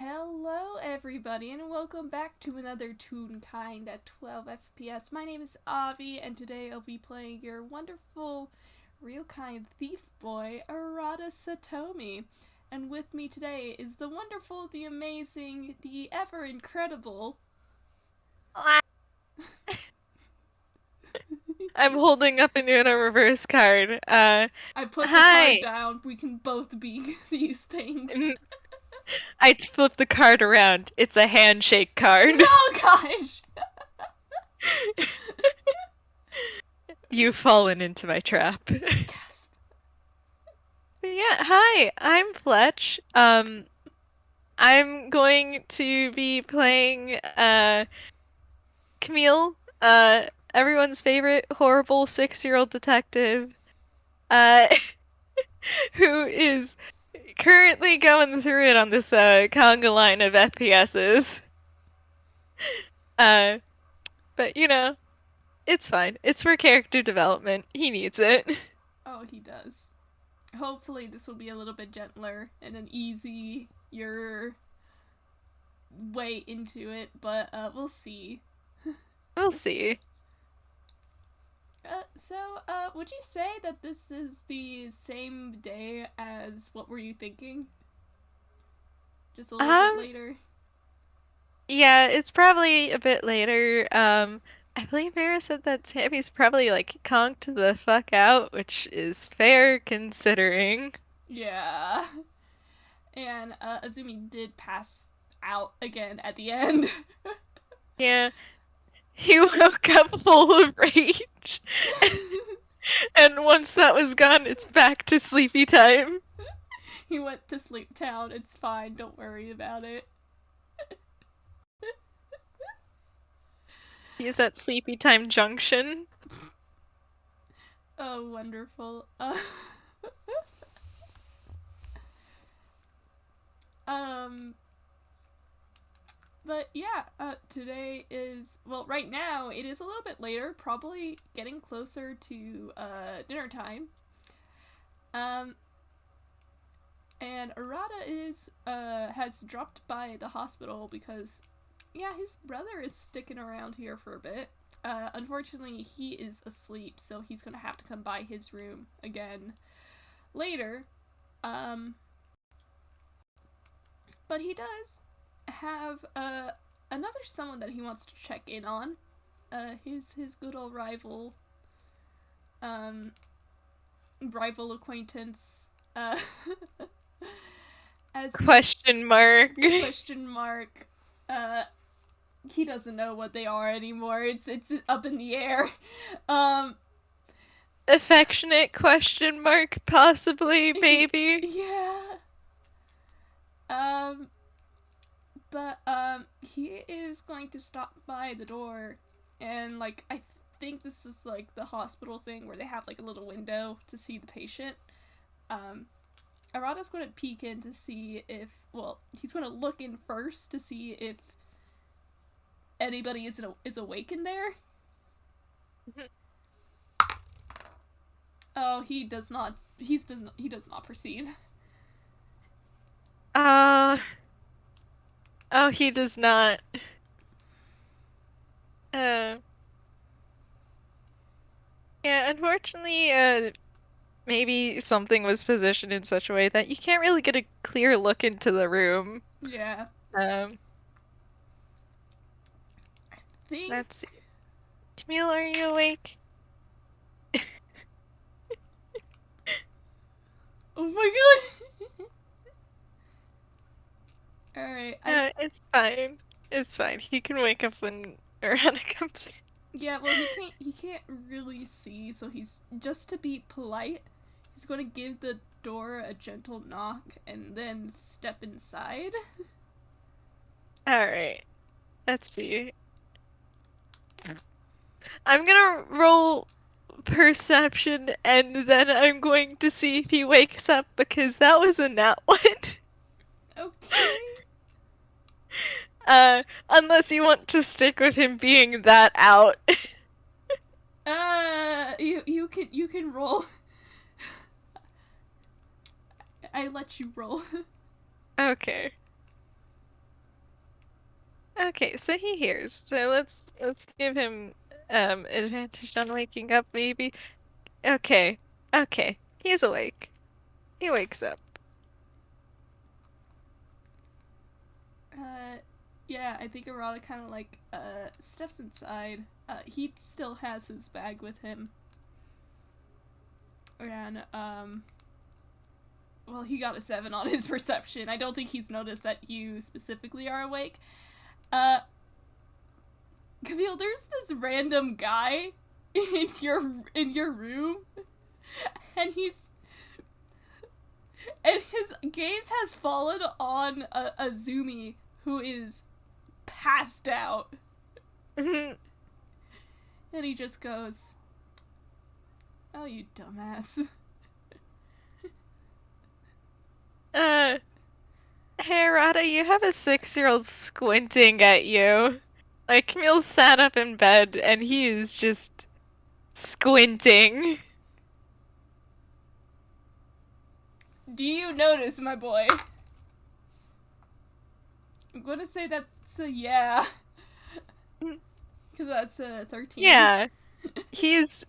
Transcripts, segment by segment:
Hello everybody and welcome back to another Toonkind at 12 FPS. My name is Avi and today I'll be playing your wonderful, real kind thief boy, Arata Satomi. And with me today is the wonderful, the amazing, the ever incredible... I'm holding up a new reverse card. I put the card Hi! down, we can both be these things. I flip the card around. It's a handshake card. Oh gosh! You've fallen into my trap. Gasp. Yeah, hi, I'm Fletch. I'm going to be playing, Camille, everyone's favorite horrible 6-year-old detective, uh, who is currently going through it on this, conga line of FPSs. But you know, it's fine. It's for character development. He needs it. Oh, he does. Hopefully this will be a little bit gentler and an easier way into it, but we'll see. We'll see. Would you say that this is the same day as What Were You Thinking? Just a little bit later? Yeah, it's probably a bit later. I believe Mara said that Tammy's probably like conked the fuck out, which is fair considering. Yeah. And Azumi did pass out again at the end. Yeah. He woke up full of rage. And once that was gone, it's back to sleepy time. He went to Sleep Town. It's fine. Don't worry about it. He's at Sleepy Time Junction. Oh, wonderful. But yeah, today is, well, right now it is a little bit later, probably getting closer to, dinner time. And Arata has dropped by the hospital because, yeah, his brother is sticking around here for a bit. Unfortunately, he is asleep, so he's gonna have to come by his room again later. But he does have another someone that he wants to check in on. His good old rival acquaintance. As Question mark. question mark. He doesn't know what they are anymore. It's up in the air. Affectionate question mark, possibly, maybe. Yeah. But he is going to stop by the door, and like I think this is like the hospital thing where they have like a little window to see the patient. Arata's going to peek in to see if, well, he's going to look in first to see if anybody is awake in there. Oh, he does not. He does not perceive. Oh, he does not. Yeah, unfortunately, maybe something was positioned in such a way that you can't really get a clear look into the room. Yeah. I Think. let's see. Camille, are you awake? Oh my god. Alright. It's fine. It's fine. He can wake up when Arana comes in. Yeah, well, he can't really see, so he's, just to be polite, he's going to give the door a gentle knock and then step inside. Alright. Let's see. I'm gonna roll perception and then I'm going to see if he wakes up because that was a nat one. Okay. Unless you want to stick with him being that out. You can roll. I let you roll. Okay. Okay, so he hears. So let's give him advantage on waking up maybe. Okay. Okay. He's awake. He wakes up. Yeah, I think Arata kind of like steps inside. He still has his bag with him, and well, he got a 7 on his perception. I don't think he's noticed that you specifically are awake. Camille, there's this random guy in your room, and his gaze has fallen on Azumi, who is passed out. And he just goes, "Oh, you dumbass." Hey, Arata, you have a 6-year-old squinting at you. Like, Camille sat up in bed, and he is just squinting. Do you notice, my boy? I'm gonna say that's a yeah. Because that's a 13. Yeah. He's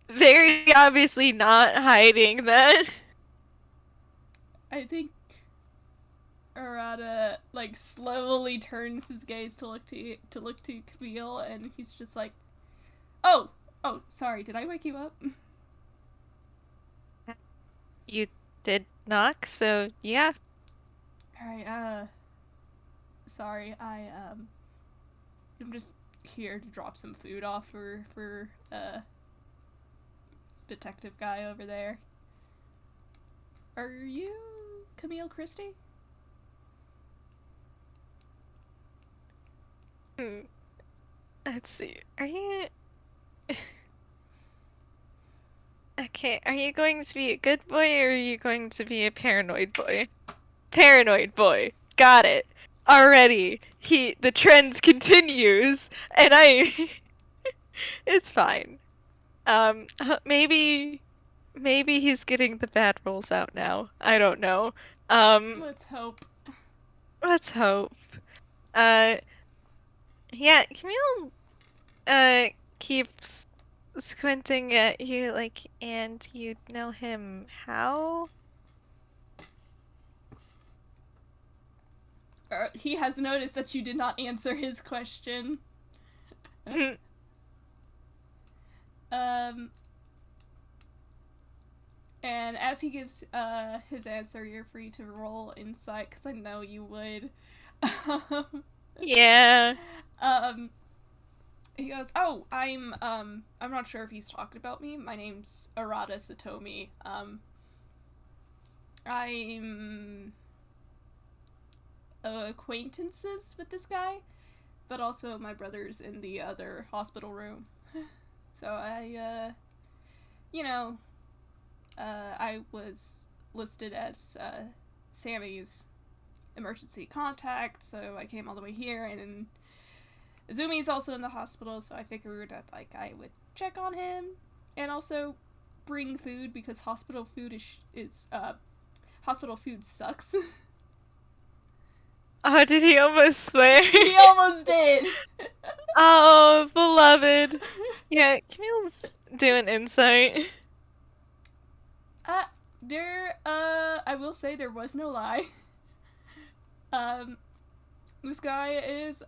very obviously not hiding that. I think Arata like slowly turns his gaze to look to Camille, and he's just like, "Oh, sorry, did I wake you up?" You did knock, so yeah. Alright, sorry, I'm just here to drop some food off for detective guy over there. Are you Camille Christie? Let's see. Are you... Okay, are you going to be a good boy or are you going to be a paranoid boy? Paranoid boy. Got it. Already. The trend continues, and it's fine. Maybe he's getting the bad rolls out now. I don't know. Let's hope. Let's hope. Yeah, Camille, keeps squinting at you, like, and you know him how? He has noticed that you did not answer his question. And as he gives his answer, you're free to roll insight, because I know you would. Yeah. He goes, "Oh, I'm not sure if he's talking about me. My name's Arata Satomi. I'm acquaintances with this guy, but also my brother's in the other hospital room. So I was listed as Sammy's emergency contact, so I came all the way here, and Azumi's also in the hospital, so I figured that like I would check on him and also bring food, because hospital food hospital food sucks." Oh, did he almost swear? He almost did. Oh, beloved. Yeah, Camille's doing insight. I will say there was no lie. This guy is,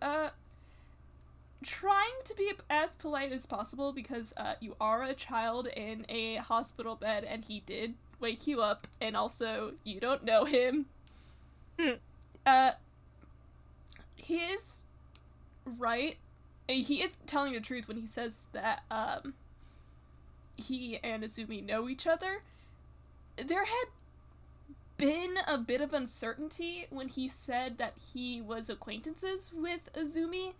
trying to be as polite as possible, because, you are a child in a hospital bed, and he did wake you up, and also, you don't know him. He is right. He is telling the truth when he says that, he and Azumi know each other. There had been a bit of uncertainty when he said that he was acquaintances with Azumi,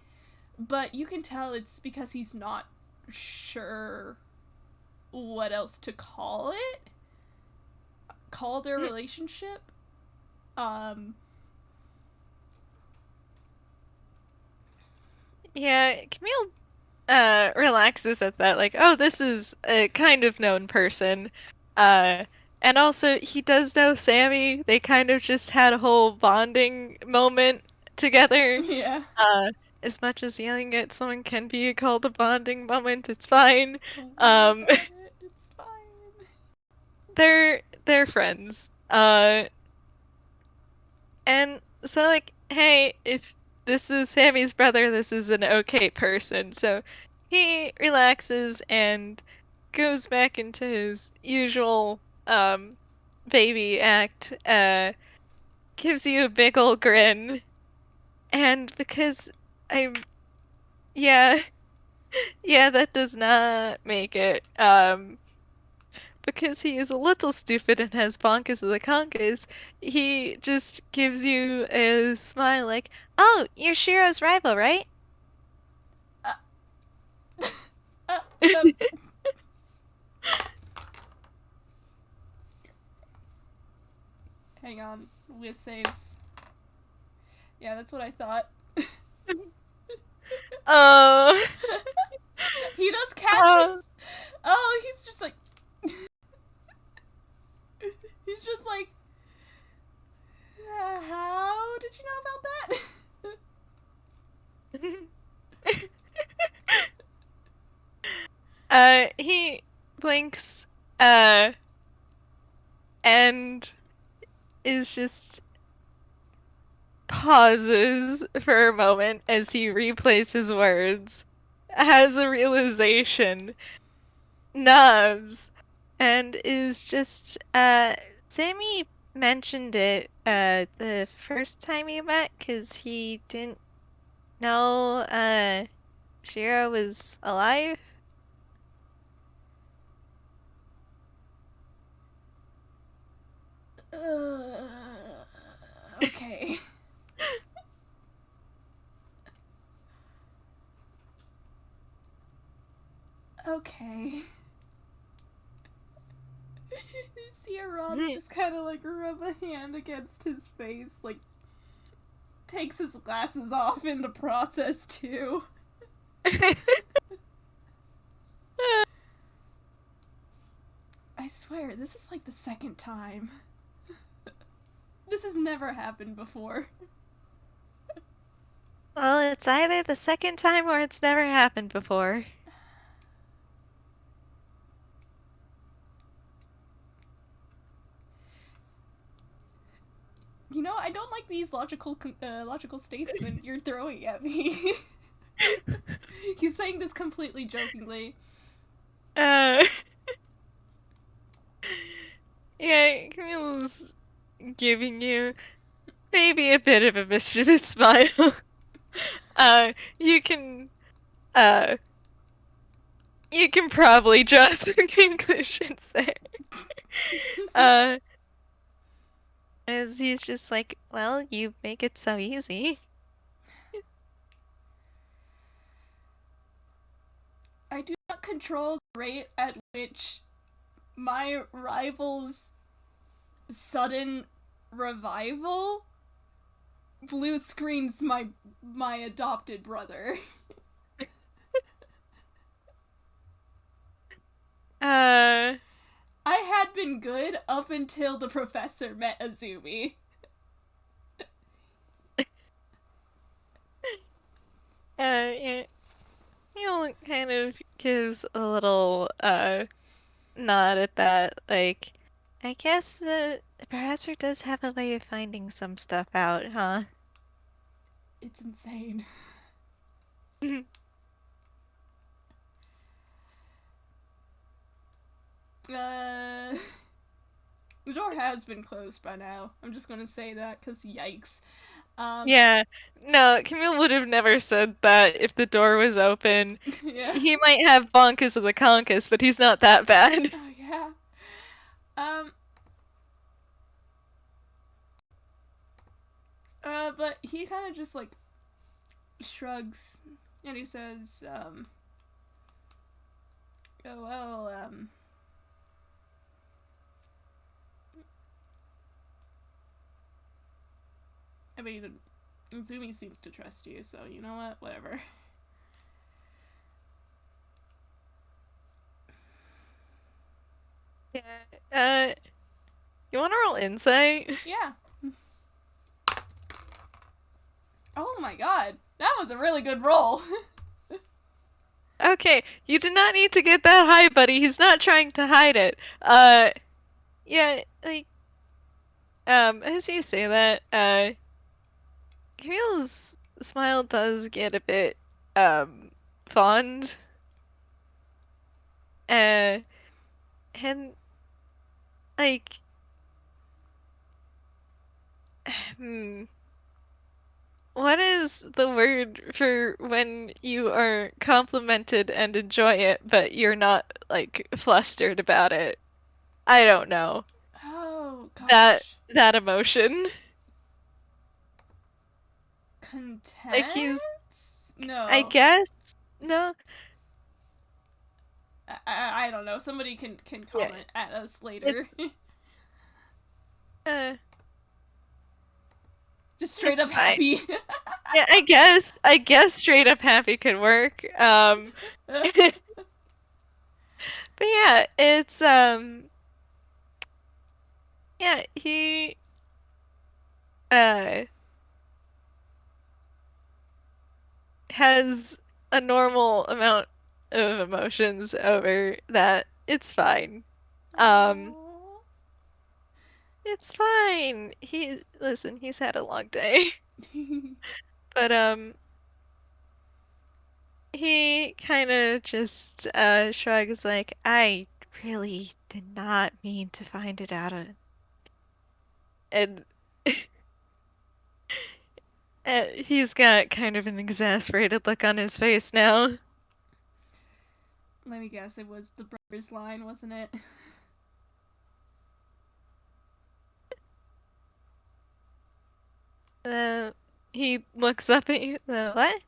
but you can tell it's because he's not sure what else to call their relationship. Yeah, Camille relaxes at that, like, oh, this is a kind of known person. And also, he does know Sammy. They kind of just had a whole bonding moment together. Yeah. As much as yelling at someone can be called a bonding moment, it's fine. Don't worry about it. It's fine. They're friends. And so like, hey, if this is Sammy's brother, this is an okay person. So he relaxes and goes back into his usual baby act, gives you a big ol' grin. And because I'm yeah, yeah, that does not make it. Because he is a little stupid and has bonkers of the conquers, he just gives you a smile like, "Oh, you're Shiro's rival, right?" Uh, um, hang on. With saves. Yeah, that's what I thought. Oh. He does catch Oh, he's just like. He's just like. How did you know about that? He blinks, and is just pauses for a moment as he replays his words, has a realization, nods, and is just, Sammy mentioned it, the first time you met, because he didn't know, Shiro was alive? Okay. Okay. You see Arata just kind of like rub a hand against his face, like takes his glasses off in the process too. I swear, this is like the second time. This has never happened before. Well, it's either the second time or it's never happened before. You know, I don't like these logical statements you're throwing at me. He's saying this completely jokingly. Yeah, Camille's giving you maybe a bit of a mischievous smile. You can, you can probably draw some conclusions there. As he's just like, well, you make it so easy. I do not control the rate at which my rival's sudden revival blue screens my adopted brother. Uh, I had been good up until the professor met Azumi. yeah, Camille kind of gives a little, nod at that, like, I guess the professor does have a way of finding some stuff out, huh? It's insane. The door has been closed by now. I'm just gonna say that because yikes. Yeah, no, Camille would have never said that if the door was open. Yeah. He might have bonkers of the conkus, but he's not that bad. Oh yeah. But he kind of just like shrugs and he says, oh well, I mean, Azumi seems to trust you, so you know what? Whatever. Yeah, you want to roll insight? Yeah. Oh my god, that was a really good roll. Okay, you do not need to get that high, buddy. He's not trying to hide it. Yeah, like, as you say that, Camille's smile does get a bit, fond. And, like, what is the word for when you are complimented and enjoy it, but you're not, like, flustered about it? I don't know. Oh That gosh. that emotion. Like Content? he's, I No. guess, no. I don't know. Somebody can Yeah, comment at us later. it's uh, Just straight it's up fine. happy. Yeah, I guess straight up happy could work. But yeah, it's yeah, he uh has a normal amount of emotions over that. It's fine. Um, Aww. it's fine. Listen, he's had a long day. But he kind of just shrugs like, I really did not mean to find it out. And he's got kind of an exasperated look on his face now. Let me guess, it was the brother's line, wasn't it? Uh, he looks up at you. What?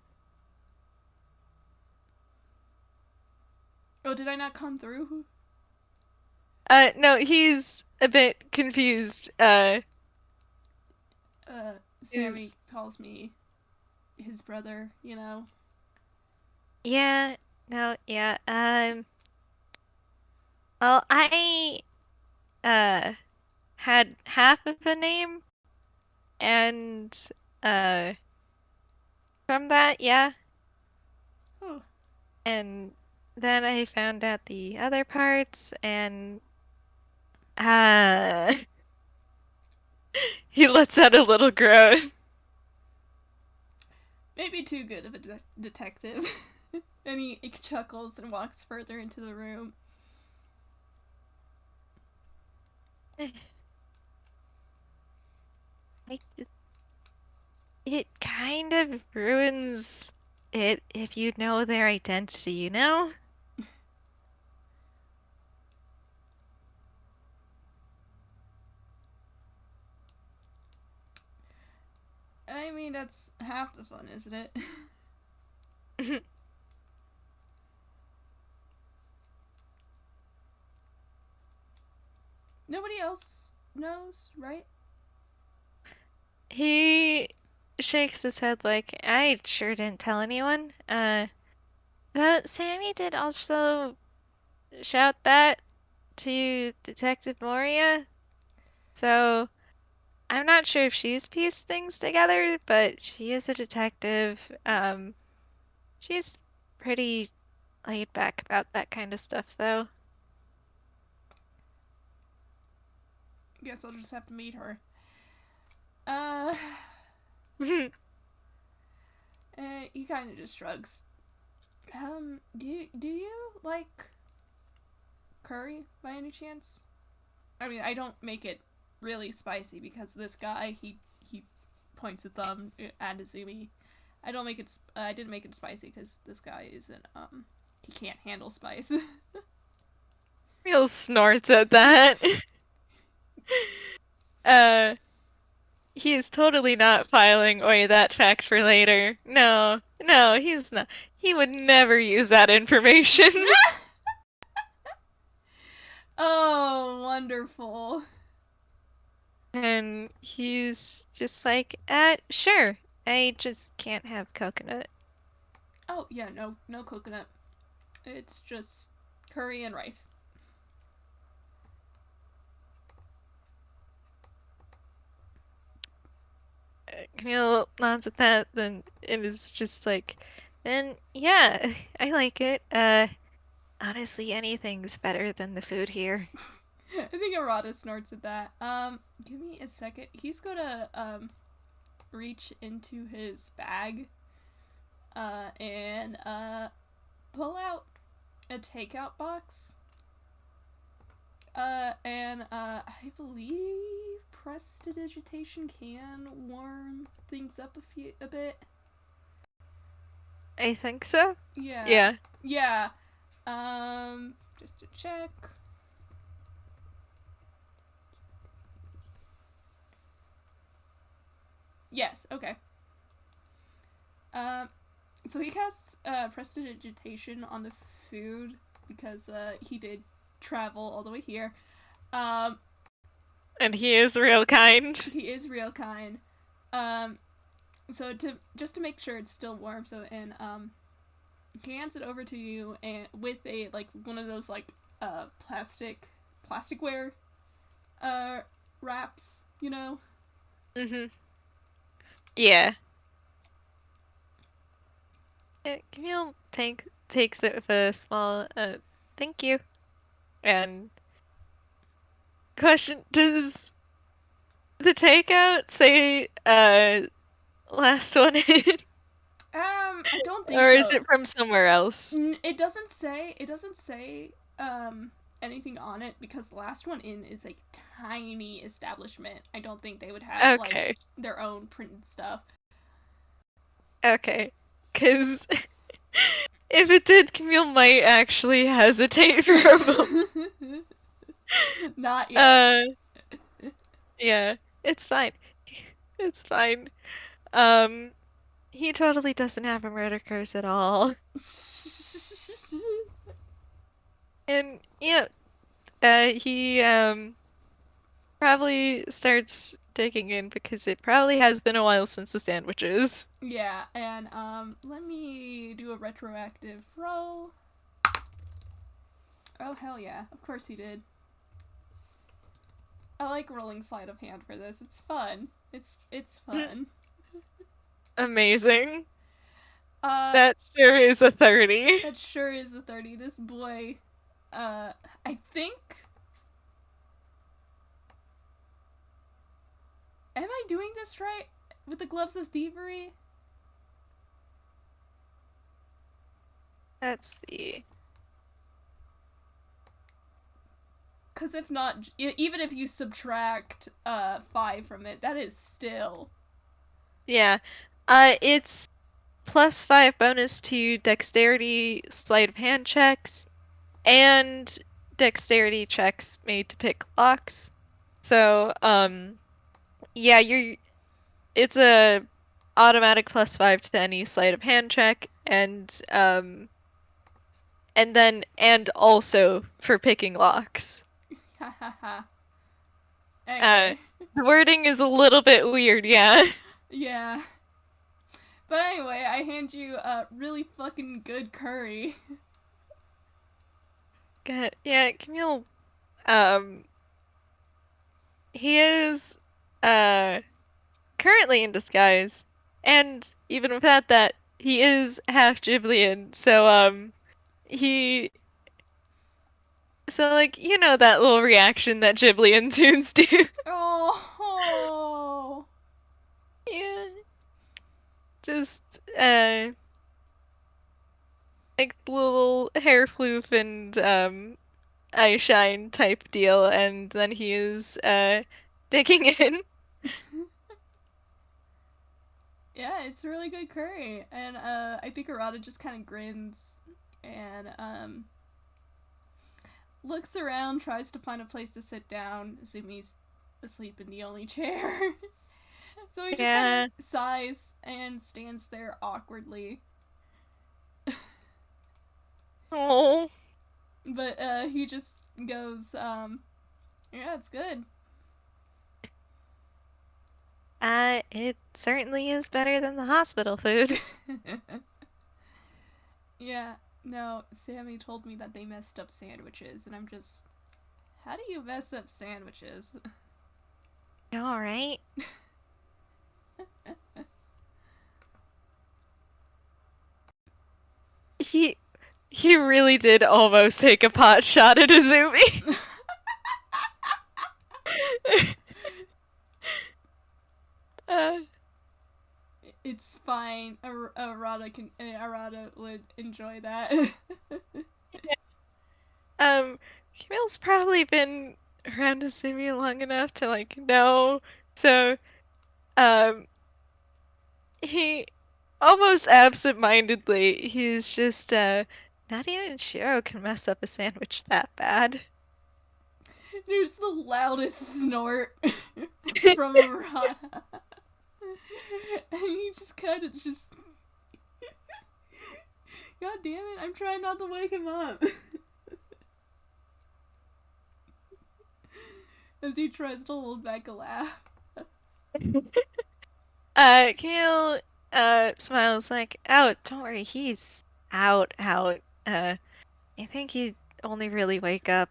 Oh, did I not come through? No, he's a bit confused. Sammy calls me his brother, you know? Yeah, no, yeah, well, I, uh, had half of a name, and, uh, from that, yeah, Oh. and then I found out the other parts, and, uh, he lets out a little groan. Maybe too good of a detective. And he chuckles and walks further into the room. I, it kind of ruins it if you know their identity, you know? I mean, that's half the fun, isn't it? Nobody else knows, right? He shakes his head like, I sure didn't tell anyone. But Sammy did also shout that to Detective Moria. So I'm not sure if she's pieced things together, but she is a detective. She's pretty laid back about that kind of stuff, though. Guess I'll just have to meet her. Uh, he kind of just shrugs. Do you like curry by any chance? I mean, I don't make it really spicy because this guy he points a thumb at Azumi. I don't make it. I didn't make it spicy because this guy isn't. He can't handle spice. Real snorts at that. uh, he is totally not filing away that fact for later. No, no, he's not. He would never use that information. Oh, wonderful. And he's just like, sure. I just can't have coconut. Oh yeah, no coconut. It's just curry and rice. Camille nods at that, then it is just like, then yeah, I like it. Honestly, anything's better than the food here. I think Arata snorts at that. Give me a second. He's gonna reach into his bag and pull out a takeout box. And I believe prestidigitation can warm things up a bit. I think so. Yeah. Yeah. Just to check. Yes, okay. So he casts prestidigitation on the food because he did travel all the way here. And he is real kind. He is real kind. So to make sure it's still warm, he hands it over to you and with a one of those plasticware wraps, you know. Mhm. Yeah. Camille takes it with a small thank you. And question, does the takeout say last one in? I don't think Or so. is it from somewhere else? It doesn't say. It doesn't say anything on it because the last one in is a tiny establishment. I don't think they would have Okay. their own printed stuff. Okay. Cause if it did, Camille might actually hesitate for a moment. Not yet. Yeah, it's fine. It's fine. He totally doesn't have a murder curse at all. And yeah, he probably starts digging in because it probably has been a while since the sandwiches. Yeah, and let me do a retroactive roll. Oh hell yeah, of course he did. I like rolling sleight of hand for this. It's fun. It's fun. Amazing. That sure is a 30. That sure is a 30. This boy, I think. Am I doing this right with the gloves of thievery? Let's see. Because if not, even if you subtract 5 from it, that is still. Yeah. It's +5 bonus to dexterity sleight of hand checks and dexterity checks made to pick locks. So, yeah, it's a automatic +5 to any sleight of hand check, and also for picking locks. Ha ha ha. Anyway. The wording is a little bit weird, yeah. Yeah. But anyway, I hand you a really fucking good curry. God, yeah, Camille, he is, currently in disguise, and even without that, he is half Ghiblian, so, you know that little reaction that Ghiblian tunes do? Oh. Yeah. Just, like, little hair floof and, eye shine type deal, and then he is, digging in. Yeah, it's really good curry. And I think Arata just kind of grins and looks around, tries to find a place to sit down. Azumi's asleep in the only chair. So he just kind of sighs and stands there awkwardly. Oh. But he just goes, yeah, it's good. It certainly is better than the hospital food. Yeah, no, Sammy told me that they messed up sandwiches, and I'm just, how do you mess up sandwiches? Alright. He really did almost take a pot shot at Azumi. uh, It's fine. Arata would enjoy that. Camille's probably been around Azumi long enough to like know. So, he almost absent-mindedly, he's just not even Shiro can mess up a sandwich that bad. There's the loudest snort from Arata. And he just kind of just. God damn it, I'm trying not to wake him up. As he tries to hold back a laugh. Camille, smiles like, oh, don't worry, he's out. I think he'd only really wake up,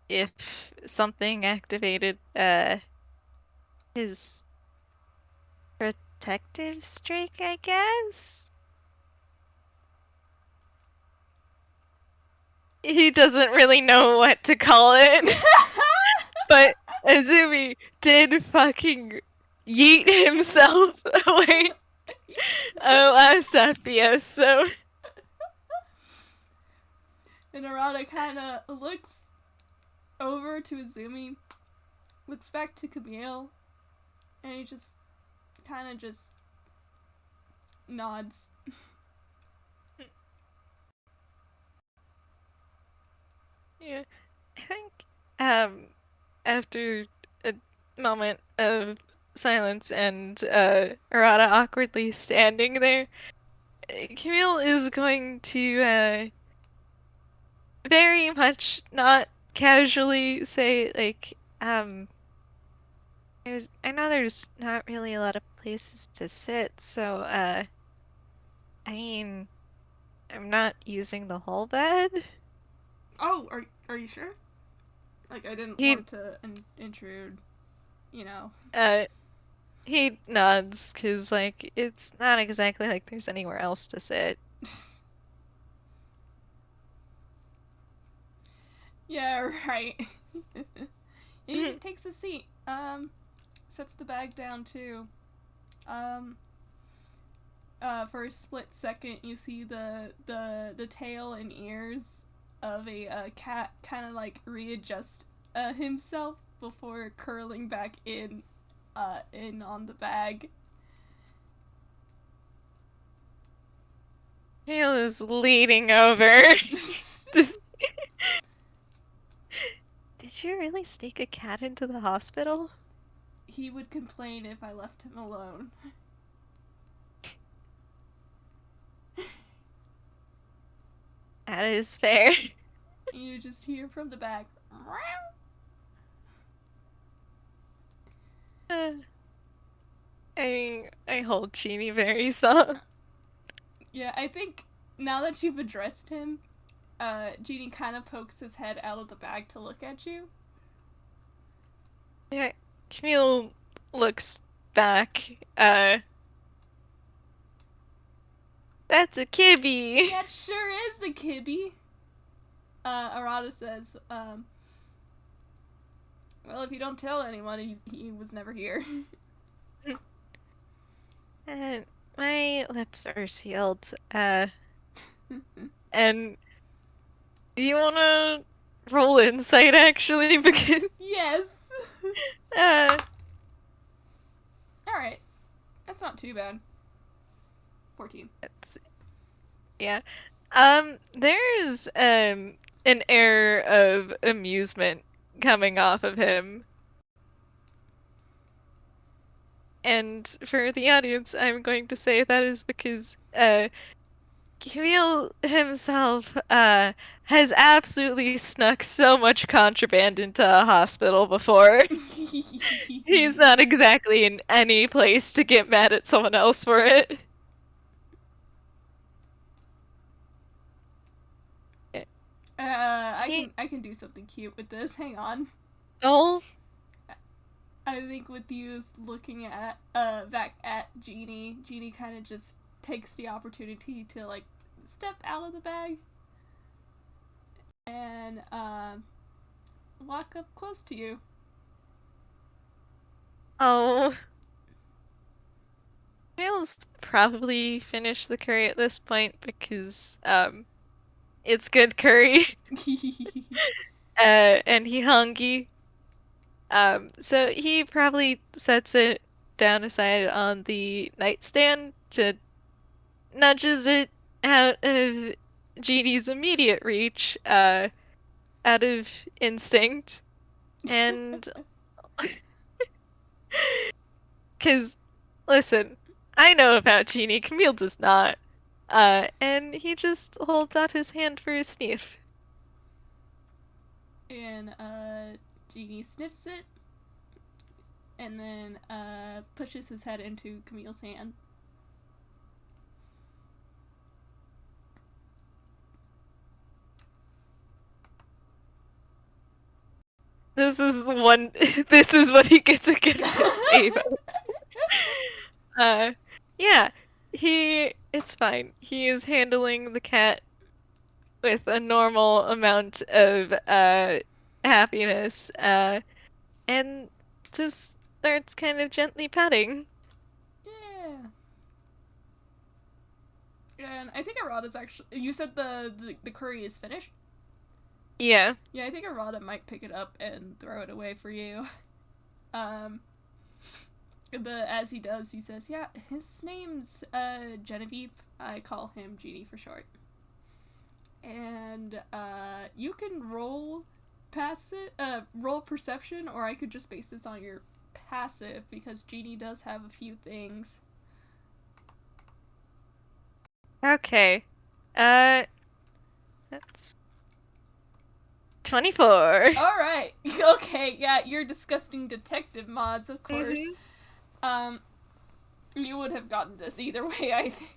if something activated, his protective streak, I guess? He doesn't really know what to call it. But Azumi did fucking yeet himself away last FPS, so. And Arata kind of looks over to Azumi, looks back to Camille, and he just kind of just nods. Yeah, I think, after a moment of silence and, Arata awkwardly standing there, Camille is going to, very much not casually say, like, I know there's not really a lot of places to sit, so, I mean, I'm not using the whole bed. Oh, are you sure? Like, I didn't want to intrude, you know. He nods, cause, like, it's not exactly like there's anywhere else to sit. Yeah, right. He takes a seat. Sets the bag down too. For a split second, you see the tail and ears of a cat kind of like readjust himself before curling back in on the bag. Camille is leaning over. Just... Did you really sneak a cat into the hospital? He would complain if I left him alone. That is fair. You just hear from the back. I hold Genie very soft. Yeah, I think now that you've addressed him, Genie kind of pokes his head out of the bag to look at you. Yeah, Camille looks back. That's a kibby. That sure is a kibby. Arata says, well, if you don't tell anyone, he was never here. And my lips are sealed. And do you wanna roll insight actually? Because yes. Alright. That's not too bad. 14. Yeah. There's an air of amusement coming off of him. And for the audience, I'm going to say that is because Camille himself has absolutely snuck so much contraband into a hospital before. He's not exactly in any place to get mad at someone else for it. I can do something cute with this. Hang on. Oh. I think with you looking at back at Jeannie kind of just takes the opportunity to like step out of the bag and walk up close to you. Oh. Camille's probably finished the curry at this point because it's good curry. And he hungry. So he probably sets it down aside on the nightstand to nudges it out of Jeannie's immediate reach, out of instinct, and because listen, I know about Jeannie, Camille does not. And he just holds out his hand for a sniff. And Jeannie sniffs it and then pushes his head into Camille's hand. This is one. This is what he gets against his save. Yeah, it's fine. He is handling the cat with a normal amount of happiness, and just starts kind of gently petting. Yeah. And I think Arata's actually. You said the curry is finished? Yeah. Yeah, I think Arata might pick it up and throw it away for you. But as he does, he says, yeah, his name's Genevieve. I call him Jeannie for short. And you can roll roll perception, or I could just base this on your passive, because Jeannie does have a few things. Okay. That's 24. Alright. Okay, yeah, you're disgusting detective mods, of course. Mm-hmm. You would have gotten this either way, I think.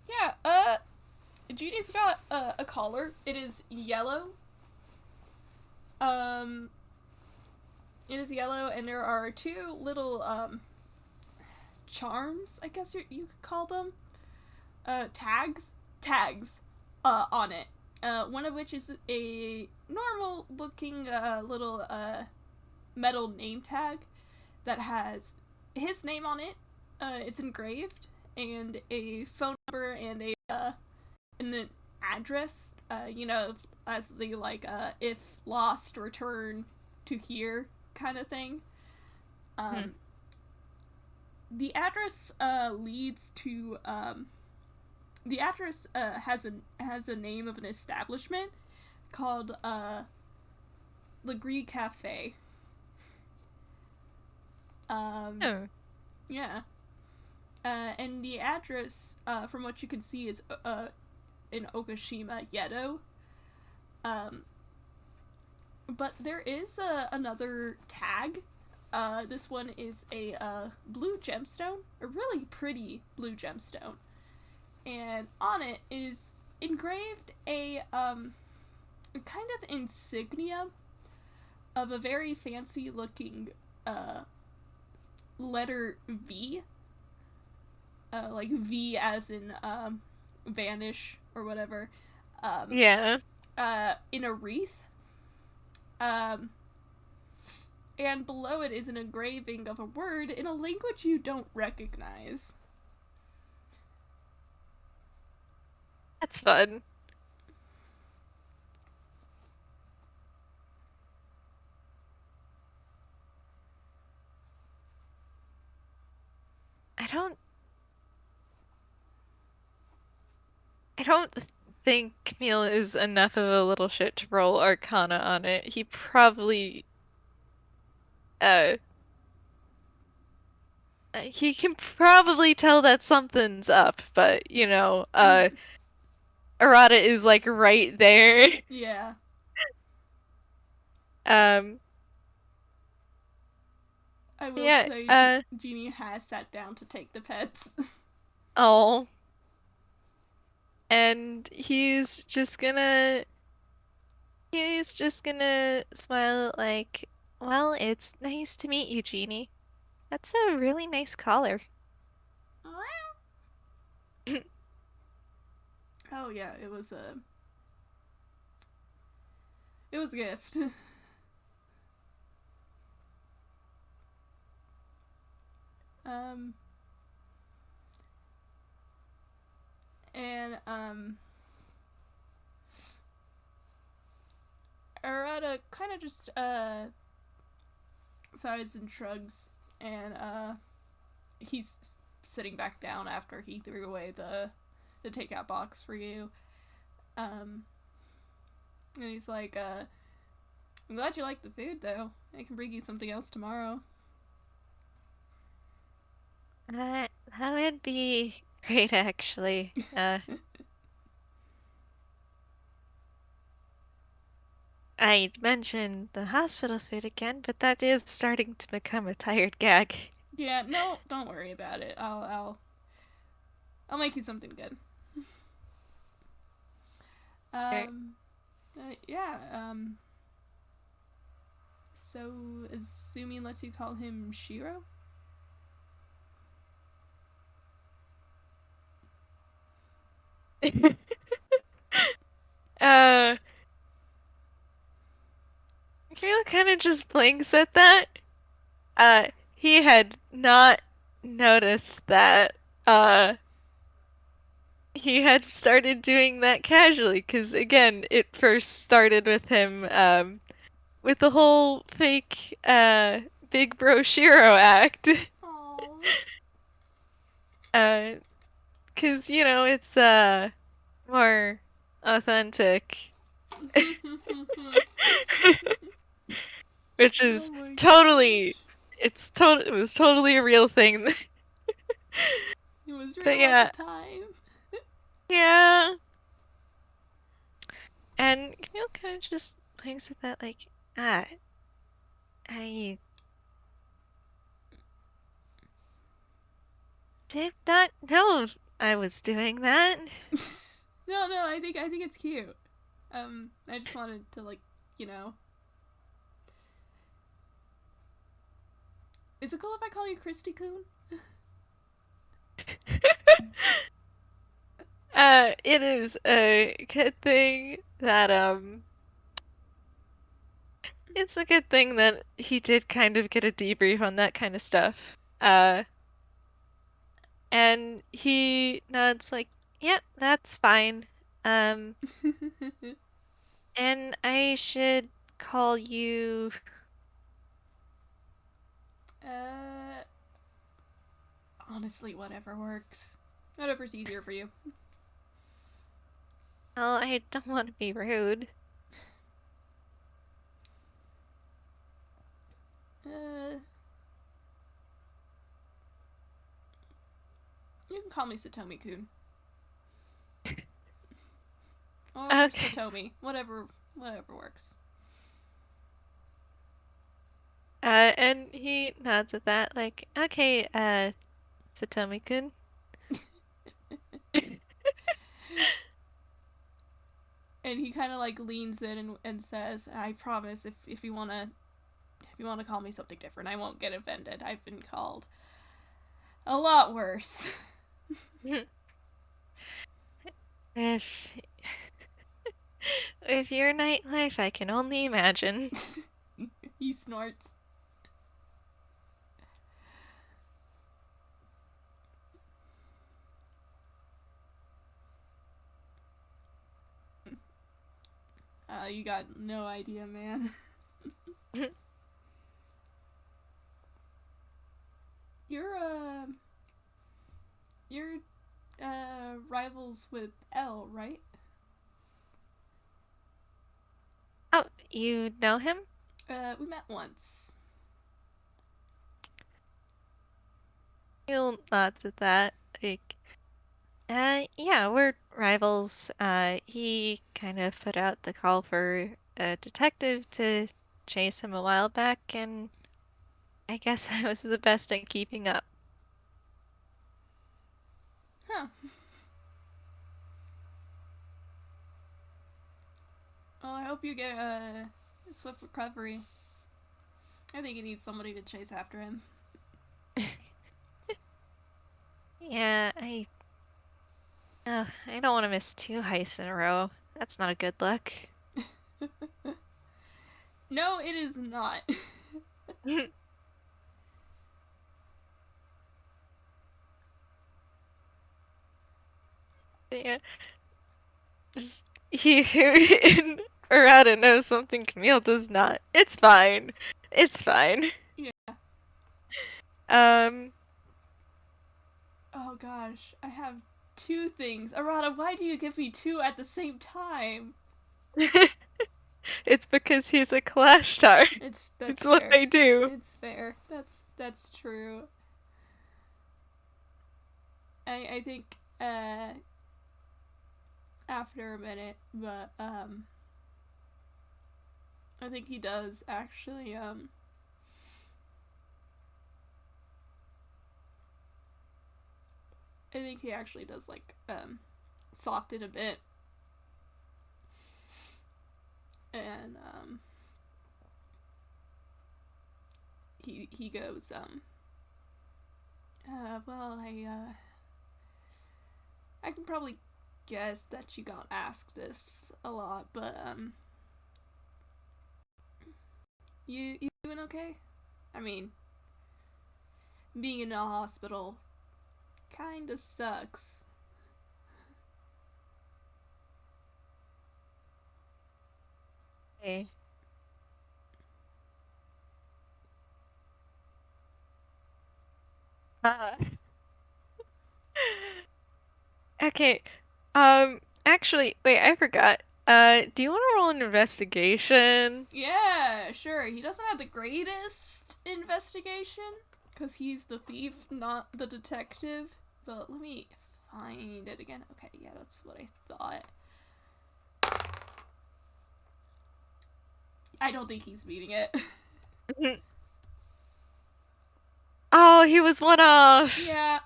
Yeah, Jeannie's got a collar. It is yellow. It is yellow, and there are two little, charms, I guess you could call them. Tags, on it. One of which is a normal looking, little, metal name tag that has his name on it. It's engraved, and a phone number and an address, as the, like, if lost, return to here kind of thing. The address, leads to, the address, has a name of an establishment called, Legree Cafe. Oh. Yeah. And the address, from what you can see, is in Okashima, Yedo. But there is another tag. This one is a blue gemstone, a really pretty blue gemstone. And on it is engraved a kind of insignia of a very fancy looking letter V. Like V as in vanish or whatever. Yeah. In a wreath. And below it is an engraving of a word in a language you don't recognize. That's fun. I don't think Camille is enough of a little shit to roll Arcana on it. He probably he can probably tell that something's up, but Arata is like right there. Yeah. I will yeah, say Jeannie has sat down to take the pets. Oh. And he's just gonna He's just gonna smile like, well, it's nice to meet you, Jeannie. That's a really nice collar. Oh yeah, it was a gift. um and Arata kind of just sighs and shrugs, and he's sitting back down after he threw away the takeout box for you. And he's like, I'm glad you like the food, though. I can bring you something else tomorrow. That would be great, actually. I mentioned the hospital food again, but that is starting to become a tired gag. Yeah, no, don't worry about it. I'll make you something good. Yeah, so Azumi lets you call him Shiro? uh, Camille kind of just blinks at that. He had not noticed that, he had started doing that casually, because again, it first started with him, with the whole fake, Big Bro Shiro act. Aww. Cause, it's, more authentic. Which is Oh my totally, gosh. it was totally a real thing. It was But real at yeah, the time. yeah. And Camille kind of just blinks at that like, I did not know I was doing that. No, I think it's cute. I just wanted to Is it cool if I call you Christie Coon? It is a good thing that, it's a good thing that he did kind of get a debrief on that kind of stuff. And he nods like, yep, that's fine. Um, and I should call you. uh, Honestly, whatever works. Whatever's easier for you. Well, I don't want to be rude. Uh, you can call me Satomi-kun. Or Okay. Satomi. Whatever works. And he nods at that, like, okay, Satomi-kun. And he kind of leans in and says, "I promise, if you wanna call me something different, I won't get offended. I've been called a lot worse." If if your nightlife, I can only imagine. He snorts. You got no idea, man. You're you're rivals with L, right? Oh, you know him? We met once. He'll nods at that, like, yeah, we're rivals. He kind of put out the call for a detective to chase him a while back, and I guess I was the best at keeping up. Huh. Well, I hope you get a swift recovery. I think he needs somebody to chase after him. Yeah, I don't want to miss 2 heists in a row. That's not a good look. No, it is not. Yeah. Just Arata knows something Camille does not. It's fine. It's fine. Yeah. Um, Oh gosh, I have 2 things. Arata, why do you give me 2 at the same time? it's because he's a clash star. That's It's fair. what they do. It's fair. That's true. I think after a minute, but I think he does actually I think he actually does like soften a bit. And he goes well, I can probably guess that you got asked this a lot, but you doing okay? I mean, being in a hospital kinda sucks. Okay. Uh, okay. Actually, wait, I forgot. Do you want to roll an investigation? Yeah, sure. He doesn't have the greatest investigation because he's the thief, not the detective. But let me find it again. Okay, yeah, that's what I thought. I don't think he's beating it. Oh, he was one off. Yeah,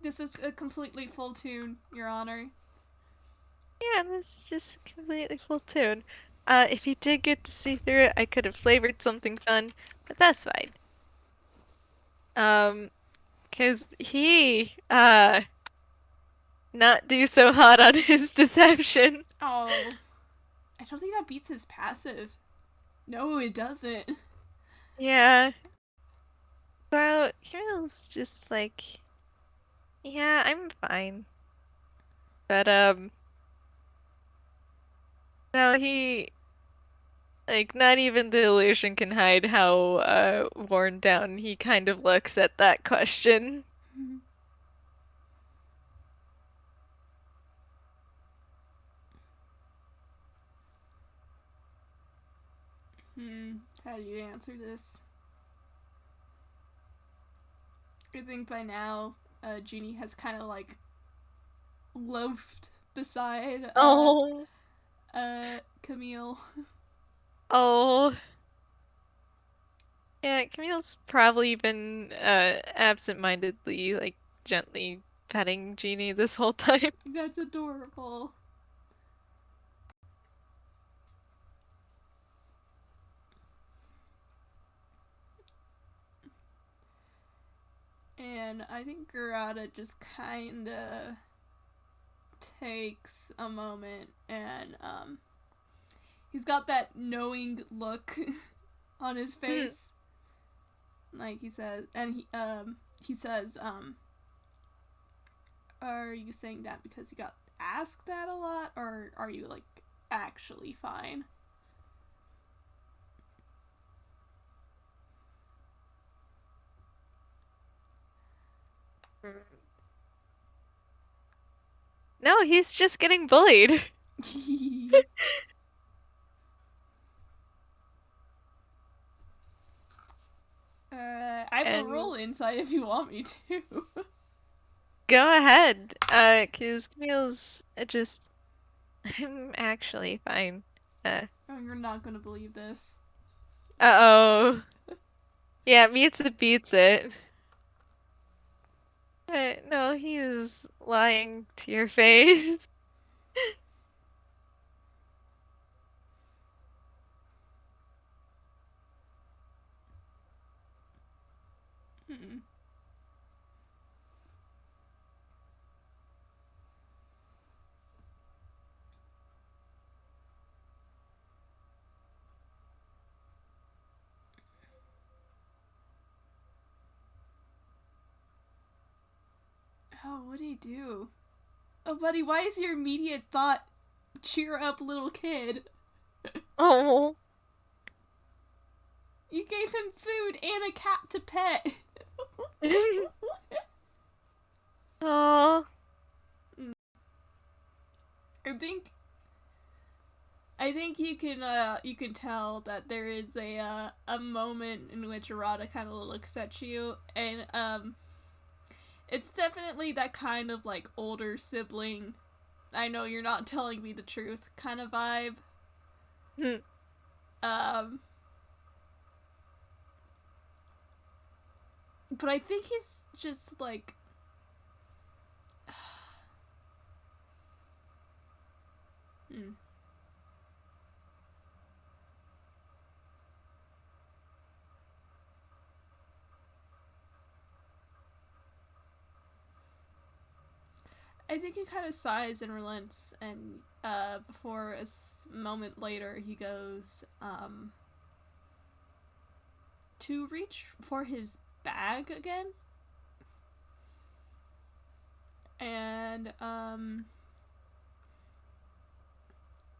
this is a completely full tune, Your Honor. Yeah, this is just completely full tune. If he did get to see through it, I could have flavored something fun, but that's fine. Cause he, not do so hot on his deception. Oh, I don't think that beats his passive. No, it doesn't. Yeah. So, Camille's just like, yeah, I'm fine. But, no, like, not even the illusion can hide how, worn down he kind of looks at that question. How do you answer this? I think by now, Jeannie has kind of like loafed beside Oh. Camille. Oh. Yeah, Camille's probably been, absent-mindedly, like, gently petting Jeannie this whole time. That's adorable. And I think Garada just kinda takes a moment and he's got that knowing look on his face. Like he says, and he says, are you saying that because you got asked that a lot, or are you like actually fine? No, he's just getting bullied. I have a roll insight if you want me to. Go ahead, 'cause Camille's just... I'm actually fine. Oh, you're not gonna believe this. Uh-oh. Yeah, meets it beats it. No, he is lying to your face. Hmm. Oh, what'd he do? Oh, buddy, why is your immediate thought cheer up little kid? Oh. You gave him food and a cat to pet. Oh. I think you can tell that there is a moment in which Arata kind of looks at you, and it's definitely that kind of like older sibling. I know you're not telling me the truth kind of vibe. Um, but I think he's just like. Hmm. I think he kind of sighs and relents, and before a moment later, he goes to reach for his bag again, and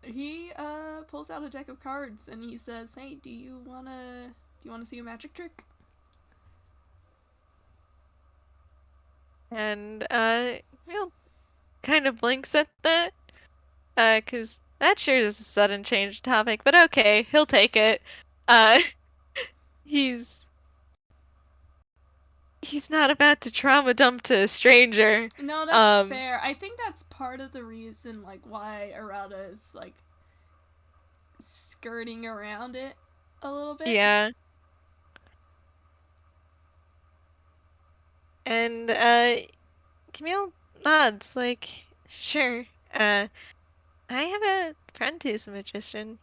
he pulls out a deck of cards, and he says, "Hey, do you wanna see a magic trick?" And Camille kind of blinks at that, cause that sure is a sudden change of topic, but okay, he'll take it. Uh, he's not about to trauma dump to a stranger. No, that's fair. I think that's part of the reason, like, why Arata is like skirting around it a little bit. Yeah. And Camille nods, like, sure. I have a friend who's a magician.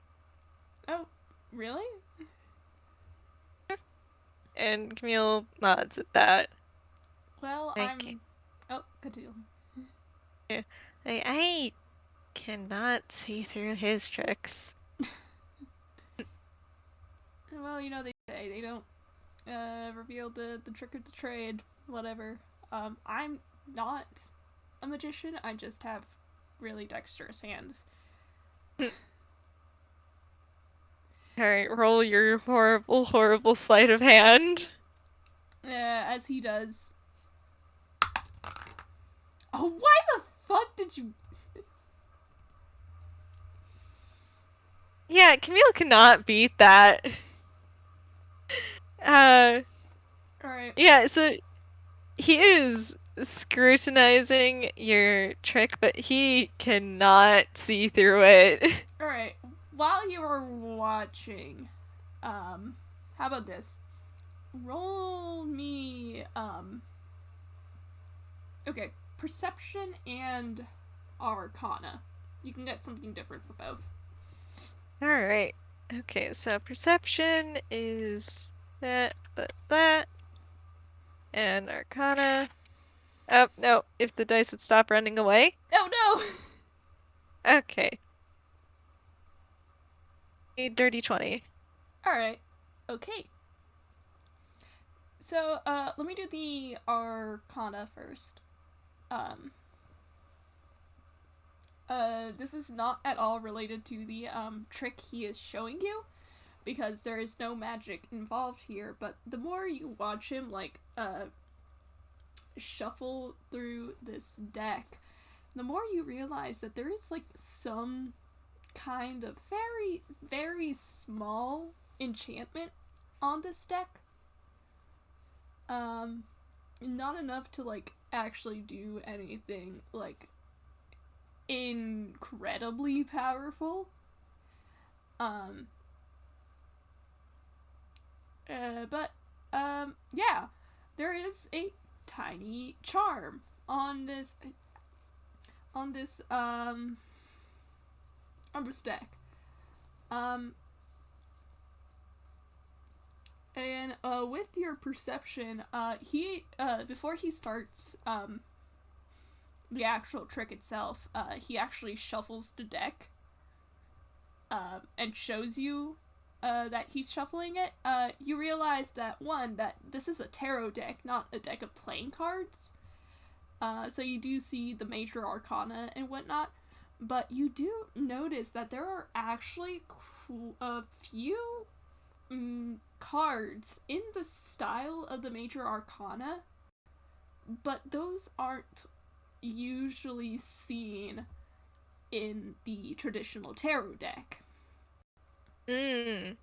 Oh, really? And Camille nods at that. Well, Like, Oh, continue. yeah, I cannot see through his tricks. Well, you know, they say they don't reveal the trick of the trade, whatever. I'm not a magician, I just have really dexterous hands. Alright, roll your horrible, horrible sleight of hand. As he does. Oh, why the fuck did you... Yeah, Camille cannot beat that. Alright. Yeah, so he is scrutinizing your trick, but he cannot see through it. Alright. While you were watching, how about this? Roll me, okay, perception and arcana. You can get something different for both. Alright. Okay, so perception is that. And arcana. Oh, no, if the dice would stop running away. Oh no! Okay. A dirty 20. Alright. Okay. So, let me do the arcana first. This is not at all related to the, trick he is showing you, because there is no magic involved here, but the more you watch him, like, shuffle through this deck, the more you realize that there is, like, some kind of very, very small enchantment on this deck. Not enough to, like, actually do anything, like, incredibly powerful. Yeah, there is a tiny charm on this deck. And And with your perception, he before he starts the actual trick itself, he actually shuffles the deck and shows you that he's shuffling it. You realize that that this is a tarot deck, not a deck of playing cards. So you do see the major arcana and whatnot, but you do notice that there are actually a few cards in the style of the major arcana, but those aren't usually seen in the traditional tarot deck. And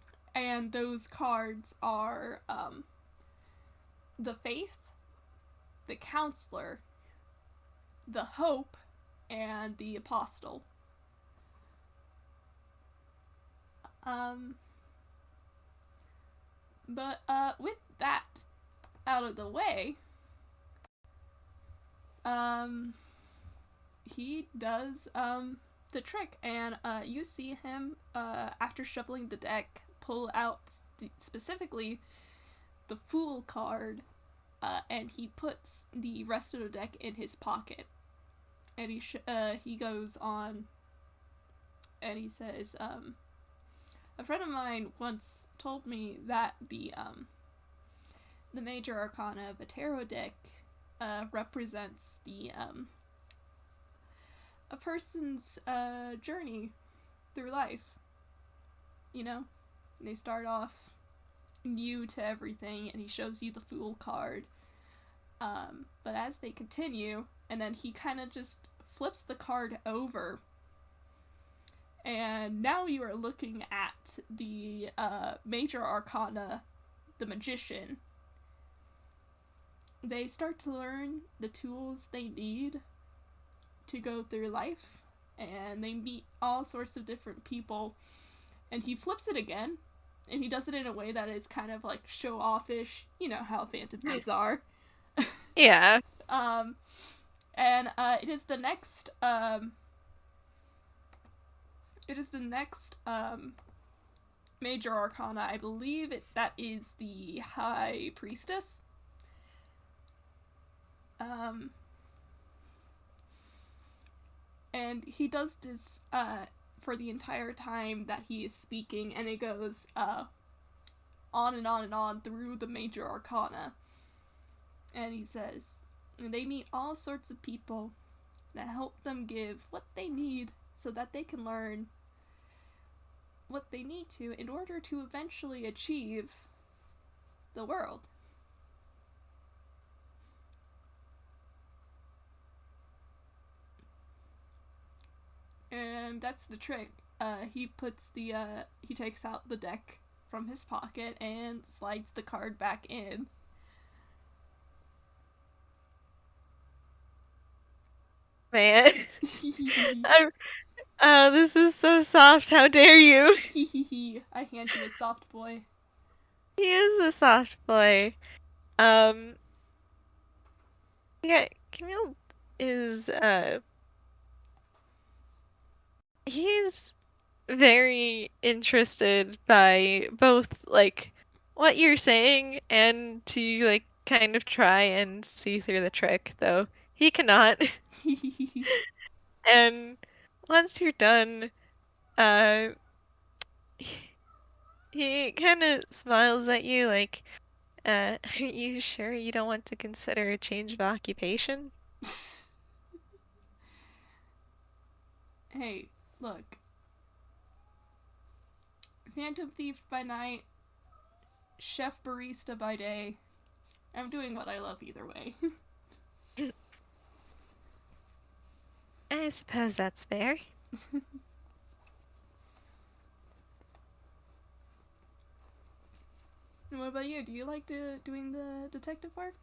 those cards are the Faith, the Counselor, the Hope, and the Apostle. But with that out of the way, he does the trick, and you see him after shuffling the deck pull out specifically the Fool card, and he puts the rest of the deck in his pocket, and he goes on and he says, a friend of mine once told me that the major arcana of a tarot deck represents a person's journey through life. You know, they start off new to everything, and he shows you the Fool card. But as they continue, and then he kind of just flips the card over, and now you are looking at the major arcana, the Magician. They start to learn the tools they need to go through life, and they meet all sorts of different people, and he flips it again, and he does it in a way that is kind of like show-offish. You know how Phantom Thieves are. Yeah. And it is the next major arcana. I believe that is the High Priestess. And he does this for the entire time that he is speaking, and it goes on and on and on through the major arcana. And he says, they meet all sorts of people that help them give what they need so that they can learn what they need to in order to eventually achieve the world. And that's the trick. He takes out the deck from his pocket and slides the card back in. Man. This is so soft. How dare you? I hand you a soft boy. He is a soft boy. Yeah, Camille is, he's very interested by both, like, what you're saying and to, like, kind of try and see through the trick, though he cannot. And once you're done, he kind of smiles at you like, are you sure you don't want to consider a change of occupation? Hey, look. Phantom Thief by night, chef barista by day. I'm doing what I love either way. I suppose that's fair. And what about you? Do you like doing the detective work?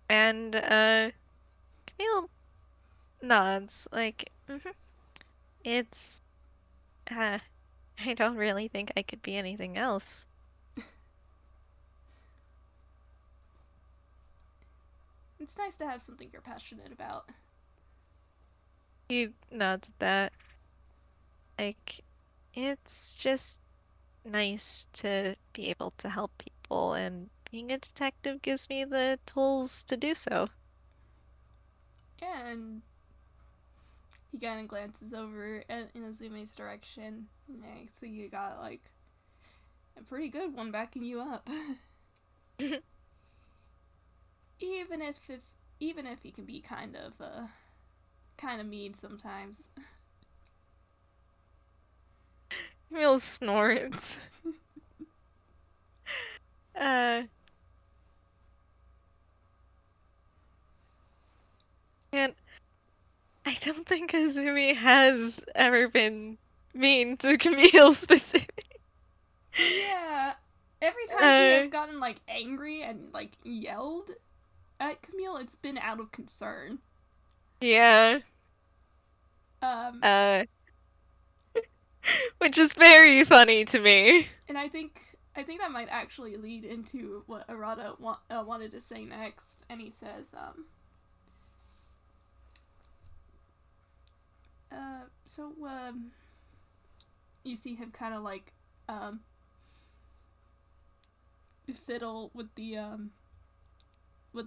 And, Camille nods, like, It's, I don't really think I could be anything else. It's nice to have something you're passionate about. He nods at that. Like, it's just nice to be able to help people, and being a detective gives me the tools to do so. Yeah, and he kind of glances over in Azumi's direction. I see you got, like, a pretty good one backing you up. even if he can be kind of mean sometimes. Camille snorts. uh, and I don't think Azumi has ever been mean to Camille specifically. Yeah, every time he has gotten, like, angry and, like, yelled at Camille, it's been out of concern. Yeah. Um, Which is very funny to me. and I think that might actually lead into what Arata wanted to say next. And he says, you see him kind of, like, fiddle with the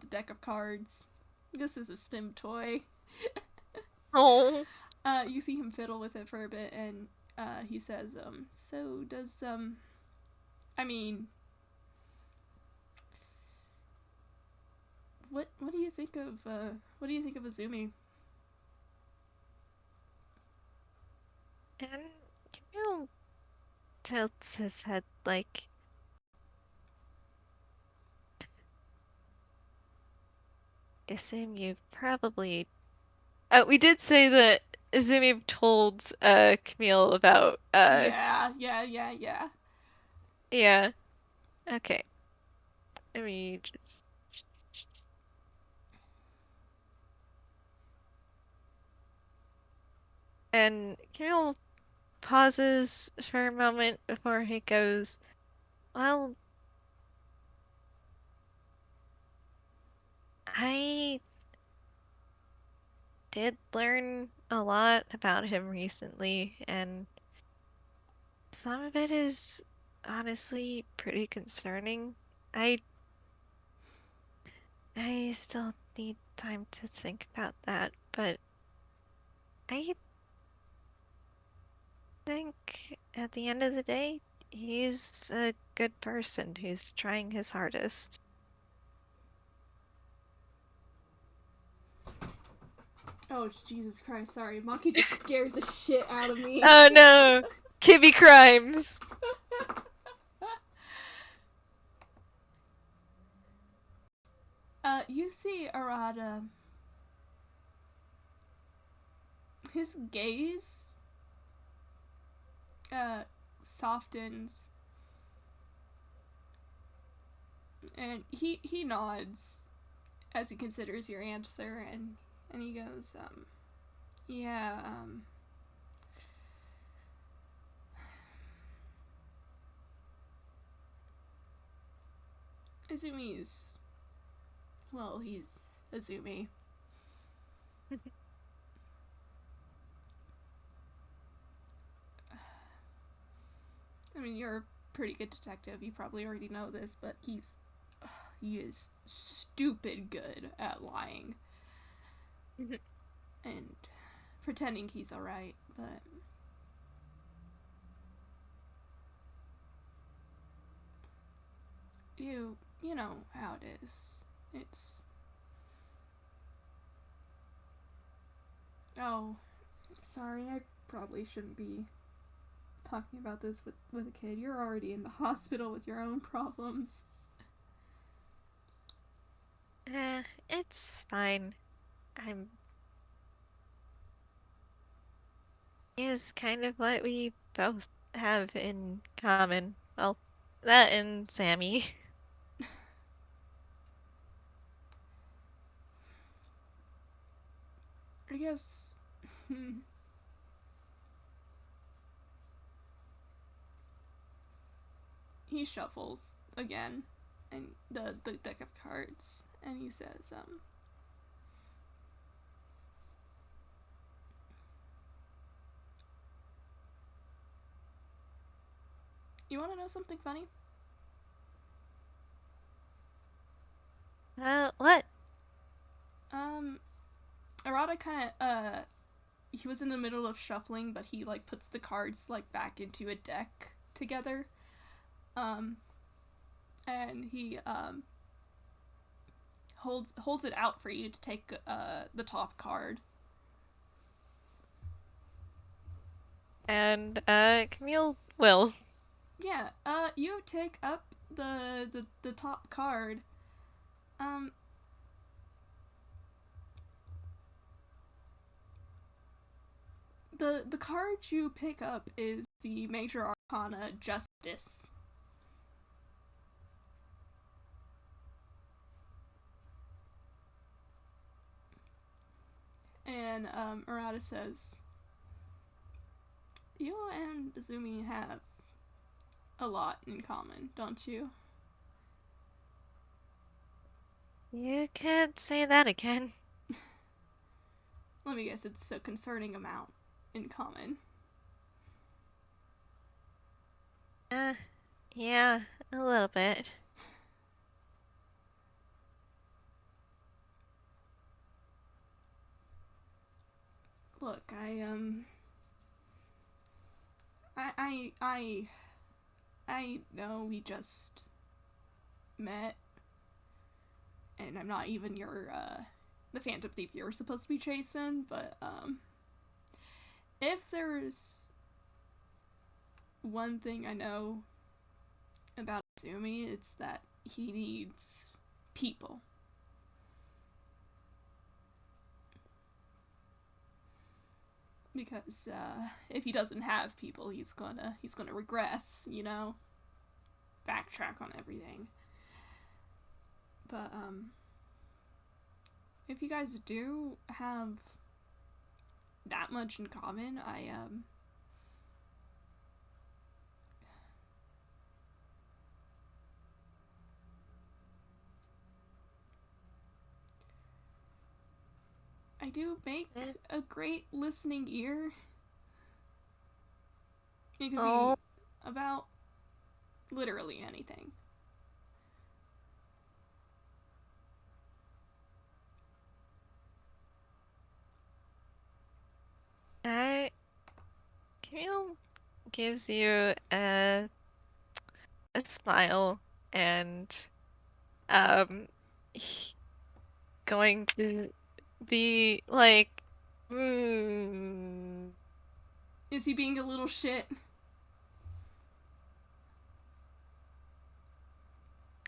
deck of cards. This is a stim toy. Oh. You see him fiddle with it for a bit, and he says, so does, I mean, what do you think of Azumi? And Camille tilts his head like, assume you probably... we did say that Azumi told Camille about Yeah. Yeah. Okay. Let me just... And Camille pauses for a moment before he goes, well, I did learn a lot about him recently, and some of it is honestly pretty concerning. I still need time to think about that, but I think at the end of the day, he's a good person who's trying his hardest. Oh, Jesus Christ, sorry. Monkey just scared the shit out of me. Oh no! Kibby crimes! You see Arata. His gaze softens, and he nods as he considers your answer, and he goes, yeah, Azumi's, well, he's Azumi. I mean, you're a pretty good detective. You probably already know this, but he is stupid good at lying and pretending he's alright, but you know how it is. It's... Oh, sorry, I probably shouldn't be talking about this with a kid. You're already in the hospital with your own problems. It's fine. Is kind of what we both have in common. Well, that and Sammy. I guess... He shuffles again, and the deck of cards, and he says, You want to know something funny? What? Arata kind of, he was in the middle of shuffling, but he, like, puts the cards, like, back into a deck together. And he, holds it out for you to take, the top card. And, Camille will. Yeah, you take up the top card. The card you pick up is the Major Arcana Justice. And, Arata says, you and Azumi have a lot in common, don't you? You can't say that again. Let me guess, it's a concerning amount in common. Yeah, a little bit. Look, I know we just met, and I'm not even the Phantom Thief you're supposed to be chasing, but, if there's one thing I know about Azumi, it's that he needs people. Because, if he doesn't have people, he's gonna regress, you know? Backtrack on everything. But, if you guys do have that much in common, I do make a great listening ear. It could be about literally anything. Camille gives you a smile and going to be like, Is he being a little shit?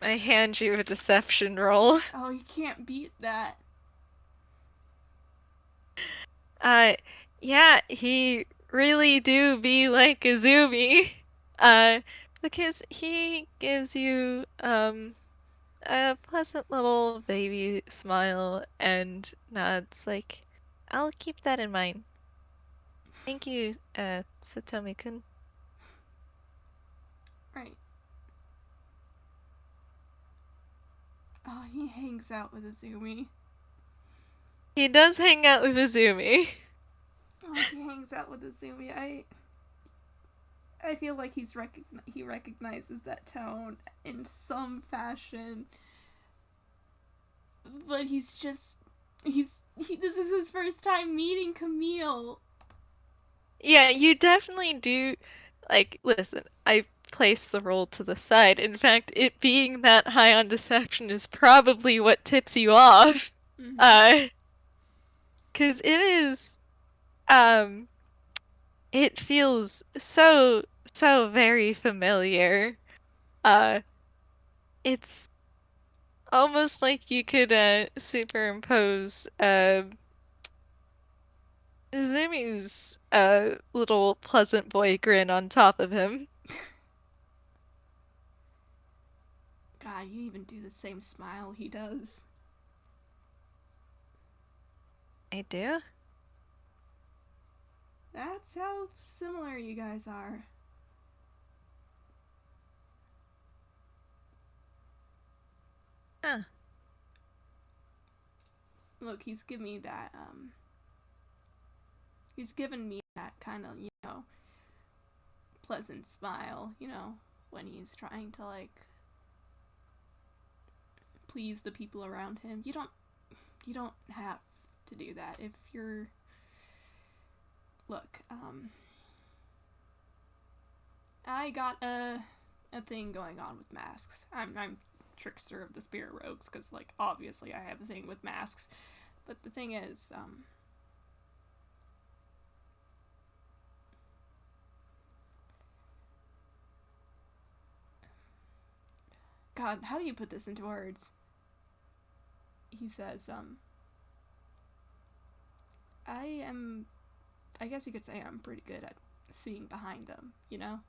I hand you a deception roll. Oh, he can't beat that. Yeah, he really do be like Azumi. Because he gives you, a pleasant little baby smile and nods like, I'll keep that in mind. Thank you, Satomi-kun. Right. Oh, he hangs out with Azumi. He does hang out with Azumi. Oh, he hangs out with Azumi. I feel like he recognizes that tone in some fashion. But this is his first time meeting Camille. Yeah, you definitely do. Like, listen, I place the roll to the side. In fact, it being that high on deception is probably what tips you off. Mm-hmm. 'Cause it is, it feels so very familiar. It's almost like you could, superimpose, Zumi's, little pleasant boy grin on top of him. God, you even do the same smile he does. I do? That's how similar you guys are. Huh. Look, he's given me that, he's given me that kind of, pleasant smile, when he's trying to like please the people around him. You don't have to do that. If you're look, I got a thing going on with masks. I'm trickster of the spirit rogues because like obviously I have a thing with masks. But the thing is, God, how do you put this into words? He says, I guess you could say I'm pretty good at seeing behind them, you know?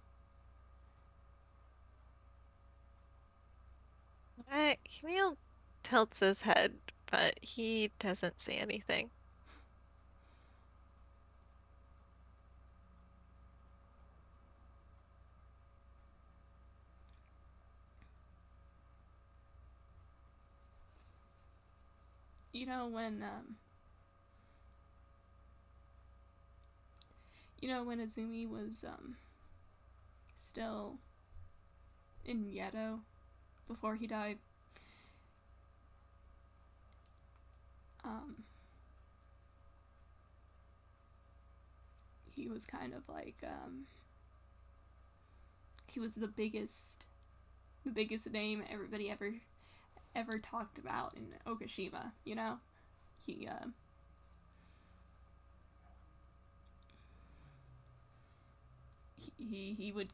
Camille tilts his head, but he doesn't say anything. You know when Azumi was still in Yedo before he died, he was kind of like he was the biggest name everybody ever talked about in Okashima, you know? He he would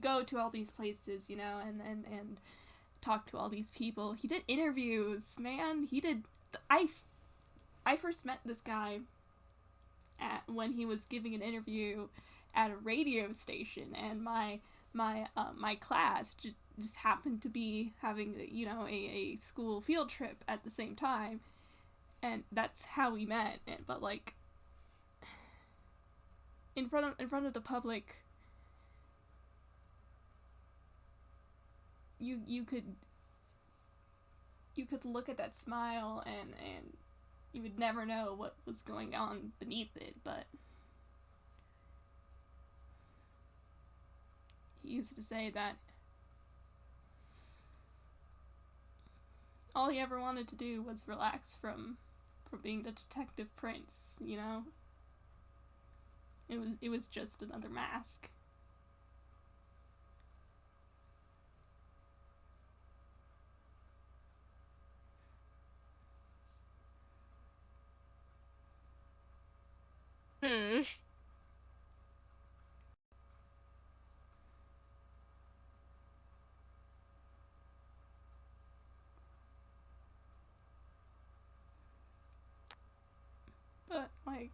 go to all these places, you know, and talk to all these people. He did interviews, man. He did. I first met this guy when he was giving an interview at a radio station, and my class just happened to be having, you know, a school field trip at the same time, and that's how we met. But like in front of the public, you could look at that smile and you would never know what was going on beneath it. But he used to say that all he ever wanted to do was relax from being the detective prince, you know? It was just another mask. Hmm. But like,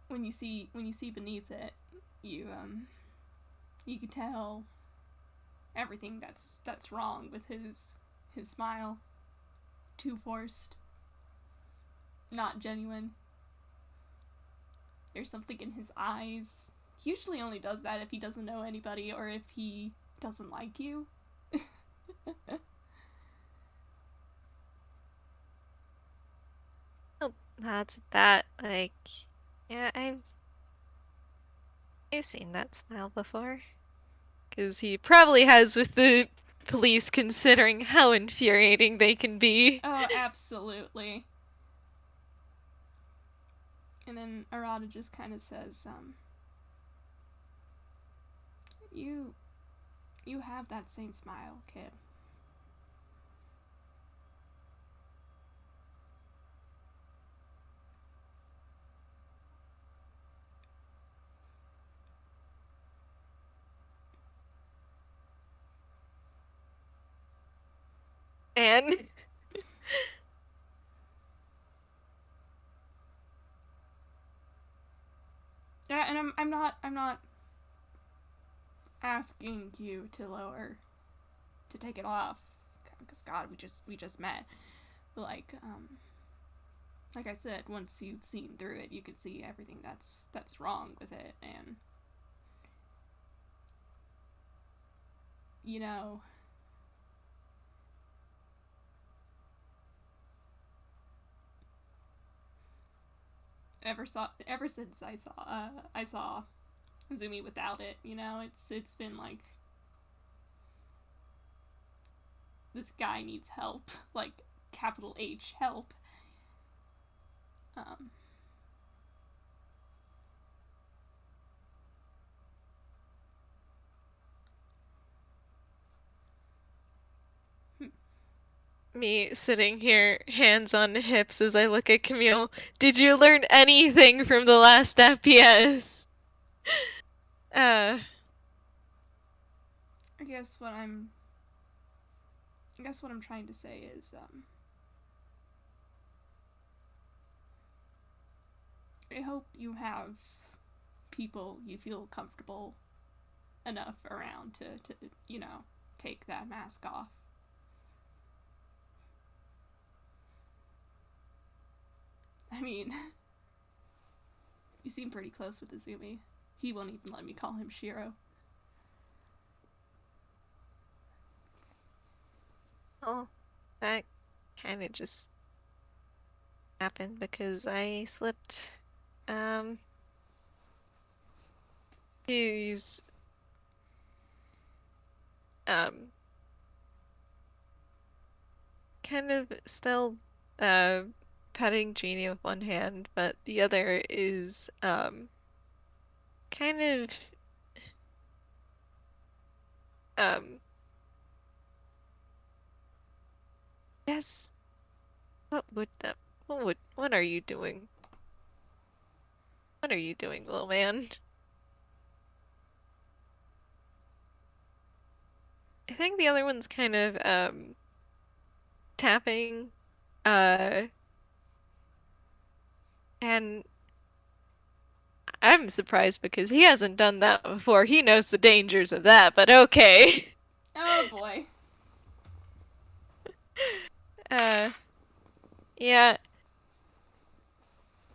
when you see beneath it, you can tell everything that's wrong with his smile. Too forced. Not genuine. There's something in his eyes. He usually only does that if he doesn't know anybody or if he doesn't like you. Oh, that's that. Like, yeah, I've seen that smile before. Because he probably has with the police, considering how infuriating they can be. Oh, absolutely. And then Arata just kind of says, you have that same smile, kid. And Yeah, and I'm not asking you to take it off, because God, we just met. But like I said, once you've seen through it, you can see everything that's wrong with it, and you know, ever since I saw Azumi without it. You know, it's been like this guy needs help, like capital H help. Um, Me sitting here, hands on hips as I look at Camille. Did you learn anything from the last FPS? Uh, I guess what I'm trying to say is, I hope you have people you feel comfortable enough around to take that mask off. I mean, you seem pretty close with Azumi. He won't even let me call him Shiro. oh, that kind of just happened because I slipped. He's kind of still petting Jeannie with one hand, but the other is kind of um yes. What are you doing? What are you doing, little man? I think the other one's kind of tapping uh and I'm surprised because he hasn't done that before. He knows the dangers of that, but okay. Oh boy. Yeah.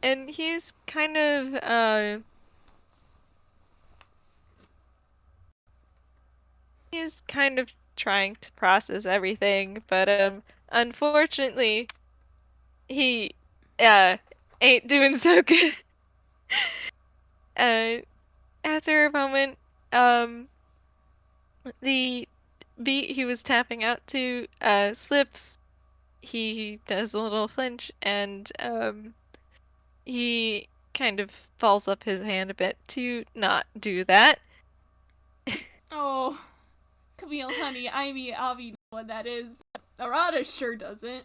And he's kind of he's kind of trying to process everything, but unfortunately he ain't doing so good. After a moment, the beat he was tapping out to slips. He does a little flinch and he kind of falls up his hand a bit to not do that. Oh, Camille, honey, I mean, Avi know what that is, but Arata sure doesn't.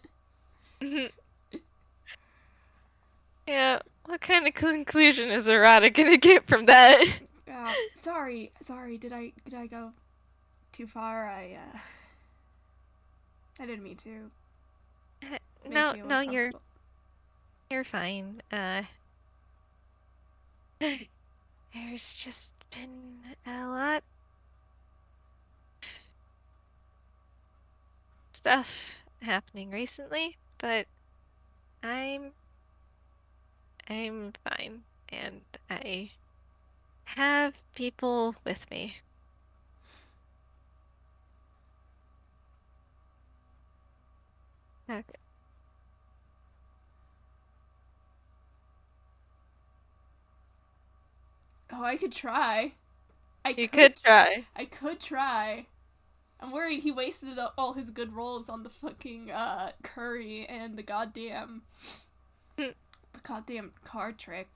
Yeah, what kind of conclusion is Arata gonna get from that? Sorry, did I go too far? I didn't mean to. No, no, you're fine. There's just been a lot of stuff happening recently, but I'm fine, and I have people with me. Okay. Oh, I could try. You could try. I could try. I'm worried he wasted all his good rolls on the fucking curry and the goddamn card trick.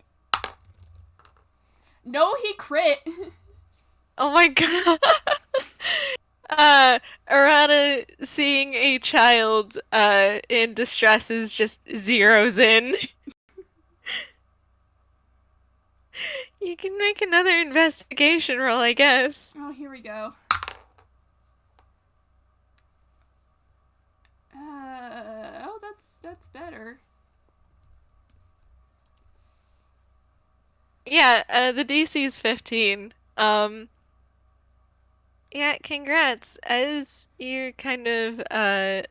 No, he crit. Oh my god. Arata seeing a child in distress is just zeroes in. You can make another investigation roll, I guess. Oh, here we go. Oh, that's better. Yeah, the DC is 15. Yeah, congrats. As you're kind of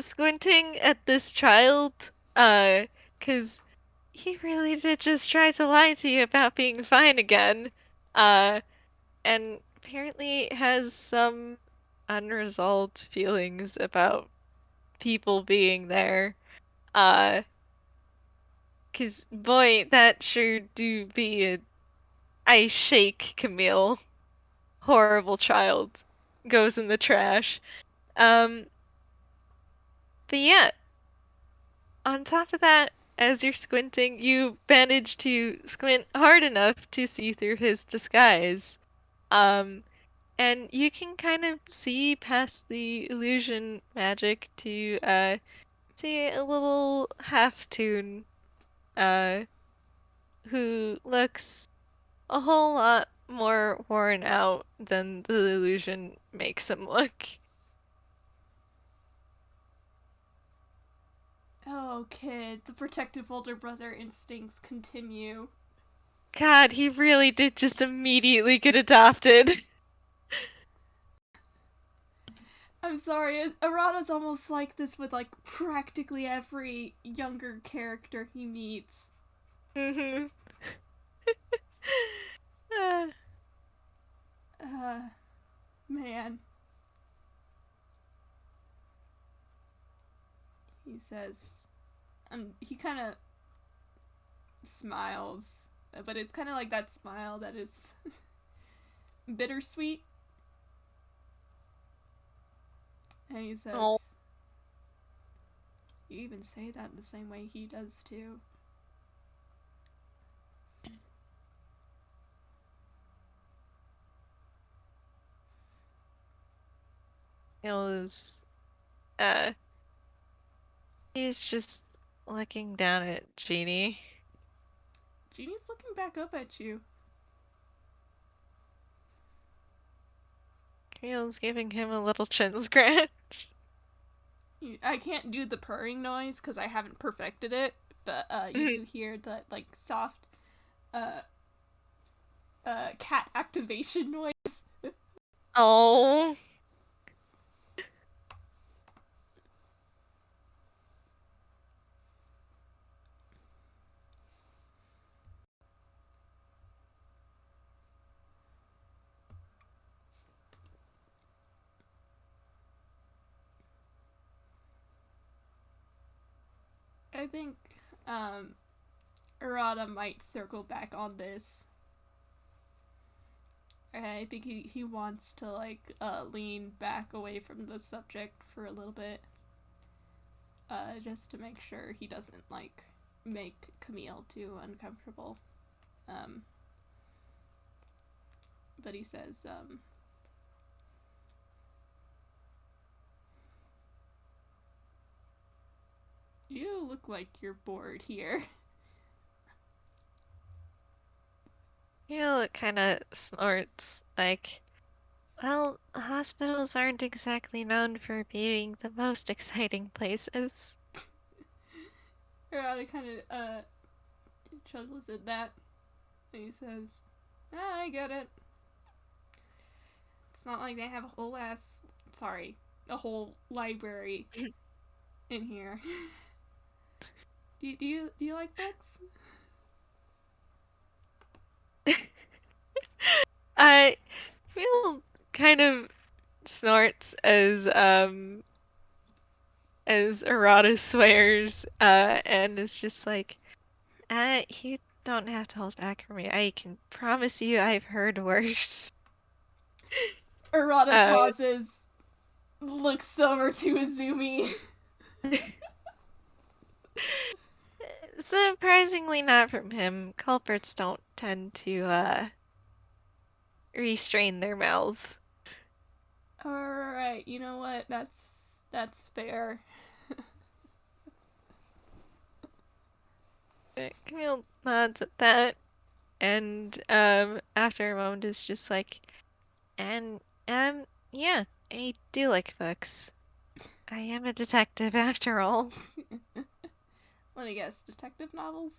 squinting at this child, 'cause he really did just try to lie to you about being fine again. And apparently has some unresolved feelings about people being there. Uh, 'Cause boy, that sure do be a I shake Camille. Horrible child. Goes in the trash. But yeah, on top of that, as you're squinting, you manage to squint hard enough to see through his disguise. And you can kind of see past the illusion magic to see a little half-toon who looks a whole lot more worn out than the illusion makes him look. Oh, kid, the protective older brother instincts continue. God, he really did just immediately get adopted. I'm sorry, Arata's almost like this with like practically every younger character he meets. Mm-hmm. Man. He says, he kind of smiles, but it's kind of like that smile that is bittersweet. And he says, Oh. you even say that in the same way he does too. Uh, he's just looking down at Jeannie. Jeannie's looking back up at you. Camille's giving him a little chin scratch. I can't do the purring noise because I haven't perfected it, but you do hear the like soft cat activation noise. Oh. I think Arata might circle back on this. I think he wants to like lean back away from the subject for a little bit. Just to make sure he doesn't like make Camille too uncomfortable. But he says, you look like you're bored here. Camille kind of snorts, like, well, hospitals aren't exactly known for being the most exciting places. Arata kind of chuckles at that. And he says, I get it. It's not like they have a whole library in here. Do you like books? I feel kind of snorts as Arata swears, and is just like, you don't have to hold back from me. I can promise you I've heard worse. Arata pauses, looks over to Azumi. Surprisingly not from him. Culprits don't tend to, restrain their mouths. Alright, you know what? That's fair. Camille nods at that, and after a moment is just like, and yeah, I do like books. I am a detective after all. Let me guess, detective novels?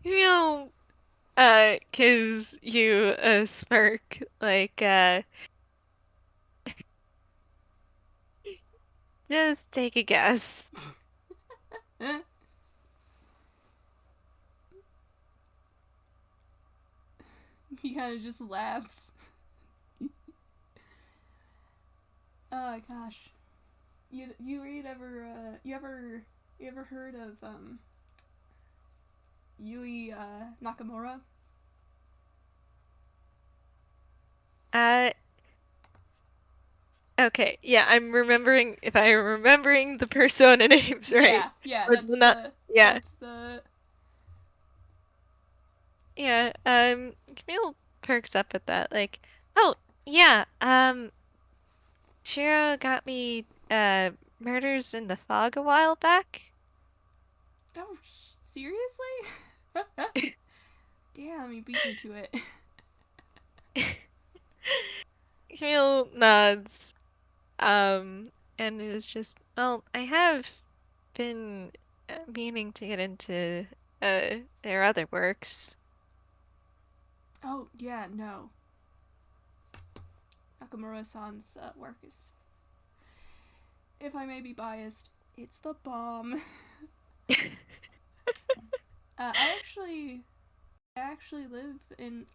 Camille gives you a smirk, like, just take a guess. He kind of just laughs. Oh gosh. You ever heard of Yui Nakamura? Uh, okay, yeah, I'm remembering if I'm remembering the persona names right. Yeah, Or not, yeah. that's the Yeah, Camille perks up at that, like, oh, yeah, Shiro got me, Murders in the Fog a while back. Oh, seriously? Damn, you beat me to it. Camille nods, and is just, well, I have been meaning to get into, their other works. Oh, yeah, no. Nakamura-san's work is, if I may be biased, it's the bomb. I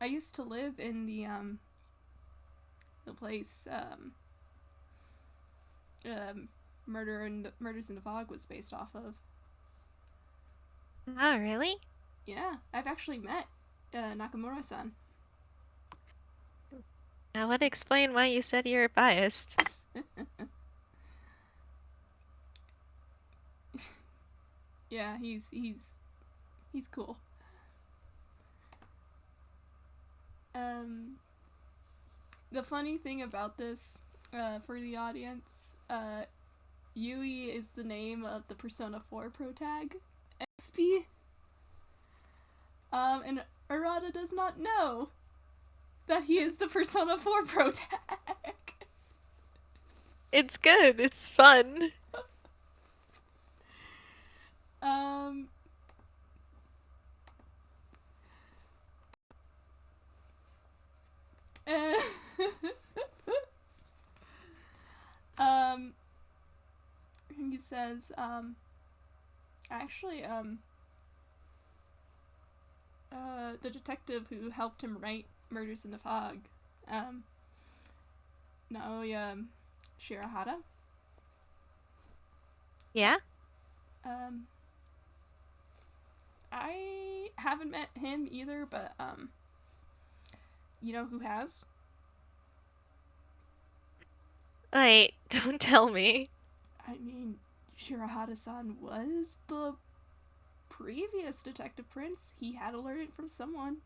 used to live in the place, Murders in the Fog was based off of. Oh, really? Yeah, I've actually met, Nakamura-san. That would explain why you said you were biased. Yeah, he's cool. The funny thing about this, for the audience, Yui is the name of the Persona 4 protag, XP. And Arata does not know that he is the Persona 4 protag. It's good, it's fun. He says, actually, the detective who helped him write Murders in the Fog, Naoya Shirahara. Yeah? I haven't met him either, but, you know who has? Wait, don't tell me. I mean, Shirahara-san was the previous Detective Prince. He had to learn it from someone.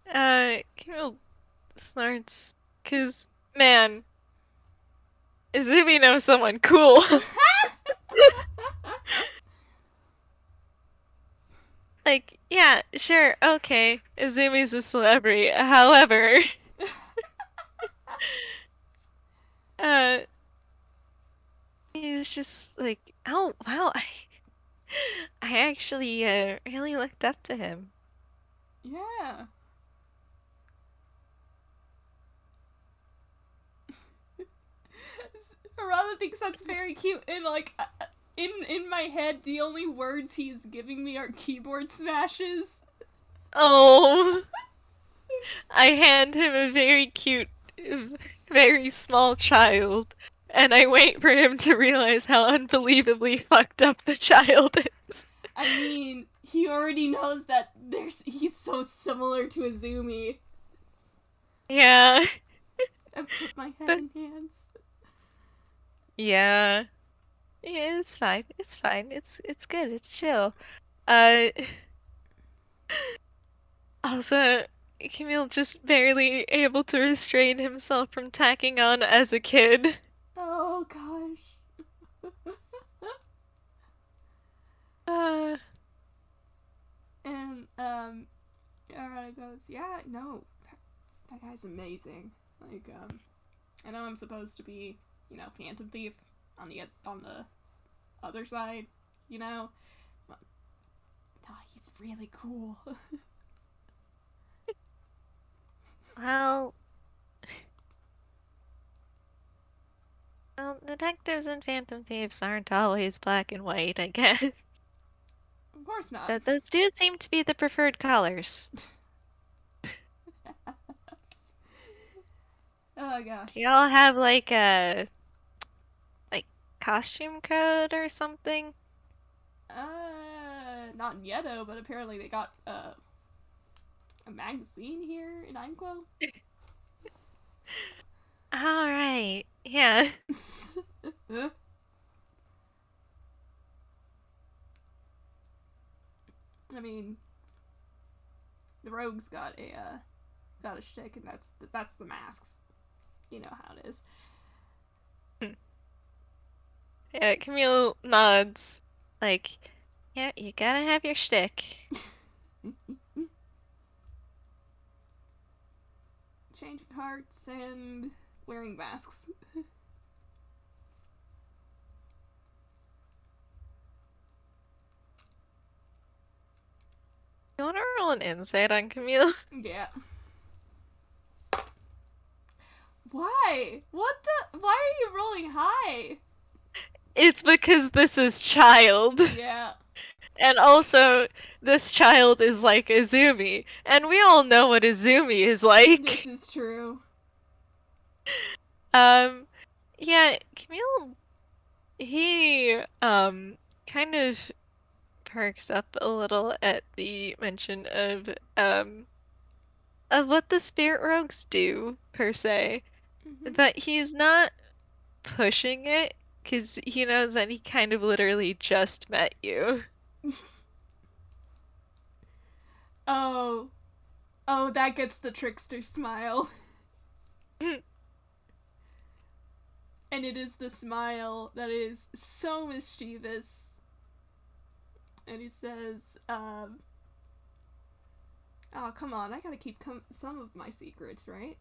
Camille snorts, 'cause, man, Azumi knows someone cool. Like, yeah, sure, okay, Azumi's a celebrity, however, he's just like, oh, wow, I actually, really looked up to him. Yeah. Arata thinks that's very cute, and like, in my head, the only words he is giving me are keyboard smashes. Oh, I hand him a very cute, very small child, and I wait for him to realize how unbelievably fucked up the child is. I mean, he already knows that he's so similar to Azumi. Yeah. I put my head in hands. Yeah. Yeah, it's fine. It's fine. It's good. It's chill. Also, Camille just barely able to restrain himself from tacking on as a kid. Oh gosh. And Arata goes, yeah, no, that guy's amazing. Like, I know I'm supposed to be, Phantom Thief on the other side, but no, he's really cool. Well, detectives and phantom thieves aren't always black and white, I guess. Of course not. But those do seem to be the preferred colors. Oh gosh. Do y'all have like a costume code or something? Not in Yedo, but apparently they got a magazine here in Ainquo. All right. Yeah. I mean, the rogues got a shtick, and that's the masks. You know how it is. Yeah, Camille nods. Like, yeah, you gotta have your shtick. Changing hearts and wearing masks. You wanna roll an insight on Camille? Yeah. Why? What the? Why are you rolling high? It's because this is child. Yeah. And also, this child is like Azumi. And we all know what Azumi is like. This is true. Yeah, Camille, he, kind of perks up a little at the mention of what the spirit rogues do, per se. Mm-hmm. That he's not pushing it, because he knows that he kind of literally just met you. Oh. Oh, that gets the trickster smile. And it is the smile that is so mischievous. And he says, oh, come on, I gotta keep some of my secrets, right?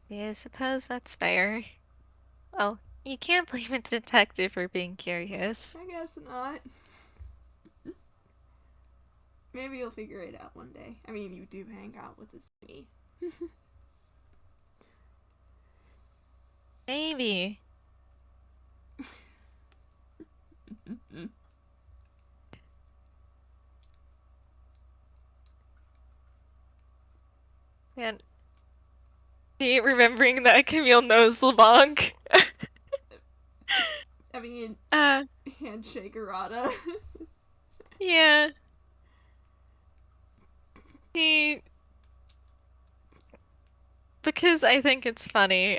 Yeah, I suppose that's fair. Well, you can't blame a detective for being curious. I guess not. Maybe you'll figure it out one day. I mean, you do hang out with this me. Maybe. And he remembering that Camille knows LeBlanc. I mean, uh, handshake Arata. yeah. He... Because I think it's funny,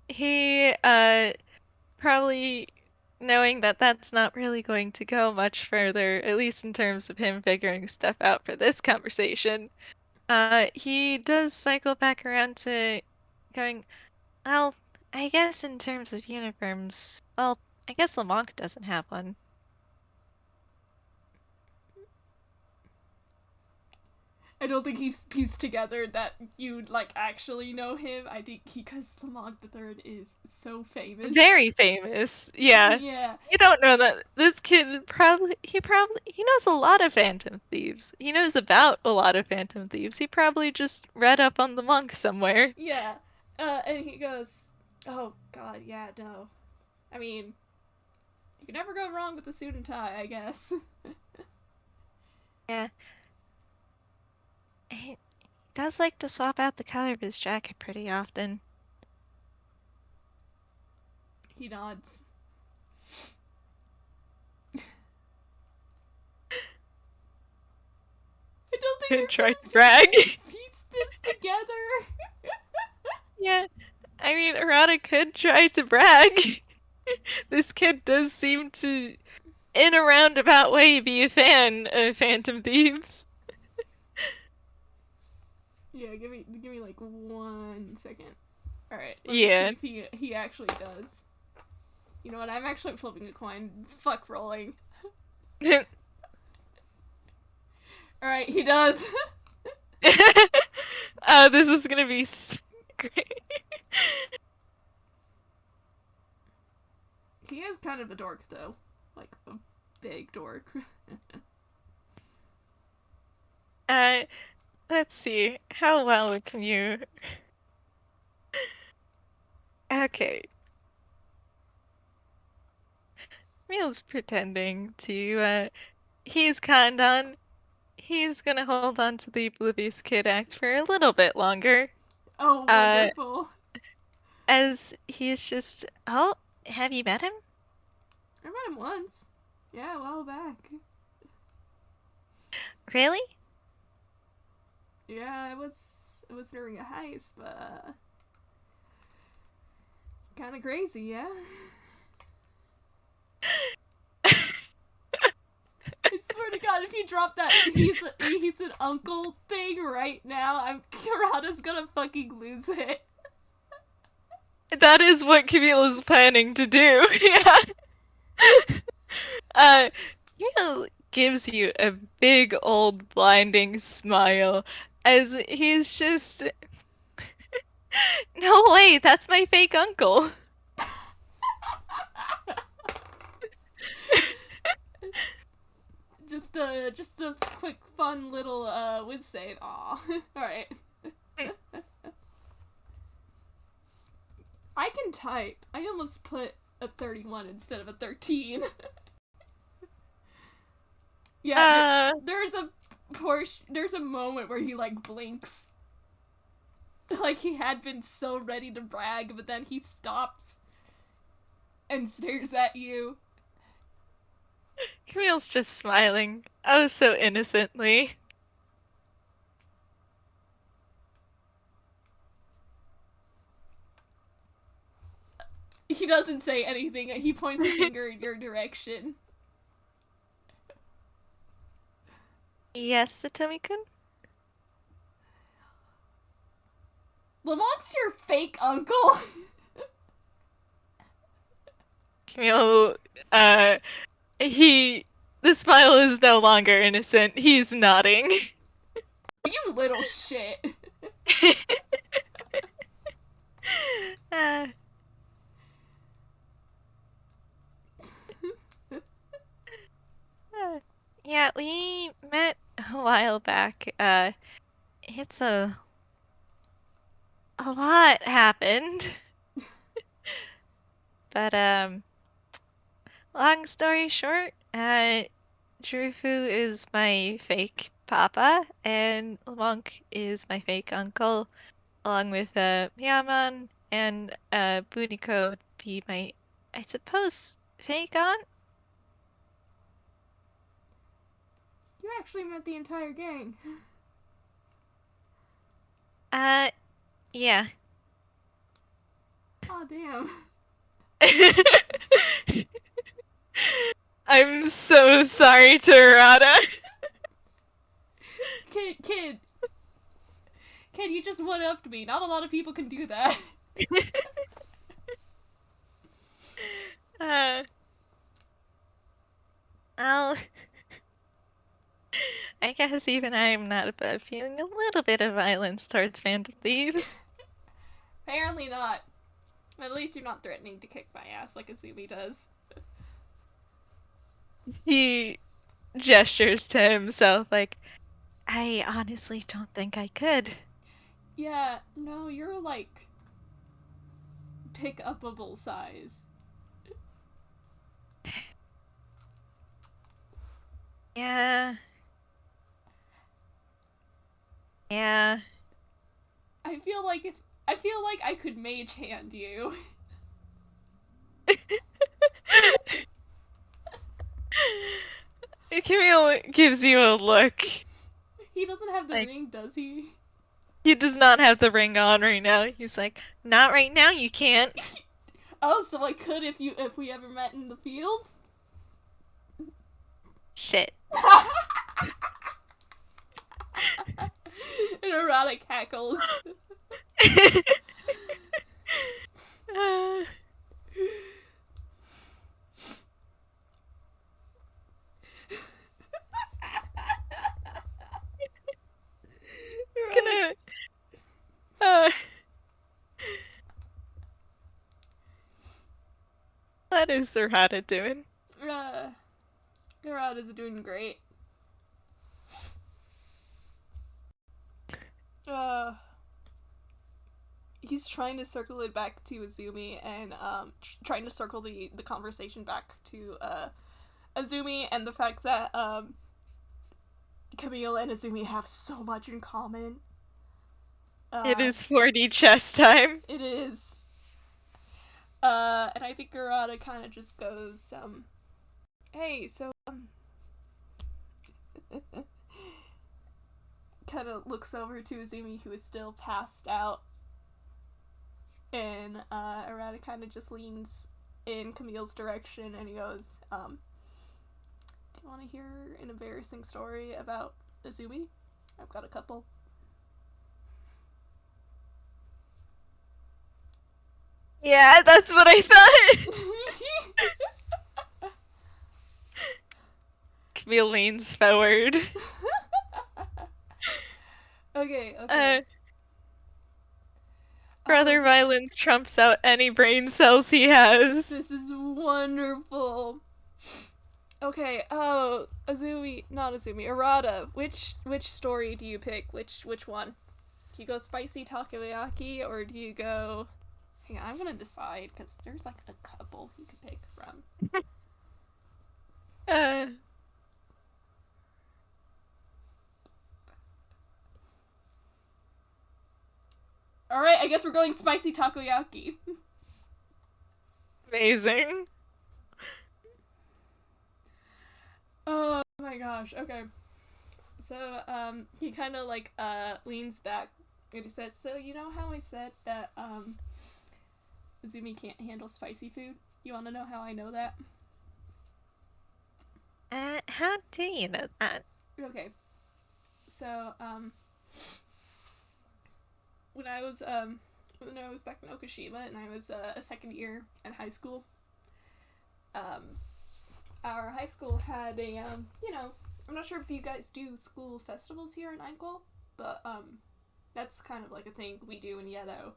he, probably knowing that that's not really going to go much further, at least in terms of him figuring stuff out for this conversation, he does cycle back around to going, well, I guess in terms of uniforms, well, I guess Lamont doesn't have one. I don't think he's pieced together that you'd like actually know him. I think because Lamont the Third is so famous. Very famous, yeah. Yeah. You don't know that this kid he knows a lot of Phantom Thieves. He knows about a lot of Phantom Thieves. He probably just read up on the monk somewhere. Yeah. And he goes, oh god, yeah, no. I mean, you can never go wrong with a suit and tie, I guess. Yeah. He does like to swap out the color of his jacket pretty often. He nods. I don't think And you're try to gonna brag. piece this together. Yeah, I mean, Arata could try to brag. This kid does seem to, in a roundabout way, be a fan of Phantom Thieves. Yeah, give me like 1 second. Alright, let me Yeah. see if he actually does. You know what, I'm actually flipping a coin. Fuck rolling. Alright, he does. This is gonna be great. He is kind of a dork, though. Like, a big dork. Let's see. How well can you... Okay. Camille's pretending to, he's conned on. he's gonna hold on to the Oblivious Kid act for a little bit longer. Oh, wonderful. As he's just, oh, have you met him? I met him once. Yeah, a while back. Really? Yeah, it was during a heist, but kind of crazy, yeah. I swear to God, if you drop that he's an uncle thing right now, Arata's gonna fucking lose it. That is what Camille is planning to do. Yeah. Camille gives you a big old blinding smile as he's just. No way, that's my fake uncle. Just a quick fun little whiz save. Aw. Alright. I can type. I almost put a 31 instead of a 13. Yeah, there's a moment where he like blinks. Like he had been so ready to brag, but then he stops and stares at you. Camille's just smiling. Oh, so innocently. He doesn't say anything. He points a finger in your direction. Yes, Satomi-kun? Lamont's your fake uncle. Camille, the smile is no longer innocent. He's nodding. You little shit. Yeah, we met a while back. It's a lot happened. But, long story short, Drufu is my fake papa, and Monk is my fake uncle, along with, Miyaman and, Buniko be my, I suppose, fake aunt? You actually met the entire gang. Yeah. Aw, damn. I'm so sorry to Arata. Kid, you just one-upped me. Not a lot of people can do that. Well, I guess even I am not above feeling a little bit of violence towards Phantom Thieves. Apparently not. But at least you're not threatening to kick my ass like Azumi does. He gestures to himself like, I honestly don't think I could. Yeah, no, you're like pick-upable size. Yeah. Yeah. I feel like I could mage hand you. Camille gives you a look. He doesn't have the ring, does he? He does not have the ring on right now. He's like, not right now, you can't. Oh, so I could if we ever met in the field? Shit. An erotic hackles. What is Arata doing? Arata's doing great. He's trying to circle it back to Azumi and trying to circle the conversation back to Azumi and the fact that Camille and Azumi have so much in common. It is 4D chess time. It is. And I think Arata kind of just goes, hey, so, kind of looks over to Azumi, who is still passed out, and, Arata kind of just leans in Camille's direction, and he goes, do you want to hear an embarrassing story about Azumi? I've got a couple. Yeah, that's what I thought. Camille leans forward. Okay. Brother violence trumps out any brain cells he has. This is wonderful. Okay, not Azumi, Arata, which story do you pick? Which one? Do you go spicy takoyaki, or do you go... Hang on, I'm gonna decide, because there's like a couple you could pick from. Alright, I guess we're going spicy takoyaki. Amazing. Oh my gosh, okay. So, he kind of, like, leans back, and he says, so you know how I said that, Azumi can't handle spicy food? You want to know how I know that? How do you know that? Okay. So, when I was back in Okashima and I was a second year in high school, our high school had a, I'm not sure if you guys do school festivals here in Einkoll, but, that's kind of like a thing we do in Yedo.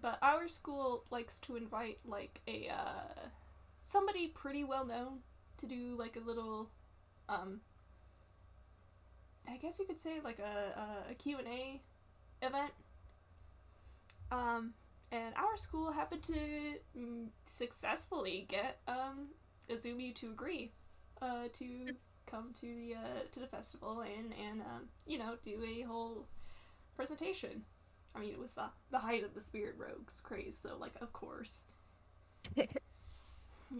But our school likes to invite, like, somebody pretty well known to do, like, a little, I guess you could say, like, a Q&A event. And our school happened to successfully get, Azumi to agree, to come to the festival and do a whole presentation. I mean, it was the height of the Spirit Rogues craze, so, like, of course.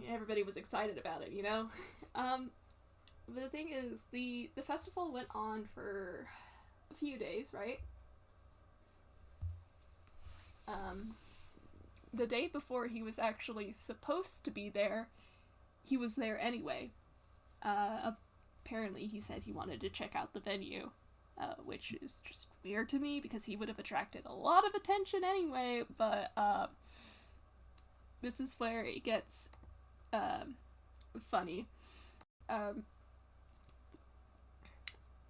Everybody was excited about it, But the thing is, the festival went on for a few days, right? The day before he was actually supposed to be there, he was there anyway. Apparently he said he wanted to check out the venue. Which is just weird to me because he would have attracted a lot of attention anyway, but this is where it gets funny.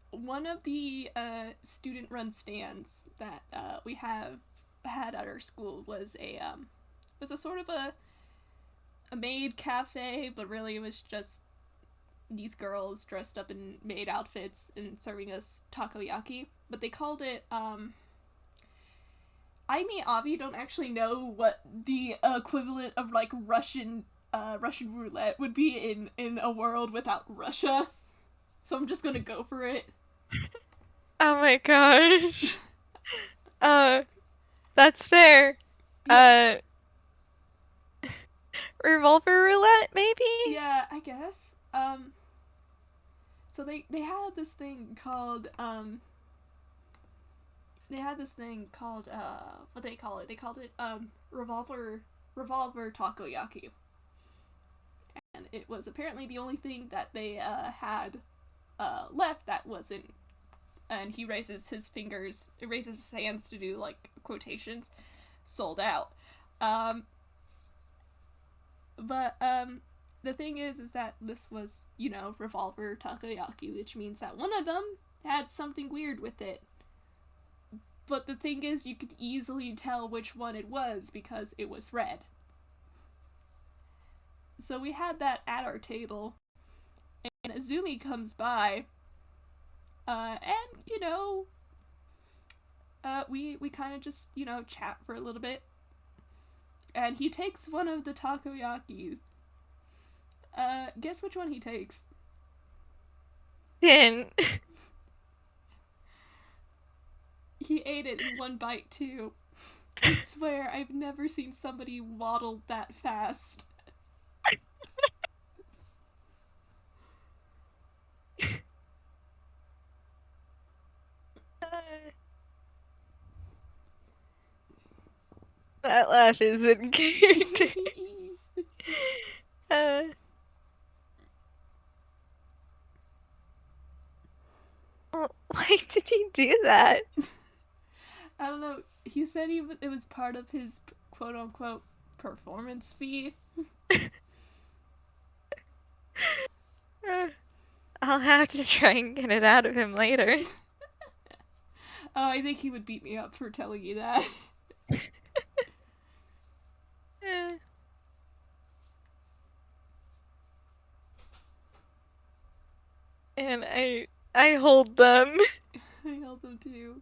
One of the student-run stands that we had at our school was a sort of a maid cafe, but really it was just these girls dressed up in maid outfits and serving us takoyaki, but they called it, I and Avi don't actually know what the equivalent of, like, Russian roulette would be in a world without Russia, so I'm just gonna go for it. Oh my gosh. That's fair. Yeah. Revolver roulette, maybe? Yeah, I guess. So they had this thing called, what they call it? They called it, revolver takoyaki. And it was apparently the only thing that they, had, left that wasn't, and he raises his hands to do, like, quotations, sold out. But, the thing is that this was, revolver takoyaki, which means that one of them had something weird with it. But the thing is, you could easily tell which one it was because it was red. So we had that at our table, and Azumi comes by, and, we kind of just, chat for a little bit. And he takes one of the takoyakis. Guess which one he takes? didn't. He ate it in one bite, too. I swear, I've never seen somebody waddle that fast. That laugh is in character. Why did he do that? I don't know. He said it was part of his quote-unquote performance fee. I'll have to try and get it out of him later. Oh, I think he would beat me up for telling you that. And I hold them. I held them too.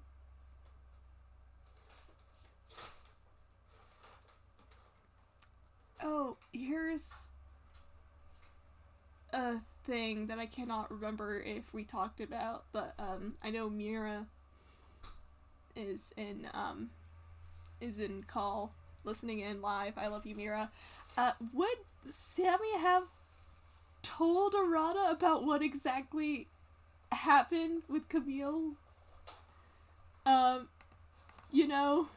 Oh, here's a thing that I cannot remember if we talked about, but I know Mira is in call, listening in live. I love you, Mira. Would Sammy have told Arata about what exactly happened with Camille? You know?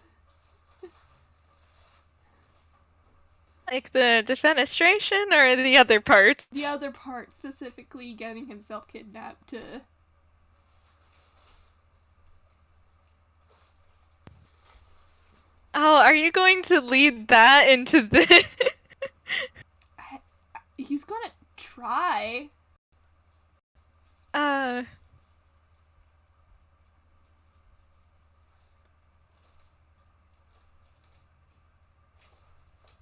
Like the defenestration or the other parts? The other part, specifically getting himself kidnapped to... Oh, are you going to lead that into the... He's gonna try.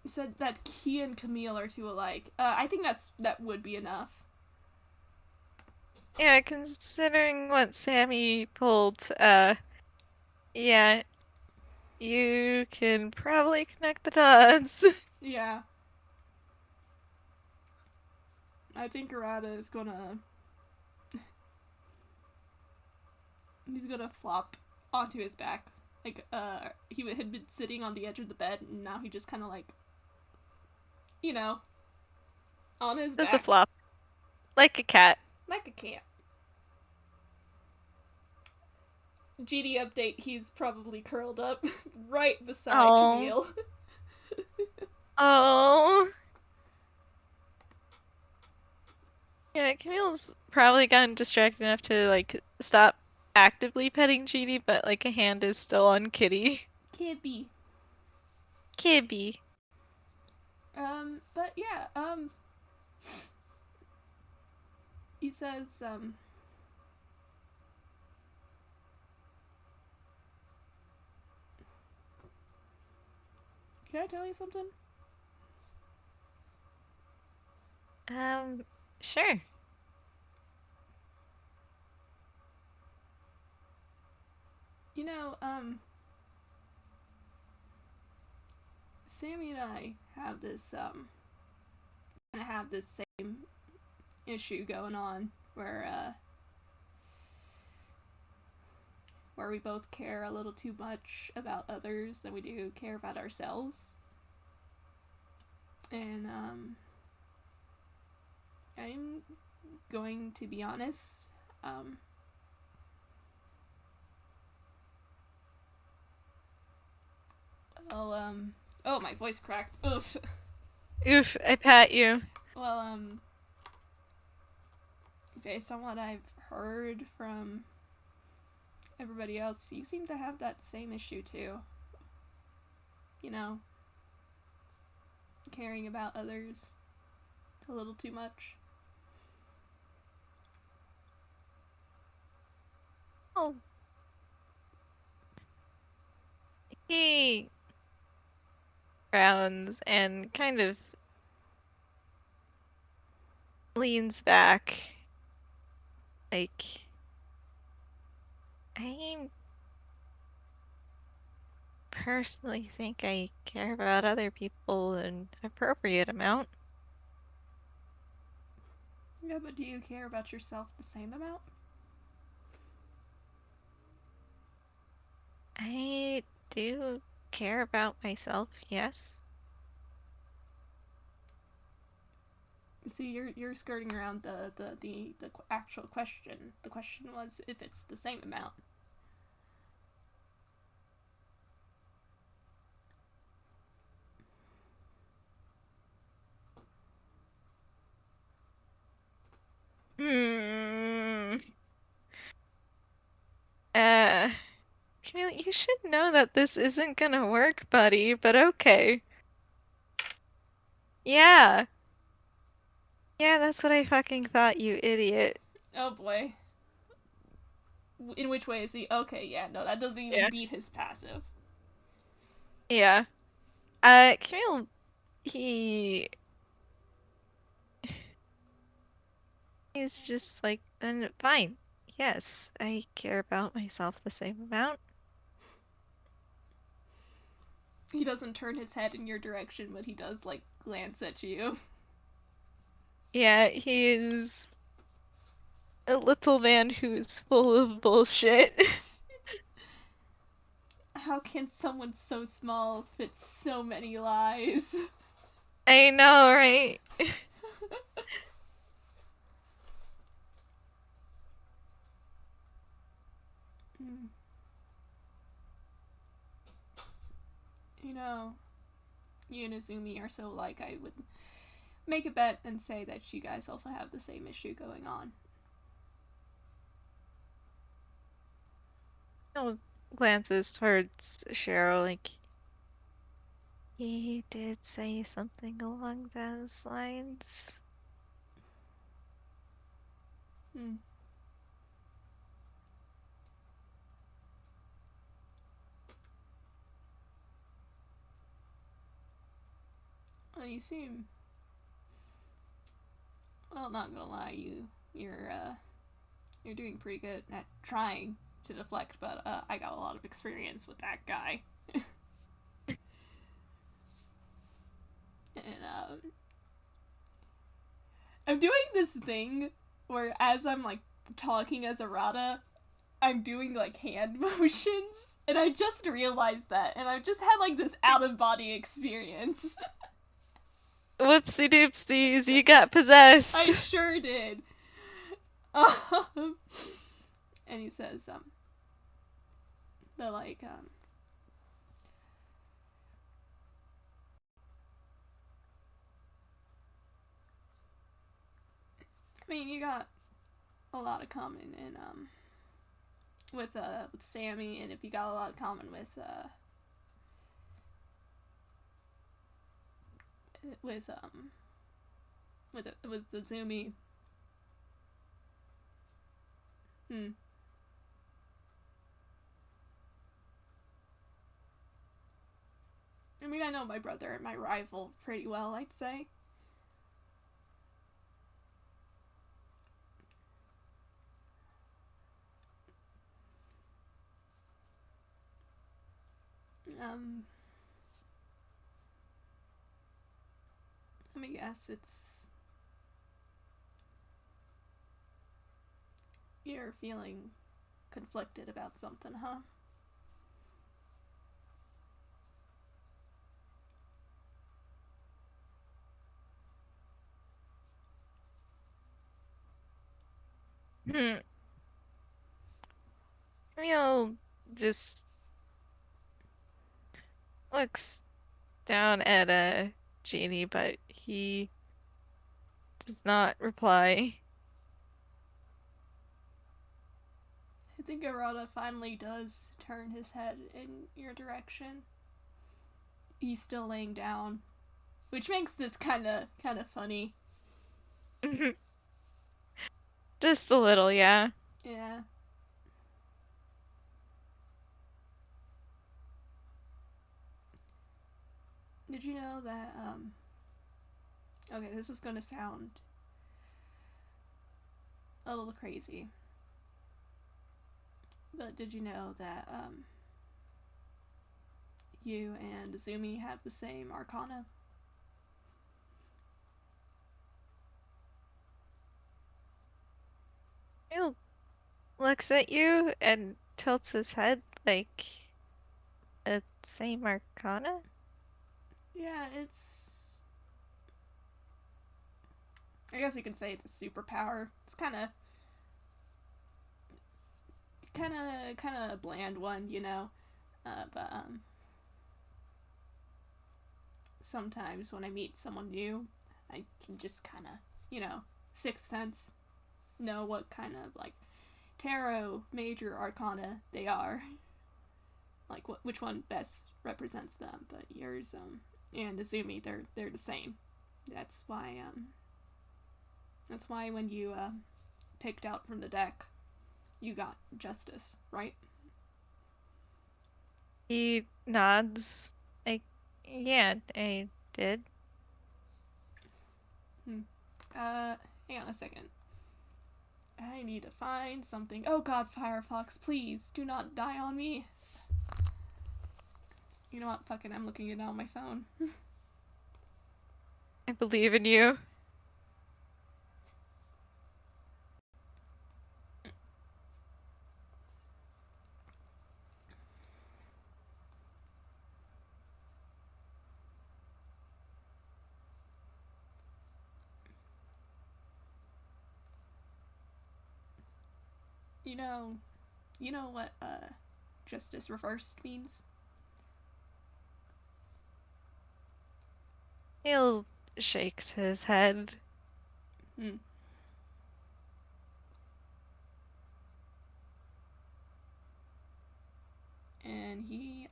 Said that he and Camille are too alike. I think that would be enough. Yeah, considering what Sammy pulled, yeah, you can probably connect the dots. Yeah. I think Arata is gonna... He's gonna flop onto his back. Like, he had been sitting on the edge of the bed, and now he just kind of like... You know, on his back. Does a flop. Like a cat. Like a cat. GD update, he's probably curled up right beside Camille. Oh. Yeah, Camille's probably gotten distracted enough to, like, stop actively petting GD, but, like, a hand is still on Kitty. Kibby. Kibby. But yeah, he says, can I tell you something? Sure. You know, Sammy and I have this, kind of have this same issue going on where we both care a little too much about others than we do care about ourselves. And, I'm going to be honest, oh, my voice cracked. Oof. Oof, I pat you. Well, based on what I've heard from everybody else, you seem to have that same issue too. You know, caring about others a little too much. Oh. He frowns and kind of leans back. Like, I personally think I care about other people an appropriate amount. Yeah, but do you care about yourself the same amount? I do care about myself, yes. See, you're skirting around the actual question. The question was if it's the same amount. Hmm. Uh, Camille, you should know that this isn't gonna work, buddy, but okay. Yeah. Yeah, that's what I fucking thought, you idiot. Oh boy. In which way is he? Okay, yeah, no, that doesn't even Yeah. beat his passive. Yeah. Camille, he... He's just like, then fine. Yes, I care about myself the same amount. He doesn't turn his head in your direction, but he does, like, glance at you. Yeah, he is a little man who's full of bullshit. How can someone so small fit so many lies? I know, right? You know, you and Azumi are so like I would make a bet and say that you guys also have the same issue going on. Camille glances towards Cheryl like, he did say something along those lines. Hmm. Well, you seem. Well, not gonna lie, you're doing pretty good at trying to deflect, but I got a lot of experience with that guy. And I'm doing this thing where as I'm like talking as Arata, I'm doing like hand motions, and I just realized that, and I just had like this out of body experience. Whoopsie doopsies, you got possessed. I sure did. And he says, they're like, I mean, you got a lot of common in with Sammy, and if you got a lot of common with with the Azumi. Hmm. I mean, I know my brother and my rival pretty well, I'd say. Um, Let me guess, it's you're feeling conflicted about something, huh? Camille just looks down at Genie, but he does not reply. I think Arata finally does turn his head in your direction. He's still laying down, which makes this kind of funny. Just a little, yeah. Yeah. Did you know that okay, this is going to sound a little crazy. But did you know that you and Azumi have the same arcana? looks at you and tilts his head like a same arcana. Yeah, I guess you could say it's a superpower. It's kind of a bland one, you know. But sometimes when I meet someone new, I can just kind of, sixth sense, know what kind of like tarot major arcana they are, like which one best represents them. But yours and Azumi, they're the same. That's why when you picked out from the deck, you got justice, right? He nods. Like, yeah, I did. Hang on a second. I need to find something. Oh god, Firefox, please do not die on me. You know what? Fuck it, I'm looking it on my phone. I believe in you. You know what justice reversed means? He'll shakes his head. Hmm. And he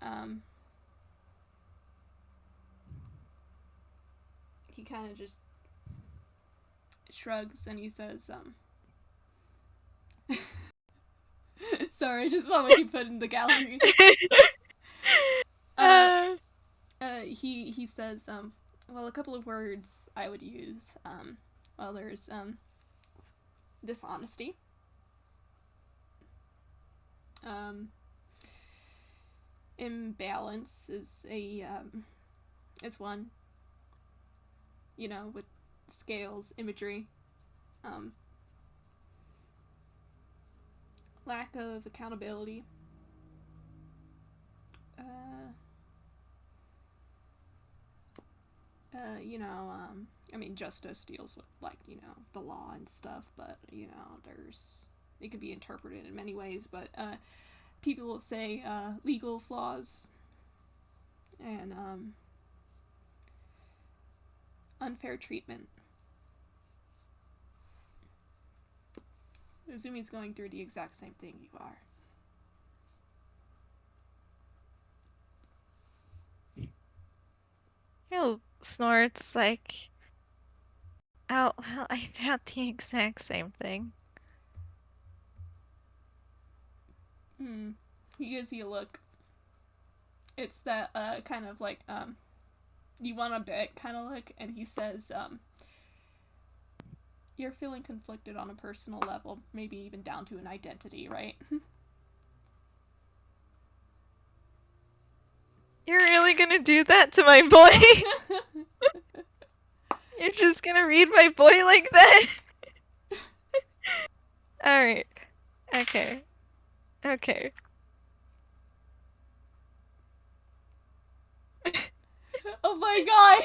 kind of just shrugs and he says sorry, I just saw what you put in the gallery. He says well, a couple of words I would use. Well, there's dishonesty. Imbalance is is one. You know, with scales, imagery. Lack of accountability. I mean, justice deals with, like, the law and stuff, but, it could be interpreted in many ways, but, people will say, legal flaws and, unfair treatment. Azumi's going through the exact same thing you are. He'll snorts like, oh, well, I doubt the exact same thing. He gives you a look. It's that, kind of like, you want a bet kind of look, and he says, you're feeling conflicted on a personal level, maybe even down to an identity, right? You're really gonna do that to my boy? You're just gonna read my boy like that? Alright. Okay. Okay. Oh my god!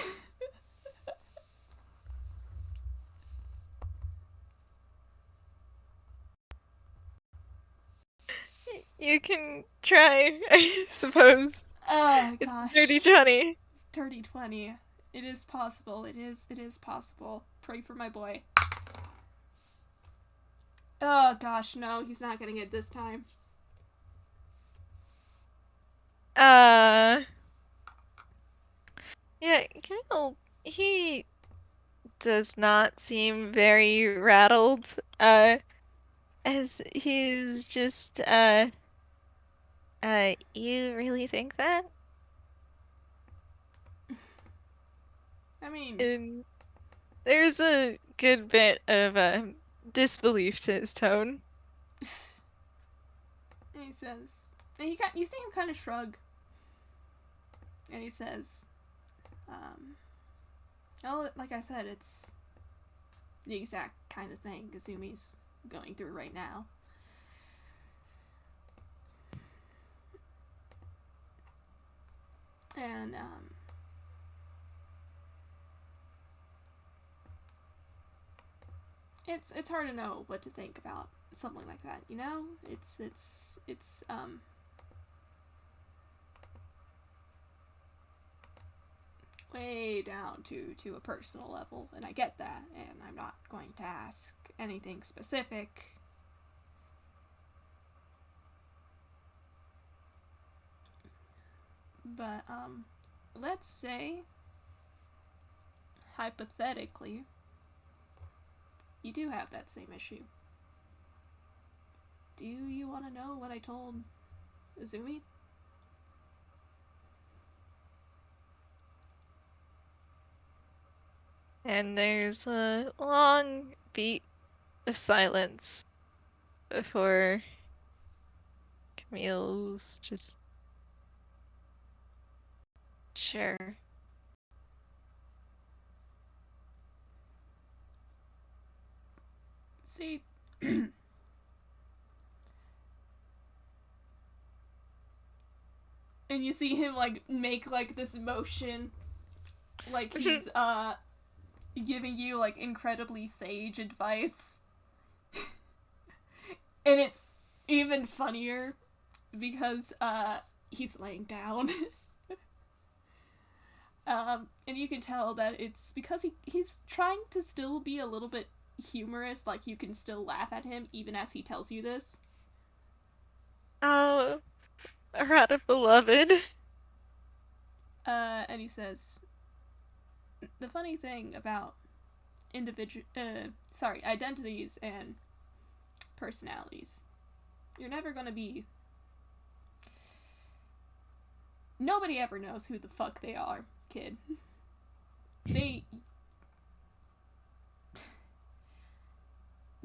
You can try, I suppose. Oh gosh. It's dirty 20. Dirty 20. It is possible. It is possible. Pray for my boy. Oh gosh, no, he's not getting it this time. Yeah, Camille, he does not seem very rattled, as he's just, you really think that? I mean, And there's a good bit of, disbelief to his tone. and he says, and you see him kind of shrug, and he says, oh, like I said, it's the exact kind of thing Kazumi's going through right now. And, it's hard to know what to think about something like that, you know? It's way down to a personal level, and I get that, and I'm not going to ask anything specific. But, let's say, hypothetically, you do have that same issue. Do you want to know what I told Azumi? And there's a long beat of silence before Camille's just... Sure. See, and you see him, like, make, like, this motion, like he's, giving you, like, incredibly sage advice. And it's even funnier because, he's laying down. And you can tell that it's because he's trying to still be a little bit humorous, like you can still laugh at him even as he tells you this. Oh, Arata beloved. And he says, the funny thing about identities and personalities, you're never gonna be... Nobody ever knows who the fuck they are, kid.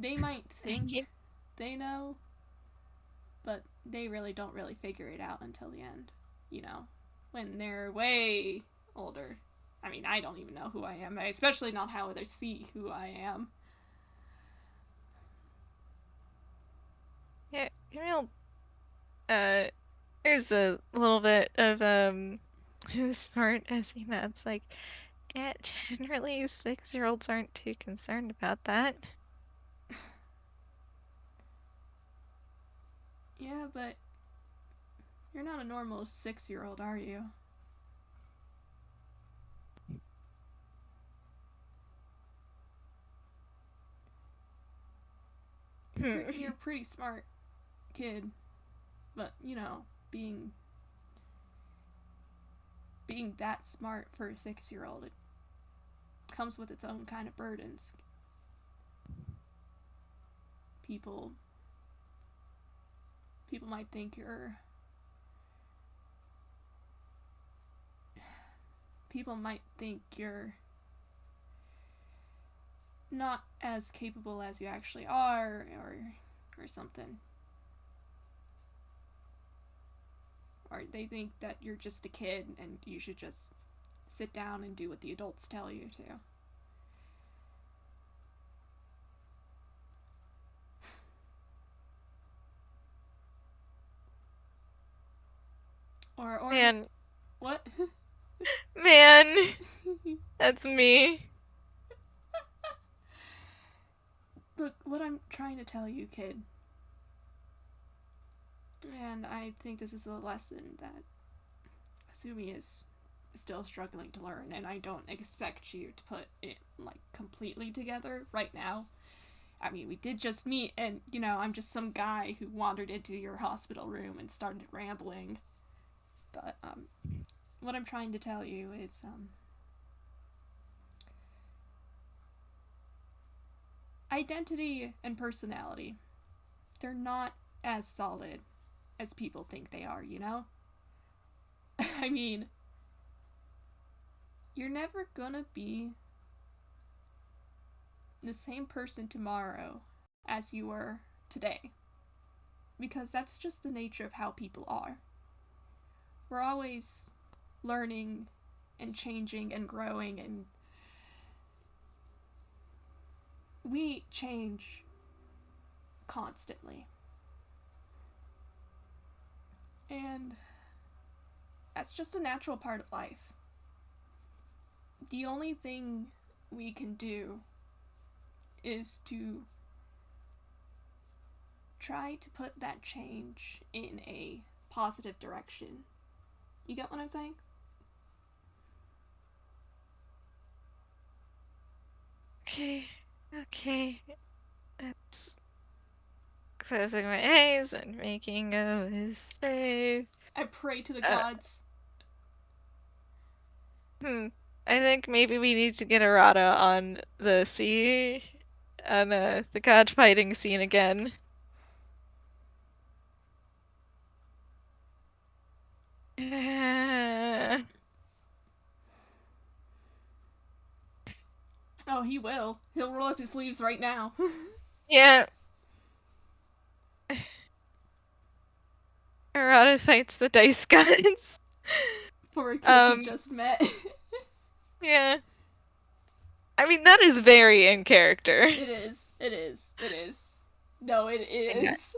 They might think they know, but they really don't really figure it out until the end, you know, when they're way older. I mean, I don't even know who I am, especially not how others see who I am. Yeah, Camille, there's a little bit of, smart essay that's like, yeah, generally 6-year-olds aren't too concerned about that. Yeah, but you're not a normal 6-year-old, are you? You're a pretty smart kid, but, you know, being that smart for a 6-year-old, it comes with its own kind of burdens. People might think you're... People might think you're not as capable as you actually are, or something. Or they think that you're just a kid and you should just sit down and do what the adults tell you to. Or Man. What? Man. That's me. Look, what I'm trying to tell you, kid, and I think this is a lesson that Azumi is still struggling to learn, and I don't expect you to put it, like, completely together right now. I mean, we did just meet, and, you know, I'm just some guy who wandered into your hospital room and started rambling. But, what I'm trying to tell you is, identity and personality, they're not as solid as people think they are, you know? I mean, you're never gonna be the same person tomorrow as you were today. Because that's just the nature of how people are. We're always learning and changing and growing, and we change constantly. And That's just a natural part of life. The only thing we can do is to try to put that change in a positive direction. You get what I'm saying? Okay. That's closing my eyes and making a mistake. I pray to the gods. I think maybe we need to get Arata on the sea, on the god fighting scene again. Oh, he will. He'll roll up his sleeves right now. Yeah. Arata fights the dice gods. For a kid he just met. Yeah. I mean, that is very in character. It is. No, it is.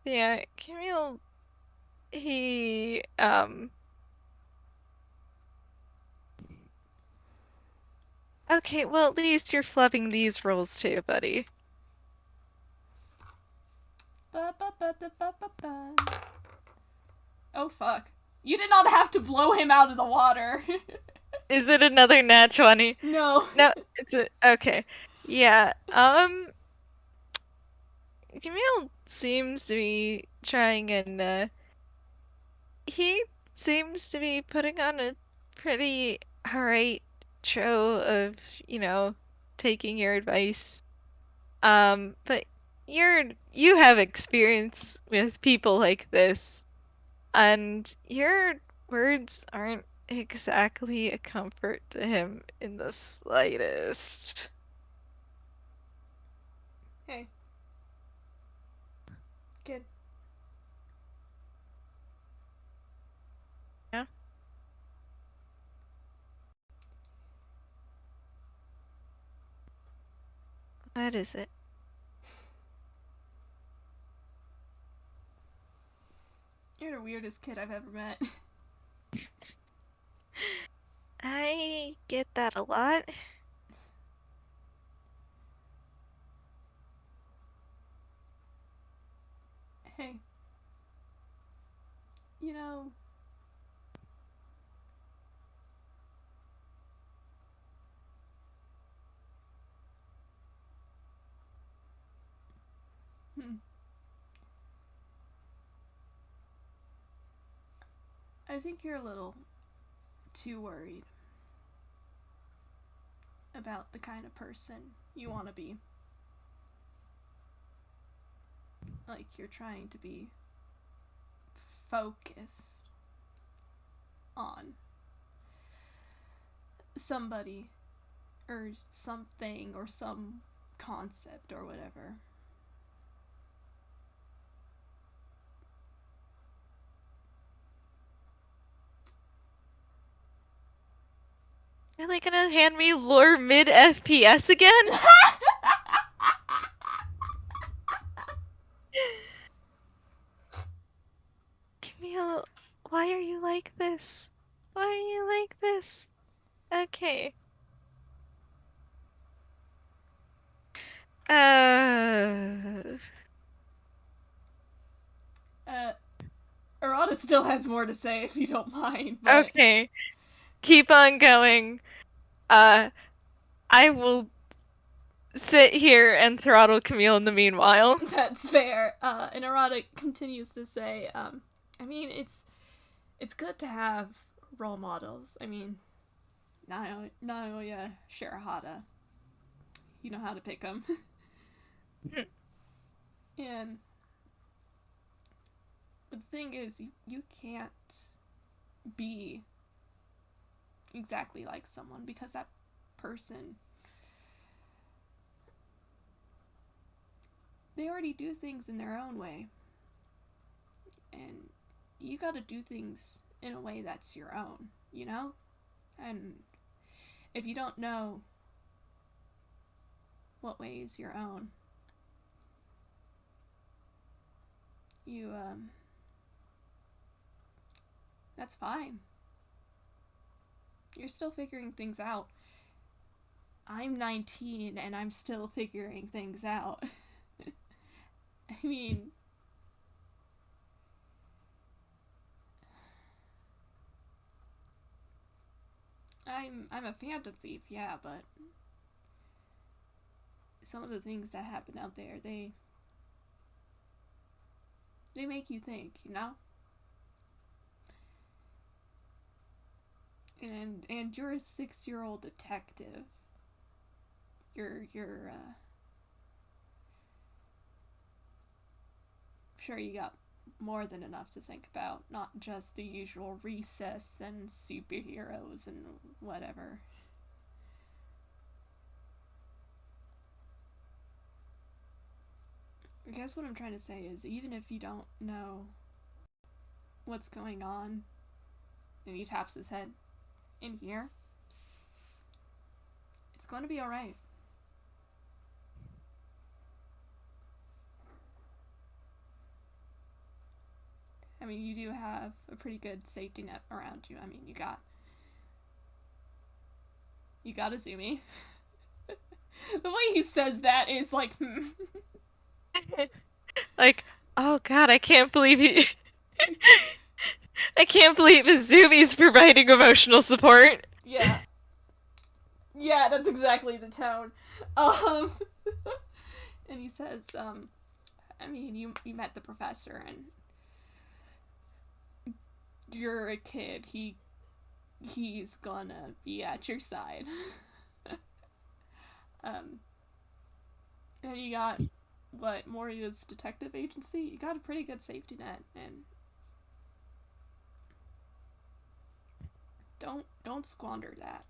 Yeah, Camille, he, Okay, well, at least you're flubbing these rolls too, buddy. Oh, fuck. You did not have to blow him out of the water. Is it another nat 20? No. No, it's a... Okay. Yeah, Camille seems to be trying and, he seems to be putting on a pretty alright show of, taking your advice. But you have experience with people like this, and your words aren't exactly a comfort to him in the slightest. Hey. Kid. Yeah? What is it? You're the weirdest kid I've ever met. I get that a lot. Hey. You know... I think you're a little too worried about the kind of person you want to be. Like, you're trying to be focused on somebody or something or some concept or whatever. Are they gonna hand me lore mid FPS again? Camille, why are you like this? Why are you like this? Okay. Arata still has more to say if you don't mind, but... Okay. Keep on going. I will sit here and throttle Camille in the meanwhile. That's fair. And Arata continues to say, I mean, it's good to have role models. I mean, Naoya Shirahata. You know how to pick them. And the thing is, you can't be exactly like someone because that person, they already do things in their own way. And you gotta do things in a way that's your own, you know? And if you don't know what way is your own, you That's fine. You're still figuring things out. I'm 19 and I'm still figuring things out. I mean, I'm a phantom thief, yeah, but some of the things that happen out there, they make you think, you know? And you're a 6-year-old detective. You're sure you got more than enough to think about, not just the usual recess and superheroes and whatever. I guess what I'm trying to say is, even if you don't know what's going on, and he taps his head in here, it's going to be alright. I mean, you do have a pretty good safety net around you. I mean, you got Azumi. The way he says that is like, Like, oh god, I can't believe he... I can't believe Azumi's providing emotional support. Yeah. Yeah, that's exactly the tone. And he says, I mean, you met the professor and you're a kid. He's gonna be at your side. And you got Moria's detective agency. You got a pretty good safety net, and don't squander that.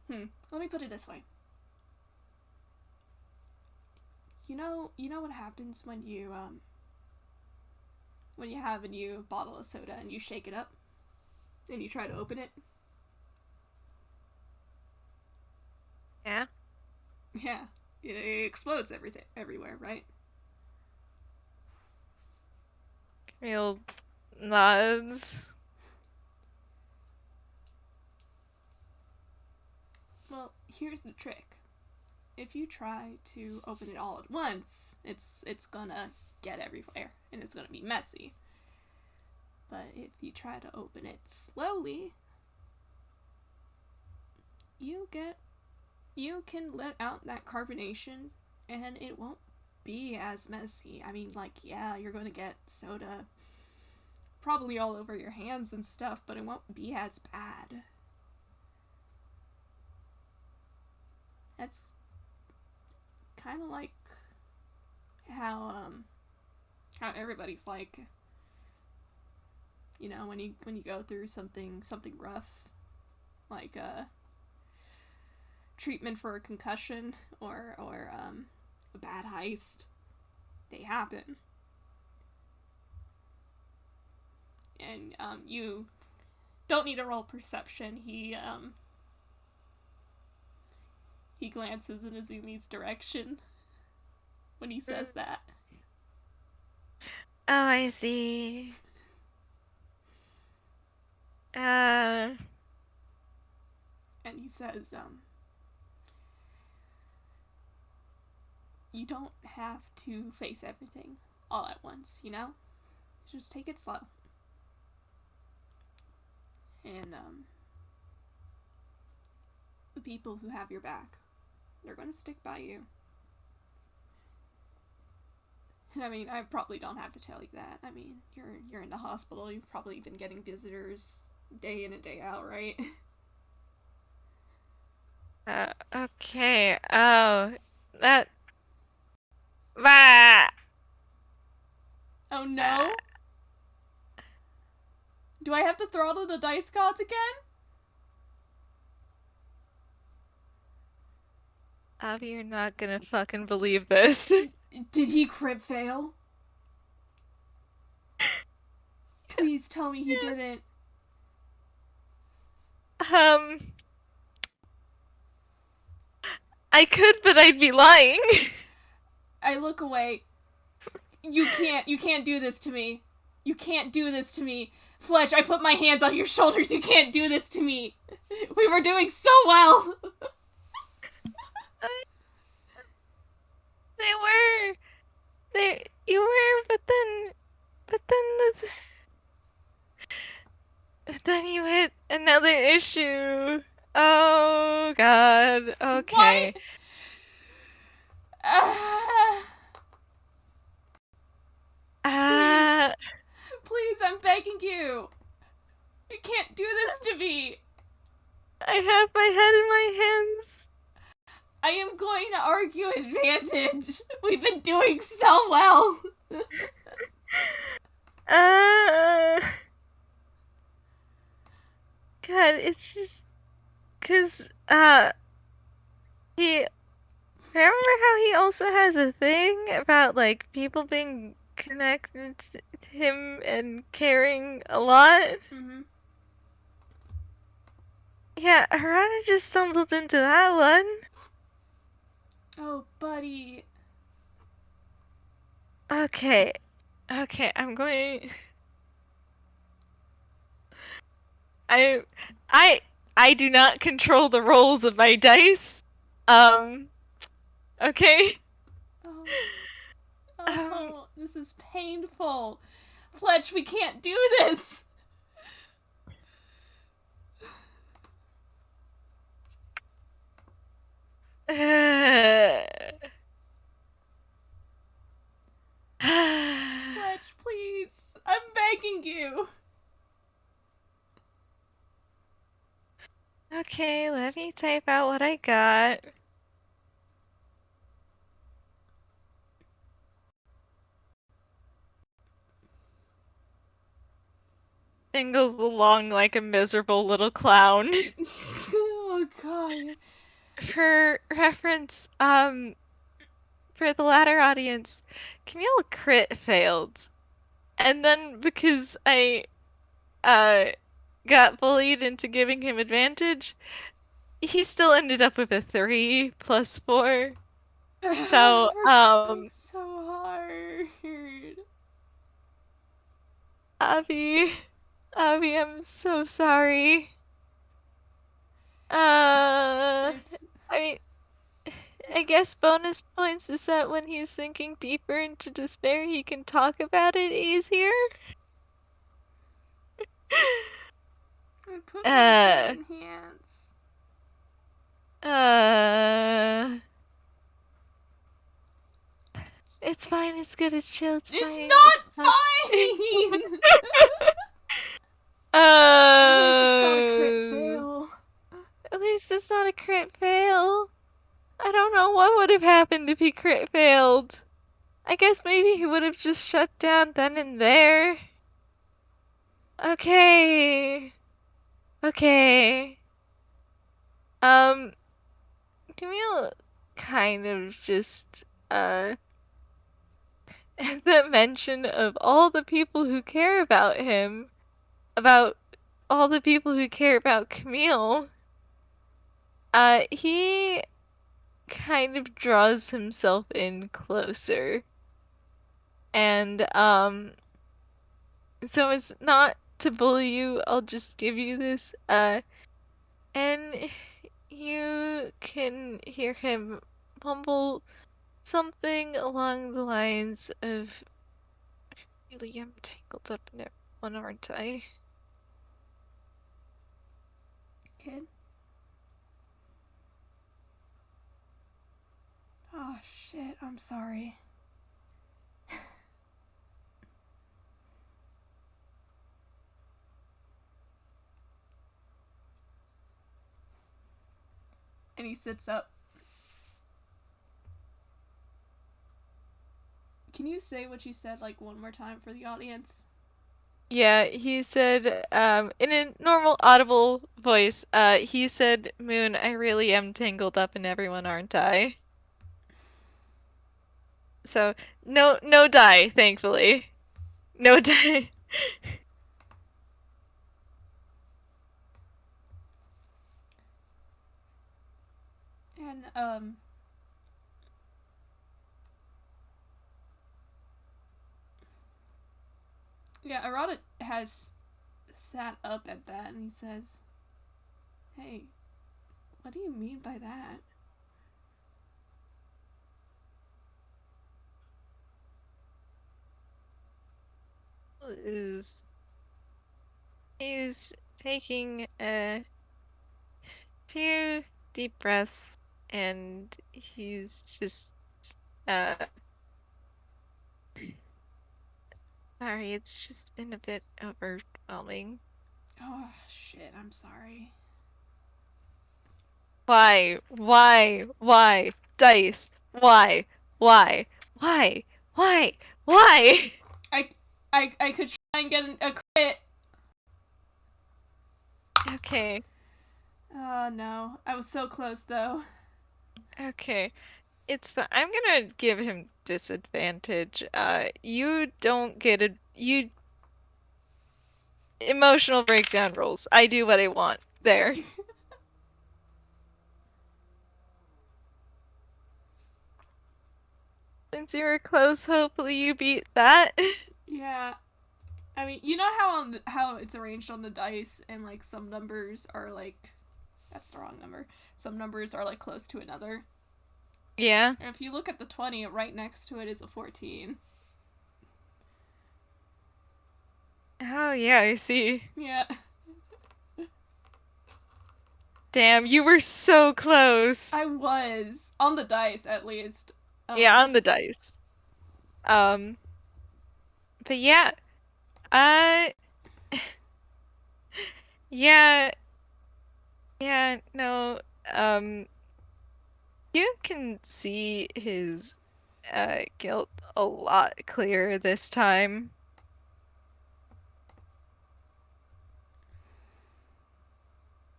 Let me put it this way. You know what happens when you have a new bottle of soda and you shake it up and you try to open it? Yeah? Yeah. It explodes everywhere, right? Camille nods. Well, here's the trick. If you try to open it all at once, it's gonna get everywhere and it's gonna be messy. But if you try to open it slowly, you can let out that carbonation and it won't be as messy. I mean, like, yeah, you're gonna get soda probably all over your hands and stuff, but it won't be as bad. That's kind of like how everybody's like, you know, when you go through something rough, like treatment for a concussion or a bad heist, they happen. And you don't need to roll perception. He glances in Azumi's direction when he says that. Oh, I see. And he says, you don't have to face everything all at once, you know? Just take it slow. And, the people who have your back, they're gonna stick by you. I mean, I probably don't have to tell you that. I mean, you're in the hospital. You've probably been getting visitors day in and day out, right? Okay. Oh, that... Bah! Oh no? Do I have to throttle the dice gods again? Abby, you're not gonna fucking believe this. Did he crit fail? Please tell me he didn't. I could, but I'd be lying. I look away. You can't do this to me. You can't do this to me. Fletch, I put my hands on your shoulders. You can't do this to me. We were doing so well. You were, but then you hit another issue. Oh, God. Okay. What? Please, I'm begging you. You can't do this to me. I have my head in my hands. I am going to argue advantage. We've been doing so well. God, it's just... 'cause, he... Remember how he also has a thing about, like, people being connected to him and caring a lot? Mm-hmm. Yeah, Arata just stumbled into that one. Oh, buddy. Okay, I'm going... I do not control the rolls of my dice. Okay? Oh, this is painful. Fletch, we can't do this. Fletch, please. I'm begging you. Okay, let me type out what I got. Jingles along like a miserable little clown. Oh, God. For reference, for the latter audience, Camille crit failed. And then because I, got bullied into giving him advantage, he still ended up with a 3 plus 4. So, We're trying so hard. Avi, I'm so sorry. I guess bonus points is that when he's sinking deeper into despair, he can talk about it easier. I put my head in hands. It's fine, it's good, it's chill, it's fine. It's not fine! At least it's not a crit fail. I don't know what would have happened if he crit failed. I guess maybe he would have just shut down then and there. Okay. Camille kind of just, at the mention of all the people who care about him, about all the people who care about Camille, he kind of draws himself in closer. And, so it's not to bully you, I'll just give you this, and you can hear him mumble something along the lines of, I really am tangled up in everyone, aren't I? Kid? Oh, shit, I'm sorry. And he sits up. Can you say what you said, like, one more time for the audience? Yeah, he said, in a normal audible voice, he said, Moon, I really am tangled up in everyone, aren't I? So, no die, thankfully. No die. And, Yeah, Arata has sat up at that and he says, "Hey, what do you mean by that?" He's taking a few deep breaths and he's just sorry, it's just been a bit overwhelming. Oh, shit, I'm sorry. Why? Why? Dice. Why? Why? Why? Why? Why? I could try and get a crit. Okay. Oh, no. I was so close, though. Okay. It's fine. I'm gonna give him disadvantage. You don't get you emotional breakdown rolls. I do what I want. There. Since you were close, hopefully you beat that. Yeah. I mean, you know how it's arranged on the dice, and like some numbers are like, that's the wrong number. Some numbers are like close to another. Yeah. And if you look at the 20, right next to it is a 14. Oh yeah, I see. Yeah. Damn, you were so close. I was on the dice at least. Yeah, on the dice. But yeah. Uh yeah. Yeah, no. You can see his guilt a lot clearer this time.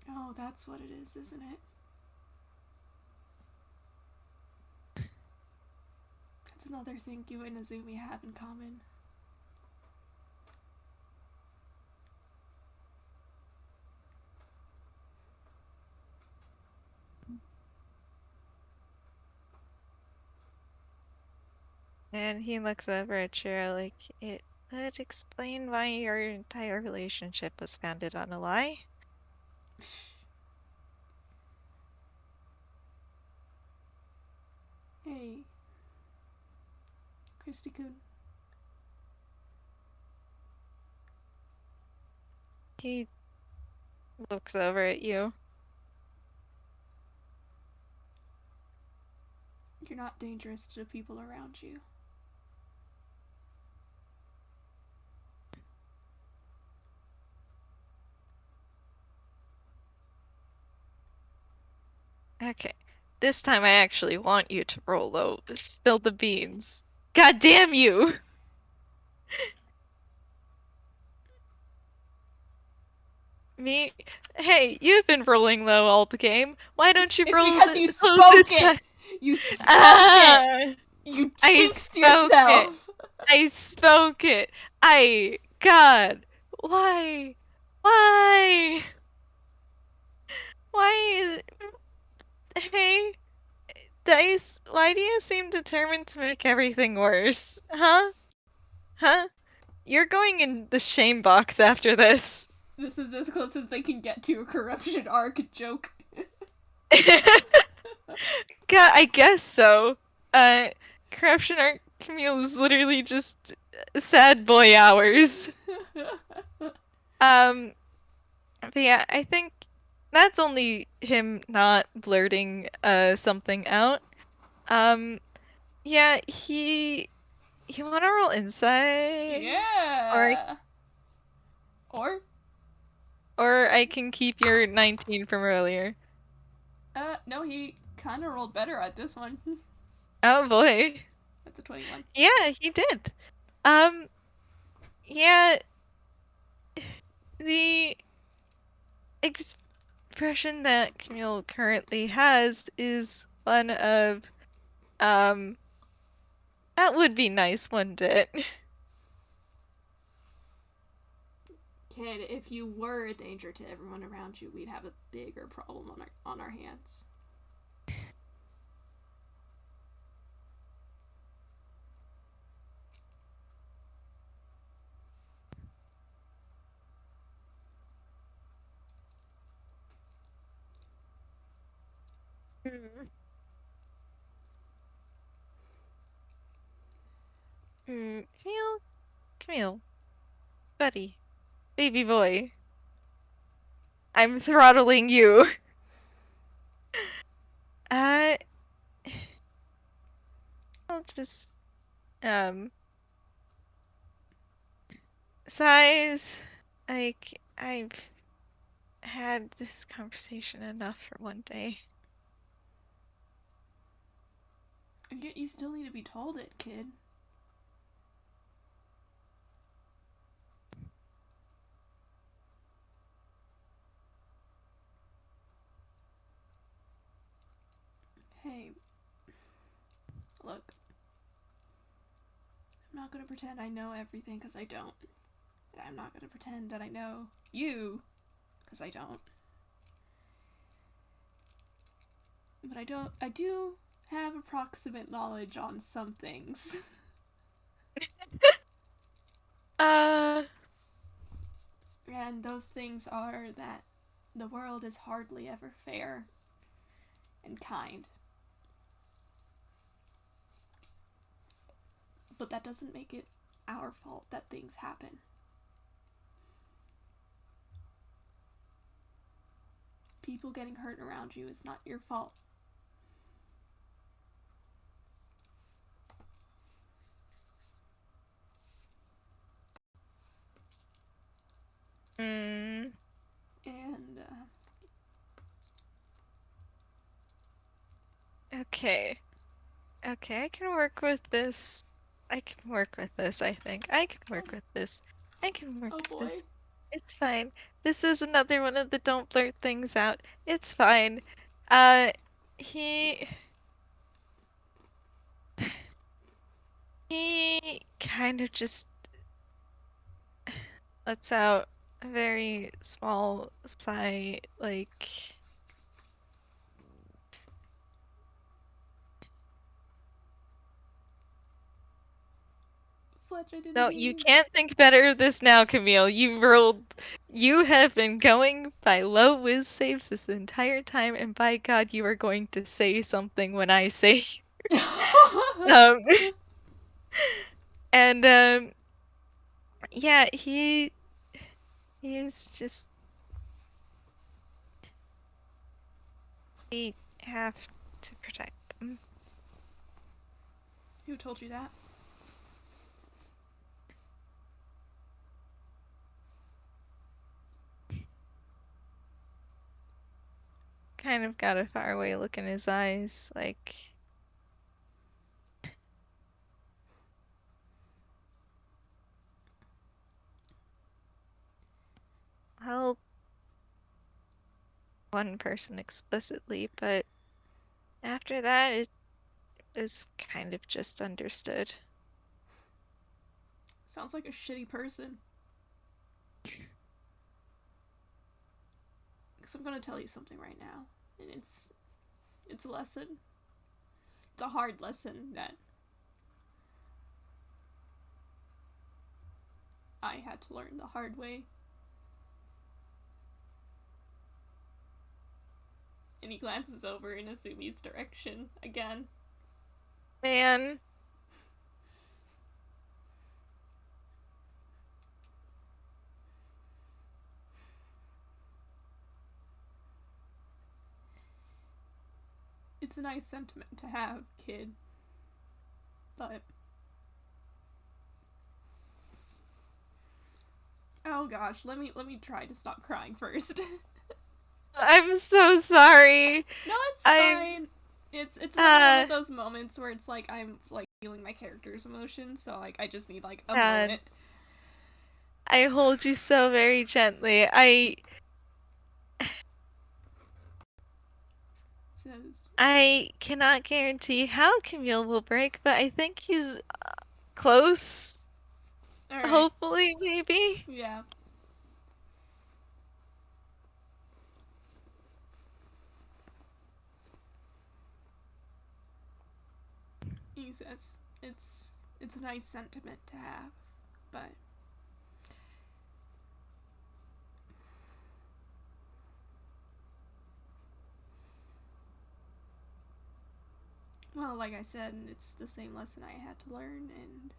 Oh, that's what it is, isn't it? That's another thing you and Azumi have in common. And he looks over at Shira like, it would explain why your entire relationship was founded on a lie. Hey, Christie-kun. He looks over at you. You're not dangerous to the people around you. Okay. This time I actually want you to roll low. Spill the beans. God damn you! Me? Hey, you've been rolling low all the game. Why don't you It's roll because you low spoke this it! time? You spoke Ah! it! You I jinxed spoke it. yourself! I spoke it. God. Why? Why? Why? Hey, Dice, why do you seem determined to make everything worse? Huh? Huh? You're going in the shame box after this. This is as close as they can get to a corruption arc joke. God, I guess so. Corruption Art Camille is literally just sad boy hours. But yeah, I think that's only him not blurting something out. Yeah, you want to roll insight? Yeah. Or I can keep your 19 from earlier. No, he kind of rolled better at this one. Oh boy. That's a 21. Yeah, he did. Yeah, the expression that Camille currently has is one of, that would be nice, wouldn't it? Kid, if you were a danger to everyone around you, we'd have a bigger problem on our hands. Camille, buddy, baby boy. I'm throttling you. I'll just, size, like, I've had this conversation enough for one day. And yet you still need to be told it, kid. Hey, look. I'm not gonna pretend I know everything, because I don't. And I'm not gonna pretend that I know you, because I don't. But I do have approximate knowledge on some things. And those things are that the world is hardly ever fair and kind. But that doesn't make it our fault that things happen. People getting hurt around you is not your fault. And, Okay. Okay, I can work with this. I can work with this, I think. I can work with this. I can work oh with boy. this. It's fine. This is another one of the don't blurt things out. It's fine. He... He kind of just lets out a very small sigh, like... Fletch, I didn't No, hear you you. can't think better of this now, Camille. You have been going by low whiz saves this entire time, and by God, you are going to say something when I say. um, and yeah, he's just we have to protect them. Who told you that? Kind of got a faraway look in his eyes, like. Well, one person explicitly, but after that, it is kind of just understood. Sounds like a shitty person. Because I'm gonna tell you something right now. And it's a lesson. It's a hard lesson that I had to learn the hard way. And he glances over in Azumi's direction again. Man. It's a nice sentiment to have, kid. But... oh gosh, let me try to stop crying first. I'm so sorry. No, it's fine. It's another one of those moments where it's like I'm like feeling my character's emotions, so like I just need like a moment. I hold you so very gently. I cannot guarantee how Camille will break, but I think he's close. All right. Hopefully, maybe. Yeah. He says it's a nice sentiment to have, but well, like I said, it's the same lesson I had to learn, and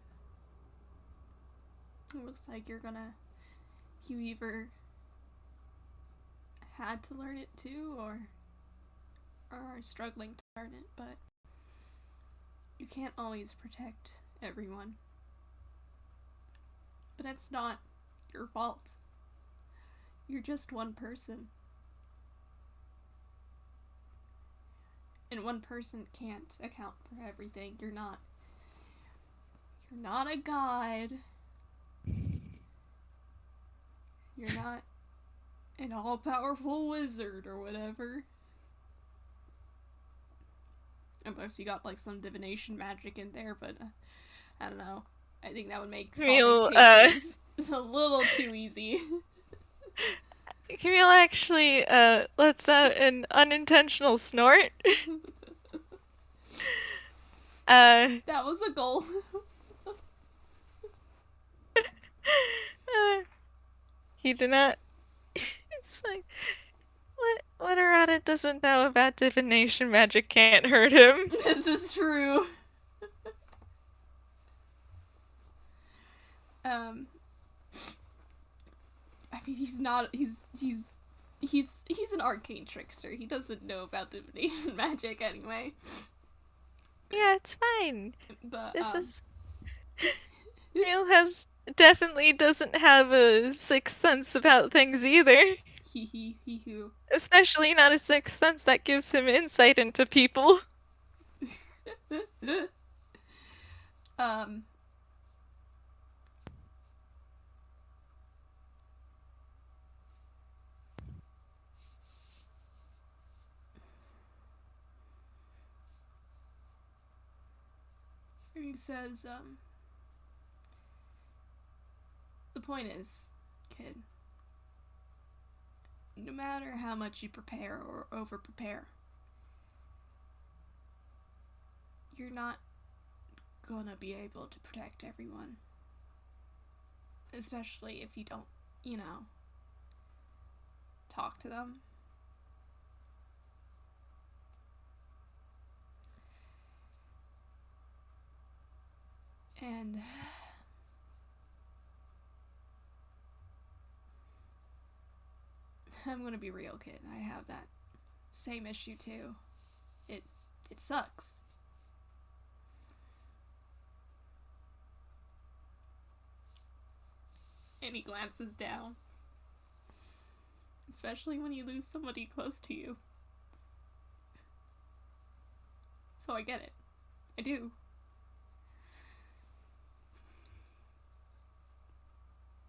It looks like you either had to learn it too, or are struggling to learn it, but you can't always protect everyone. But it's not your fault. You're just one person. And one person can't account for everything. You're not a god. You're not an all-powerful wizard or whatever. Unless you got like some divination magic in there, but I don't know. I think that would make solving cases a little too easy. Camille actually lets out an unintentional snort. That was a goal. He did not. It's like, what Arata doesn't know about divination magic can't hurt him. This is true. I mean, he's not. He's an arcane trickster. He doesn't know about divination magic anyway. Yeah, it's fine. But this is. Camille definitely doesn't have a sixth sense about things either. Hee-hoo. Especially not a sixth sense that gives him insight into people. He says, the point is, kid, no matter how much you prepare or over-prepare, you're not gonna be able to protect everyone. Especially if you don't, talk to them. And I'm gonna be real, kid. I have that same issue too. It sucks. And he glances down. Especially when you lose somebody close to you. So I get it. I do.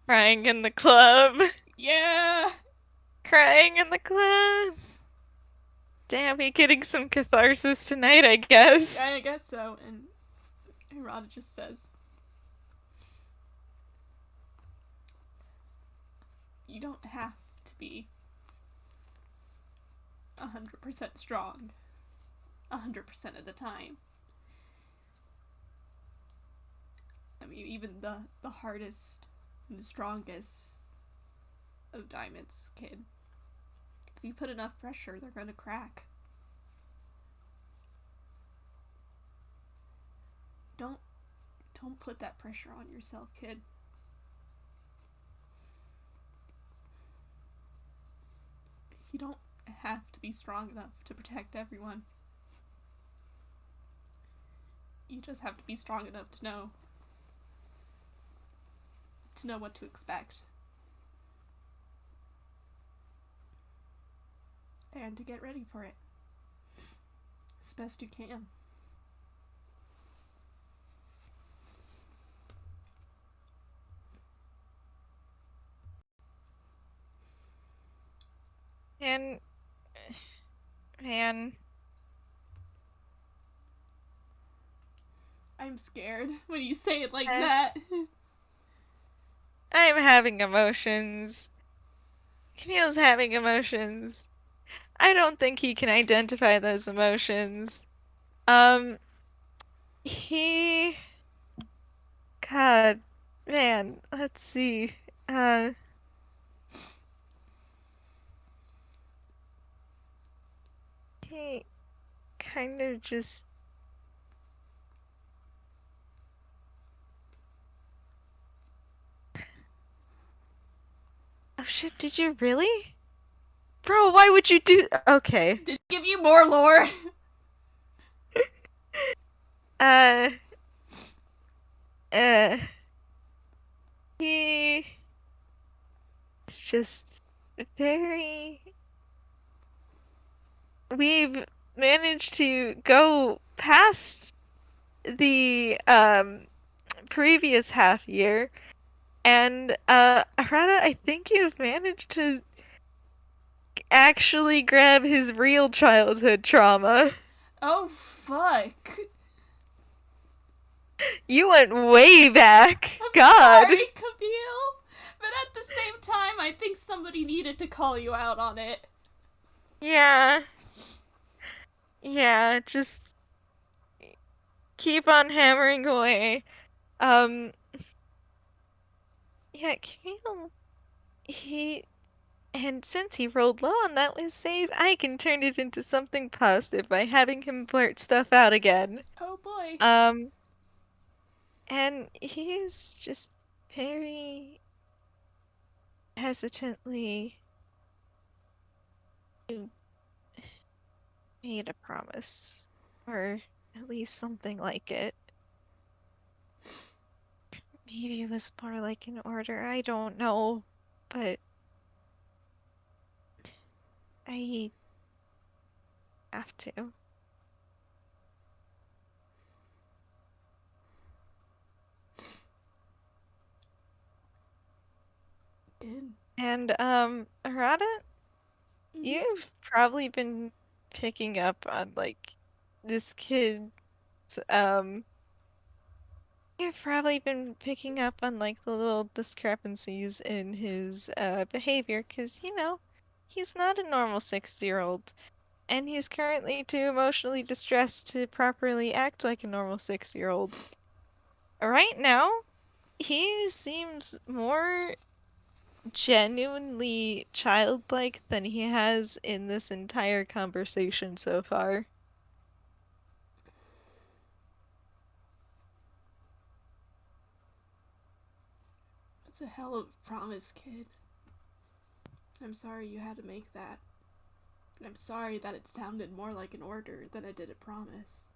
Crying in the club. Yeah! Crying in the club. Damn, he getting some catharsis tonight, I guess. Yeah, I guess so. And Arata just says, you don't have to be 100% strong 100% of the time. I mean, even the hardest and the strongest of diamonds, kid. If you put enough pressure, they're gonna crack. Don't put that pressure on yourself, kid. You don't have to be strong enough to protect everyone. You just have to be strong enough to know what to expect. And to get ready for it as best you can. And man, I'm scared when you say it like that. I'm having emotions. Camille's having emotions. I don't think he can identify those emotions. He... God, man, let's see. He kind of just... Shit, did you really? Bro, why would you do... Okay. Did it give you more lore? Uh... He... is just very... We've managed to go past the, previous half year, and, Arata, I think you've managed to actually grab his real childhood trauma. Oh, fuck. You went way back. I'm God. sorry, Camille. But at the same time, I think somebody needed to call you out on it. Yeah. Yeah, just keep on hammering away. Yeah, Camille, and since he rolled low on that with save, I can turn it into something positive by having him blurt stuff out again. Oh boy. And he's just very hesitantly made a promise. Or at least something like it. Maybe it was more like an order, I don't know. But I have to. Good. And, Arata, you've probably been picking up on, like, this kid's, you've probably been picking up on, like, the little discrepancies in his, behavior, 'cause, you know, he's not a normal 6-year-old, and he's currently too emotionally distressed to properly act like a normal 6-year-old. Right now, he seems more genuinely childlike than he has in this entire conversation so far. That's a hell of a promise, kid. I'm sorry you had to make that. And I'm sorry that it sounded more like an order than it did a promise.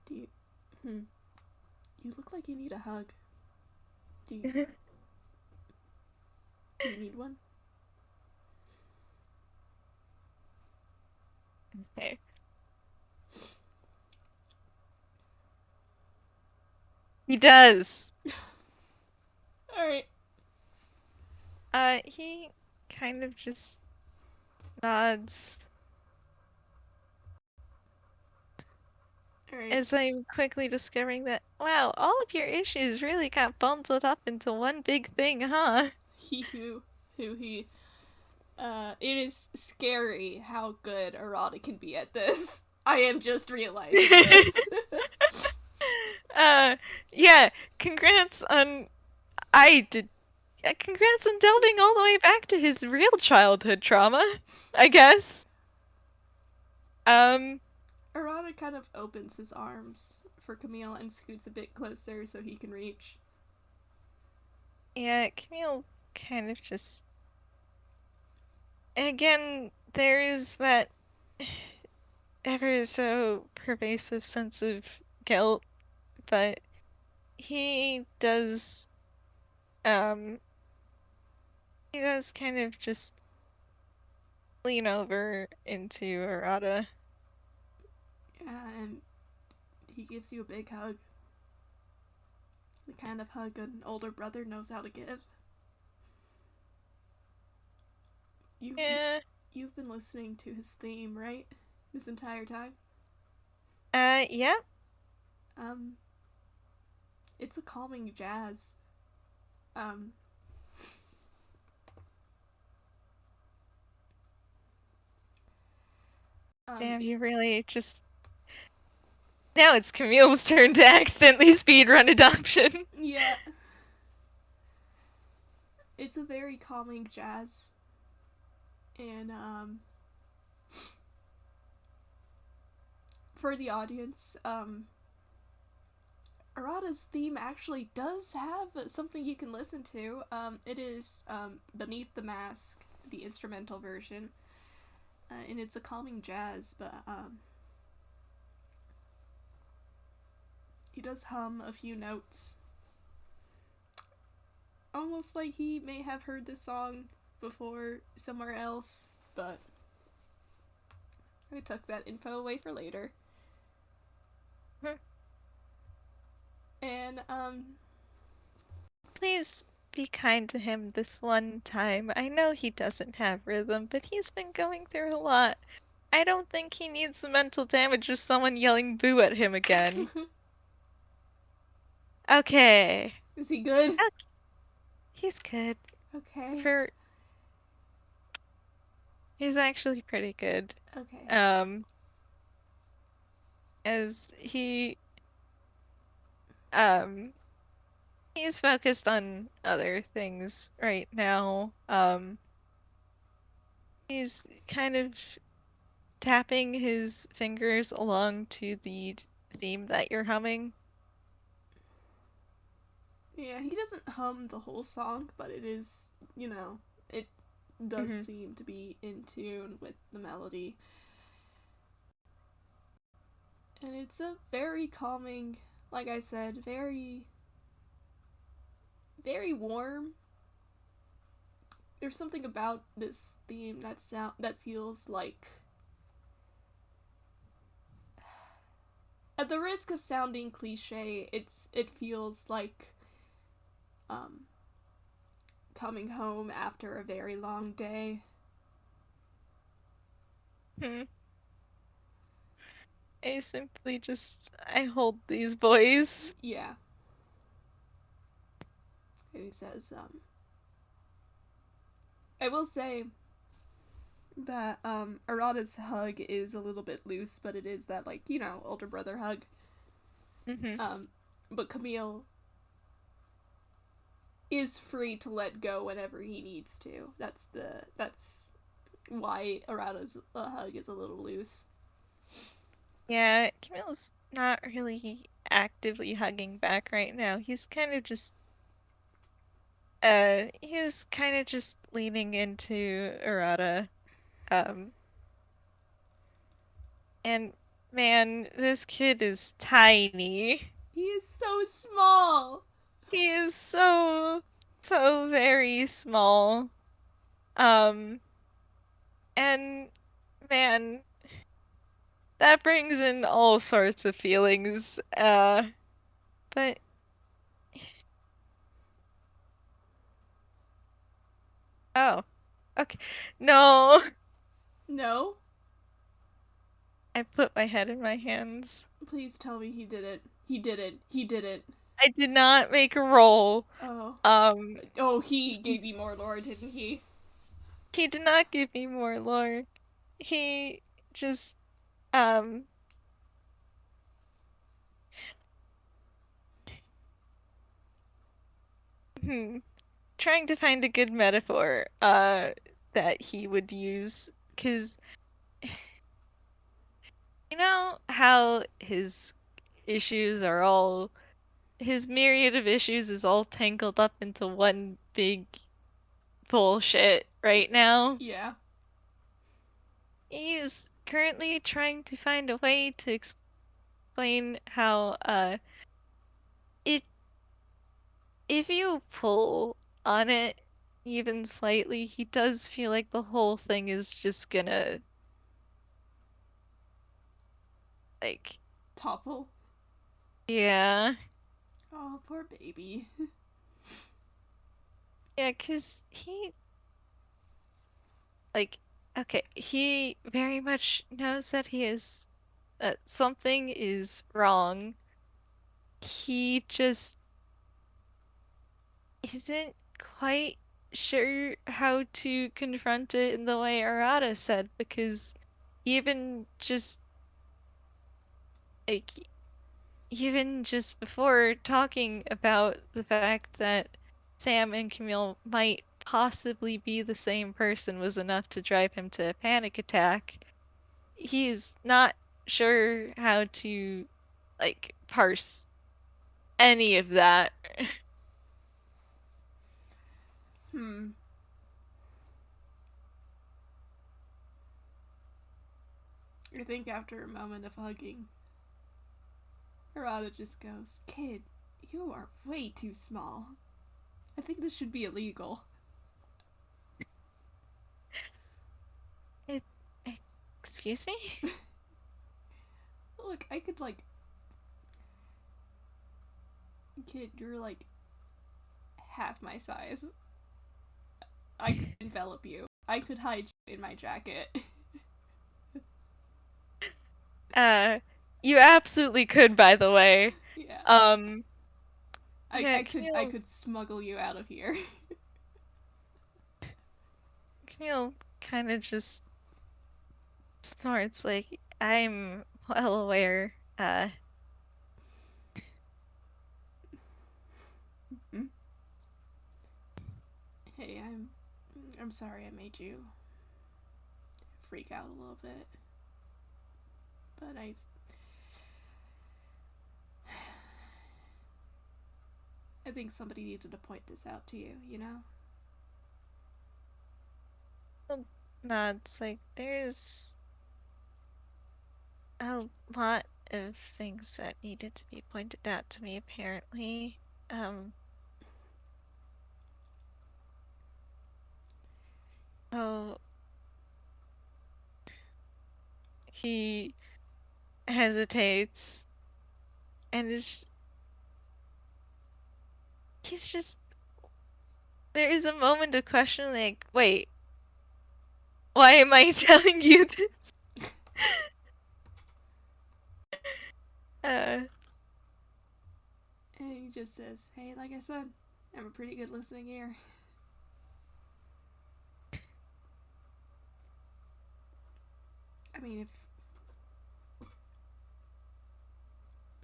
Do you... You look like you need a hug. Do you... Do you need one? Okay. He does! Alright. He kind of just nods. Alright. As I'm quickly discovering that, wow, all of your issues really got bundled up into one big thing, huh? He. It is scary how good Arata can be at this. I am just realizing this. Yeah, congrats on... congrats on delving all the way back to his real childhood trauma, I guess. Arata kind of opens his arms for Camille and scoots a bit closer so he can reach. Yeah, Camille kind of just... Again, there is that ever so pervasive sense of guilt, but he does kind of just lean over into Arata. Yeah, and he gives you a big hug. The kind of hug an older brother knows how to give. You've been listening to his theme, right? This entire time? Yeah. It's a calming jazz. Damn, you really just... Now it's Camille's turn to accidentally speedrun adoption. Yeah. It's a very calming jazz. And, for the audience, Arata's theme actually does have something you can listen to. It is Beneath the Mask, the instrumental version, and it's a calming jazz, but he does hum a few notes. Almost like he may have heard this song before somewhere else, but I took that info away for later. And, Please be kind to him this one time. I know he doesn't have rhythm, but he's been going through a lot. I don't think he needs the mental damage of someone yelling boo at him again. Okay. is he good? Okay. He's good. Okay. He's actually pretty good. Okay. As he's focused on other things right now. He's kind of tapping his fingers along to the theme that you're humming. Yeah, he doesn't hum the whole song, but it is, it does seem to be in tune with the melody. And it's a very calming, like I said, very, very warm. There's something about this theme that feels like, at the risk of sounding cliche, it feels like coming home after a very long day. I hold these boys. Yeah. And he says, I will say that Arata's hug is a little bit loose, but it is that, like, older brother hug. But Camille is free to let go whenever he needs to. That's why Arata's hug is a little loose. Yeah, Camille's not really actively hugging back right now. He's kind of just leaning into Arata. And man, this kid is tiny. He is so small. He is so very small. And man, that brings in all sorts of feelings. But oh, okay. No. No? I put my head in my hands. Please tell me he did it. He did it. He did it. I did not make a roll. Oh. Um, Oh, he gave you more lore, didn't he? He did not give me more lore. He just, trying to find a good metaphor, that he would use, because you know how his his myriad of issues is all tangled up into one big bullshit right now? Yeah. He's currently trying to find a way to explain how, it if you pull on it even slightly, he does feel like the whole thing is just gonna, like, Topple. yeah. Oh, poor baby. Yeah, 'cause he very much knows that that something is wrong. He just isn't quite sure how to confront it in the way Arata said, because even just like even just before talking about the fact that Sam and Camille might possibly be the same person was enough to drive him to a panic attack, he's not sure how to, like, parse any of that. I think after a moment of hugging, Arata just goes, "Kid, you are way too small. I think this should be illegal." Excuse me? Look, I could, like... Kid, you're, like, half my size. I could envelop you. I could hide you in my jacket. You absolutely could, by the way. Yeah. Yeah, I could smuggle you out of here. Camille kind of just snorts like, I'm well aware. Hey, I'm sorry I made you freak out a little bit. But I think somebody needed to point this out to you, you know? No, it's like, there's a lot of things that needed to be pointed out to me, apparently. Oh, he hesitates and he's just, there is a moment of question, like, wait, why am I telling you this? And he just says, "Hey, like I said, I'm a pretty good listening ear." I mean, if...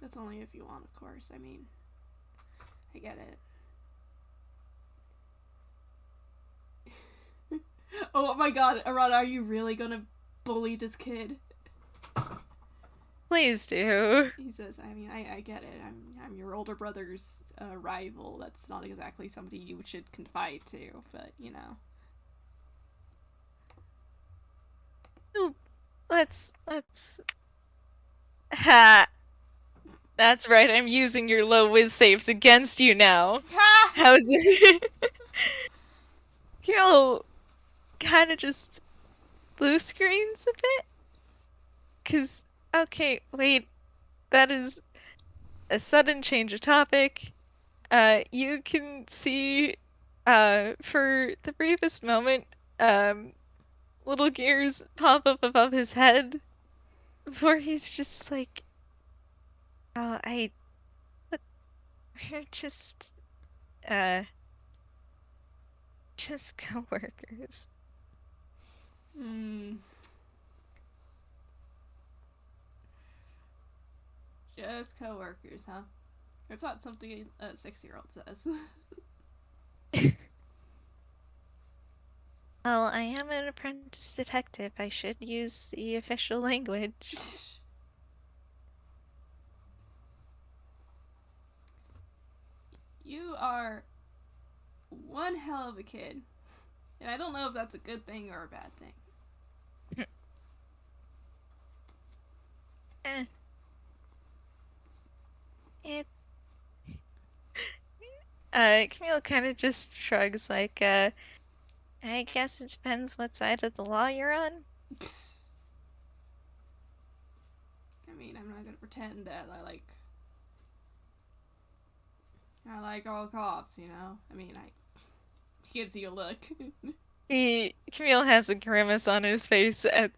That's only if you want, of course. I mean, I get it. Oh my god, Arata, are you really gonna bully this kid? Please do. He says, "I mean, I get it. I'm your older brother's rival. That's not exactly somebody you should confide to, but, you know." Let's... Ha! That's right, I'm using your low whiz saves against you now. Ha! How's it? Carol kind of just blue screens a bit? Cause, okay, wait, that is a sudden change of topic. You can see, for the briefest moment, little gears pop up above his head, before he's just like, oh, we're uh, just coworkers. Just coworkers, huh? It's not something a 6-year-old says. Well, I am an apprentice detective. I should use the official language. You are one hell of a kid. And I don't know if that's a good thing or a bad thing. It... Camille kind of just shrugs like, I guess it depends what side of the law you're on. I mean, I'm not gonna pretend that I like all cops, you know? I mean, he gives you a look. Camille has a grimace on his face at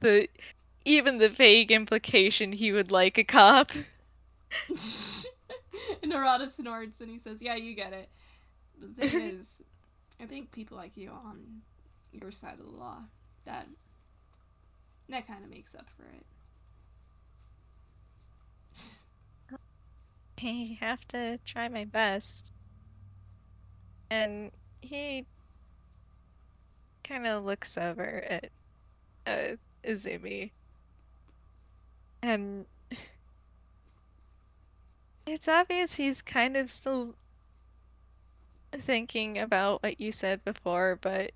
even the vague implication he would like a cop. And Arata snorts and he says, "Yeah, you get it. But the thing is, I think people like you on your side of the law, that kind of makes up for it." I have to try my best. And he kind of looks over at Azumi. And It's obvious he's kind of still thinking about what you said before, but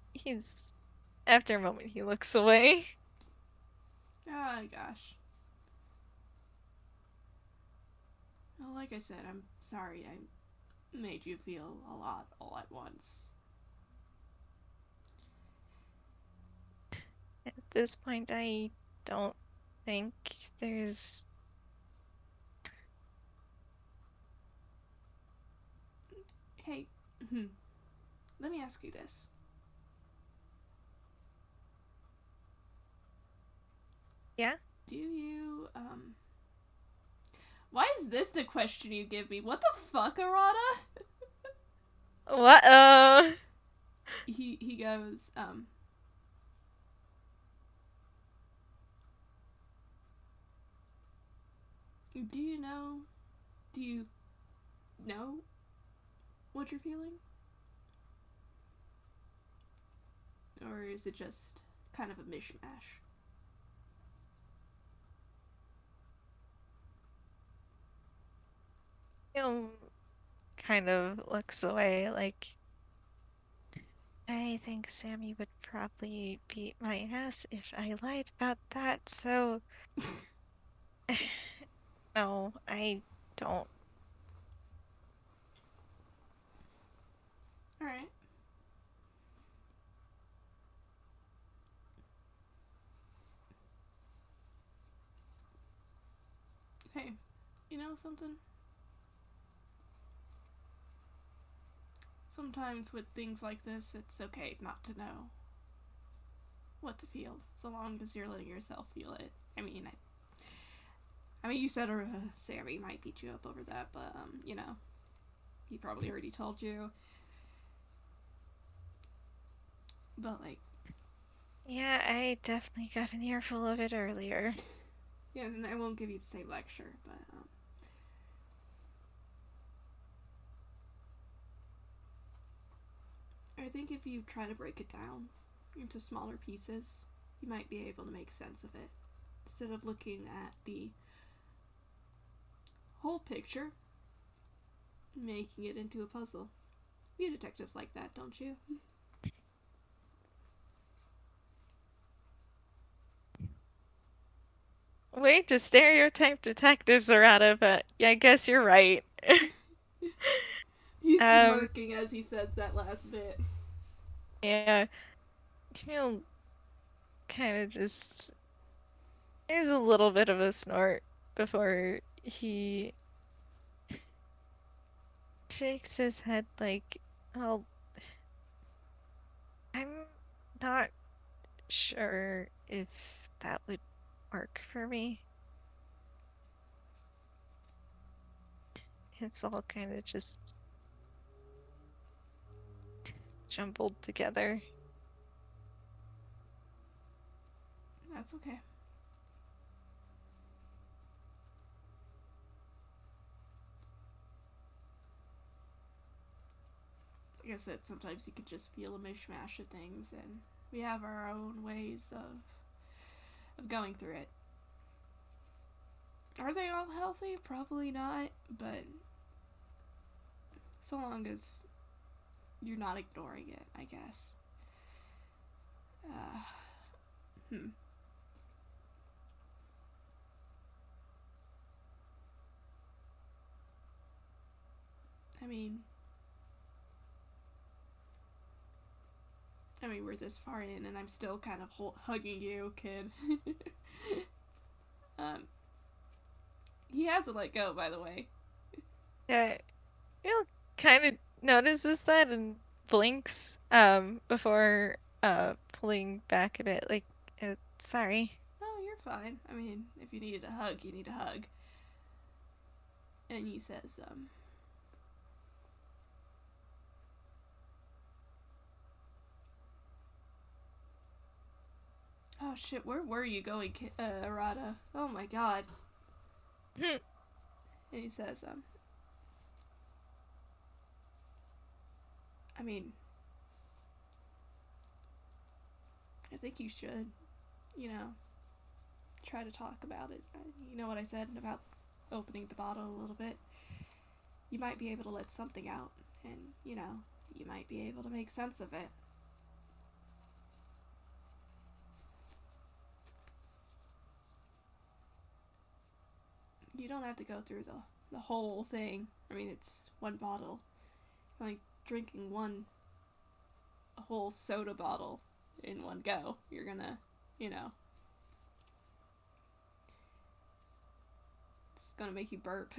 after a moment, he looks away. Oh gosh. Well, like I said, I'm sorry I made you feel a lot all at once. At this point, I don't think there's... Hey, let me ask you this. Yeah? Do you, Why is this the question you give me? What the fuck, Arata? What? He goes, do you know, do you know what you're feeling? Or is it just kind of a mishmash? He kind of looks away, like, I think Sammy would probably beat my ass if I lied about that, so... No, I don't. Alright. Hey, you know something? Sometimes with things like this, it's okay not to know what to feel, so long as you're letting yourself feel it. I mean, you said Sammy might beat you up over that, but you know, he probably already told you. But like, Yeah, I definitely got an earful of it earlier. yeah, and I won't give you the same lecture, but I think if you try to break it down into smaller pieces, you might be able to make sense of it instead of looking at the whole picture, making it into a puzzle. You detectives like that, don't you? Way to stereotype detectives, Arata, but yeah, I guess you're right. He's Um, smirking as he says that last bit. yeah, Camille kind of just... There's a little bit of a snort before he shakes his head like, well, I'm not sure if that would work for me. It's all kind of just jumbled together. That's okay. Like I said, sometimes you can just feel a mishmash of things, and we have our own ways of going through it. Are they all healthy? Probably not, but so long as you're not ignoring it, I guess. Uh, hmm. I mean, we're this far in, and I'm still kind of hugging you, kid. um, he hasn't let go, by the way. Yeah, Camille kind of notices that and blinks before pulling back a bit, like, sorry. Oh, you're fine. I mean, if you needed a hug, you need a hug. And he says, oh shit, where were you going, Arata? Oh my god. And he says, I mean, I think you should, you know, try to talk about it. You know what I said about opening the bottle a little bit? you might be able to let something out, and, you might be able to make sense of it. You don't have to go through the whole thing. I mean, it's one bottle. You're only drinking a whole soda bottle in one go. You're gonna, it's gonna make you burp.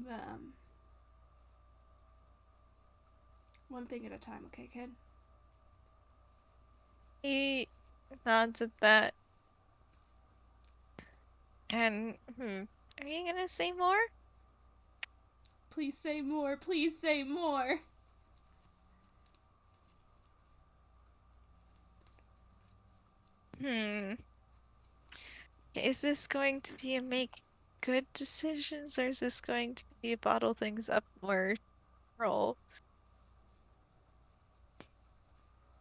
But, one thing at a time, okay, kid? He nods at that. And, are you gonna say more? Please say more. Please say more. Is this going to be a make good decisions, or is this going to be a bottle things up more roll?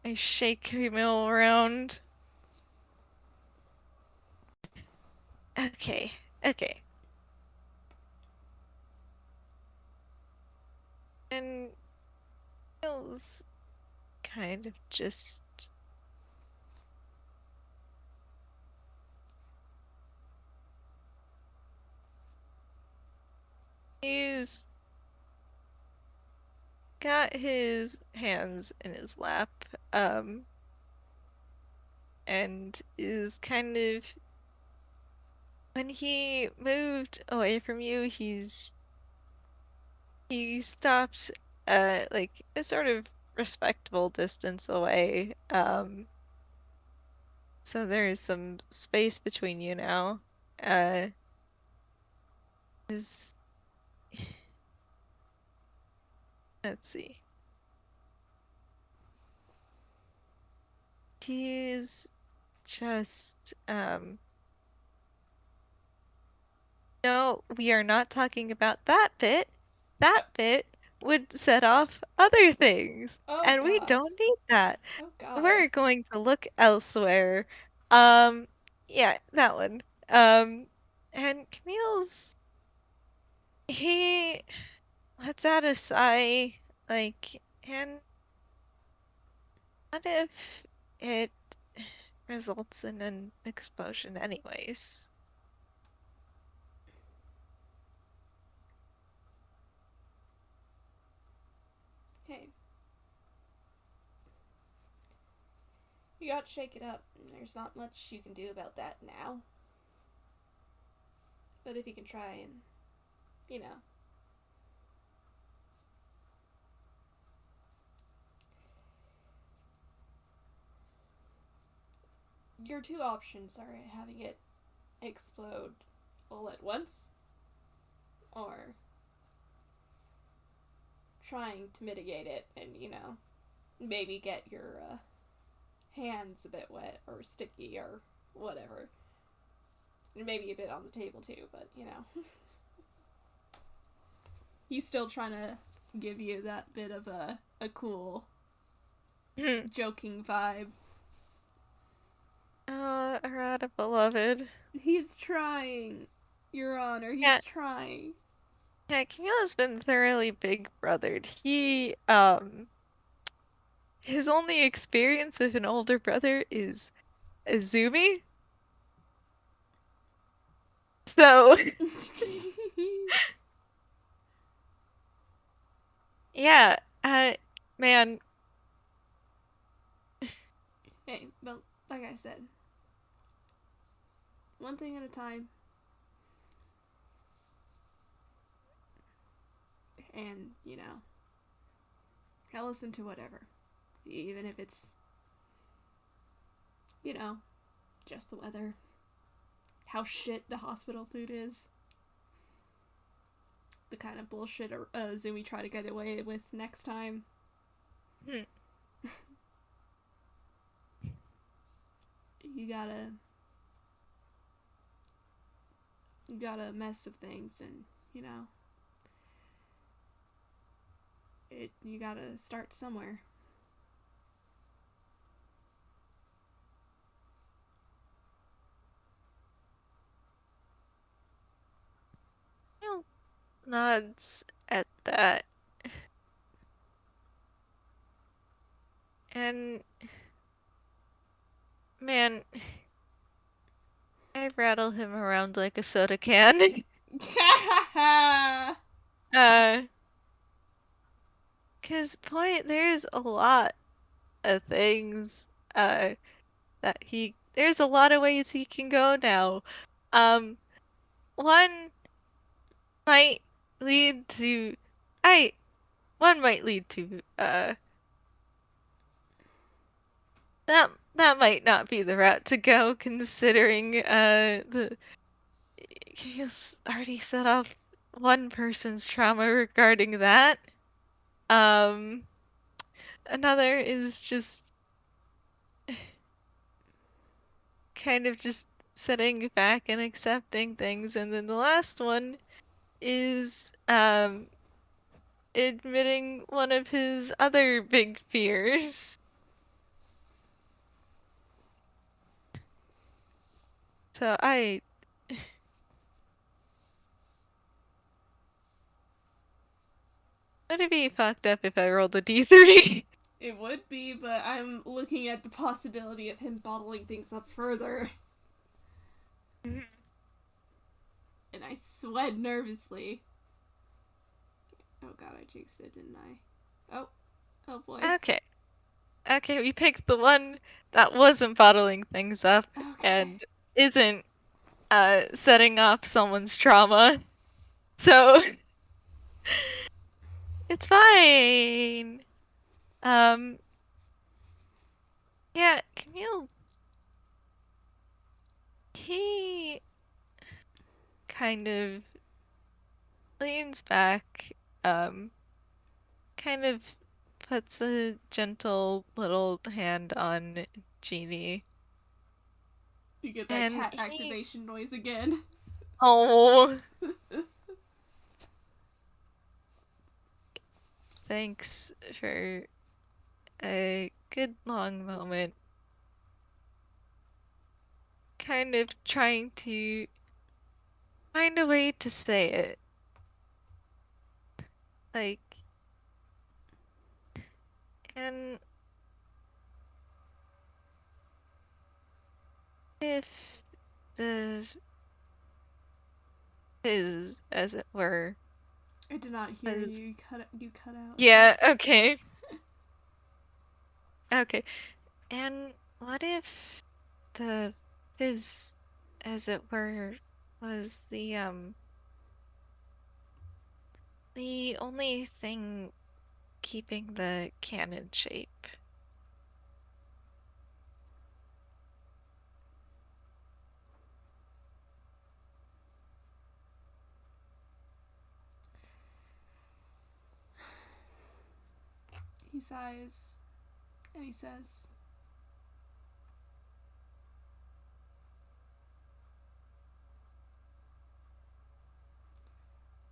I shake Camille around. Okay. And feels kind of just he's got his hands in his lap, and is kind of, when he moved away from you, he stopped like a sort of respectable distance away. So there is some space between you now. Is let's see. He's just no, we are not talking about that bit. That bit would set off other things. Oh, and we God. don't need that. Oh, God. We're going to look elsewhere. Yeah, that one. And Camille's, he lets out a sigh, like, and what if it results in an explosion anyways? Hey. You gotta shake it up. There's not much you can do about that now. But if you can try and, your two options are having it explode all at once, or trying to mitigate it and, maybe get your hands a bit wet or sticky or whatever. And maybe a bit on the table too, but, He's still trying to give you that bit of a cool, joking vibe. Arata beloved. He's trying, Your Honor. He's trying. Yeah, Camille has been thoroughly big brothered. He, his only experience with an older brother is Azumi. So, yeah, man. Hey, but like I said, one thing at a time. And, I listen to whatever. Even if it's, just the weather. How shit the hospital food is. The kind of bullshit Azumi try to get away with next time. You got a mess of things, and, you gotta start somewhere. nods at that. And man, I rattle him around like a soda can. uh, 'Cause boy, there's a lot of things there's a lot of ways he can go now. One might lead to I one might lead to that might not be the route to go, considering he's already set off one person's trauma regarding that. Um Another is just kind of just sitting back and accepting things, and then the last one is admitting one of his other big fears. So would it be fucked up if I rolled a d3? It would be, but I'm looking at the possibility of him bottling things up further. And I sweat nervously. Oh god, I jinxed it, didn't I? Oh boy. Okay, we picked the one that wasn't bottling things up and isn't setting off someone's trauma. So it's fine. Yeah, Camille, he kind of leans back, kind of puts a gentle little hand on Jeannie. You get that cat activation noise again. Oh. Thanks for a good long moment. Kind of trying to find a way to say it. Like, and if the is, as it were. I did not hear you. You cut out. Yeah, okay. Okay. And what if the fizz, as it were, was the only thing keeping the cannon shape? He sighs, and he says,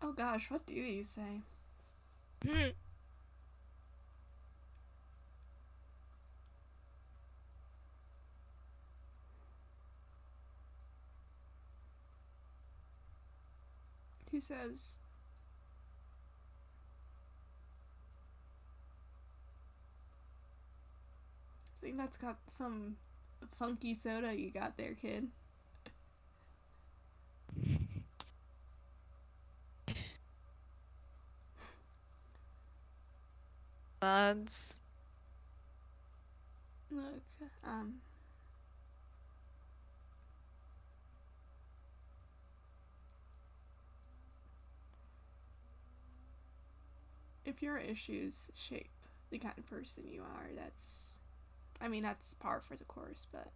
"Oh gosh, what do you say?" He says, "I think that's got some funky soda you got there, kid." Odds. Look, if your issues shape the kind of person you are, that's par for the course, but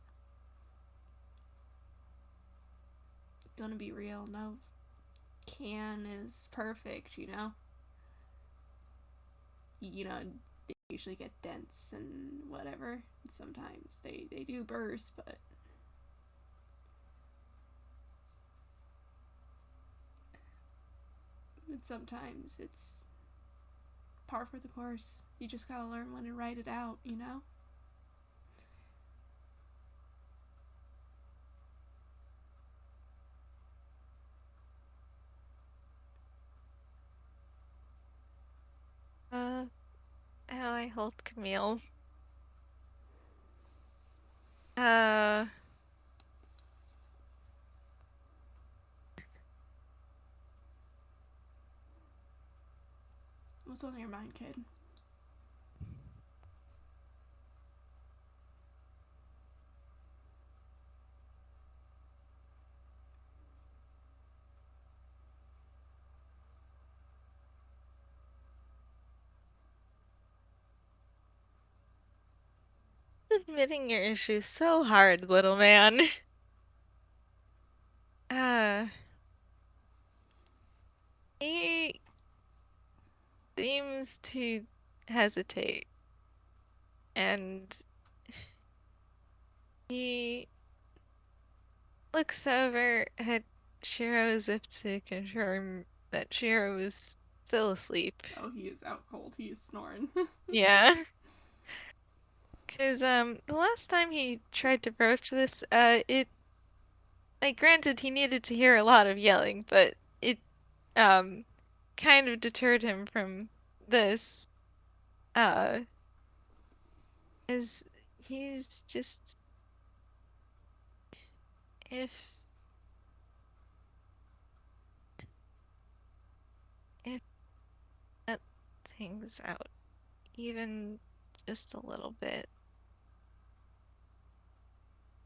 gonna be real, no can is perfect, you know? They usually get dents and whatever. Sometimes they do burst, but sometimes it's par for the course. You just gotta learn when to write it out, you know? I hold Camille. Uh, What's on your mind, kid? admitting your issues so hard, little man. Uh, he seems to hesitate, and he looks over at Shiro as if to confirm that Shiro is still asleep. Oh, he is out cold. He is snoring. Yeah. Cause the last time he tried to broach this, like granted he needed to hear a lot of yelling, but it um kind of deterred him from this. Is he's just if if that things out even just a little bit,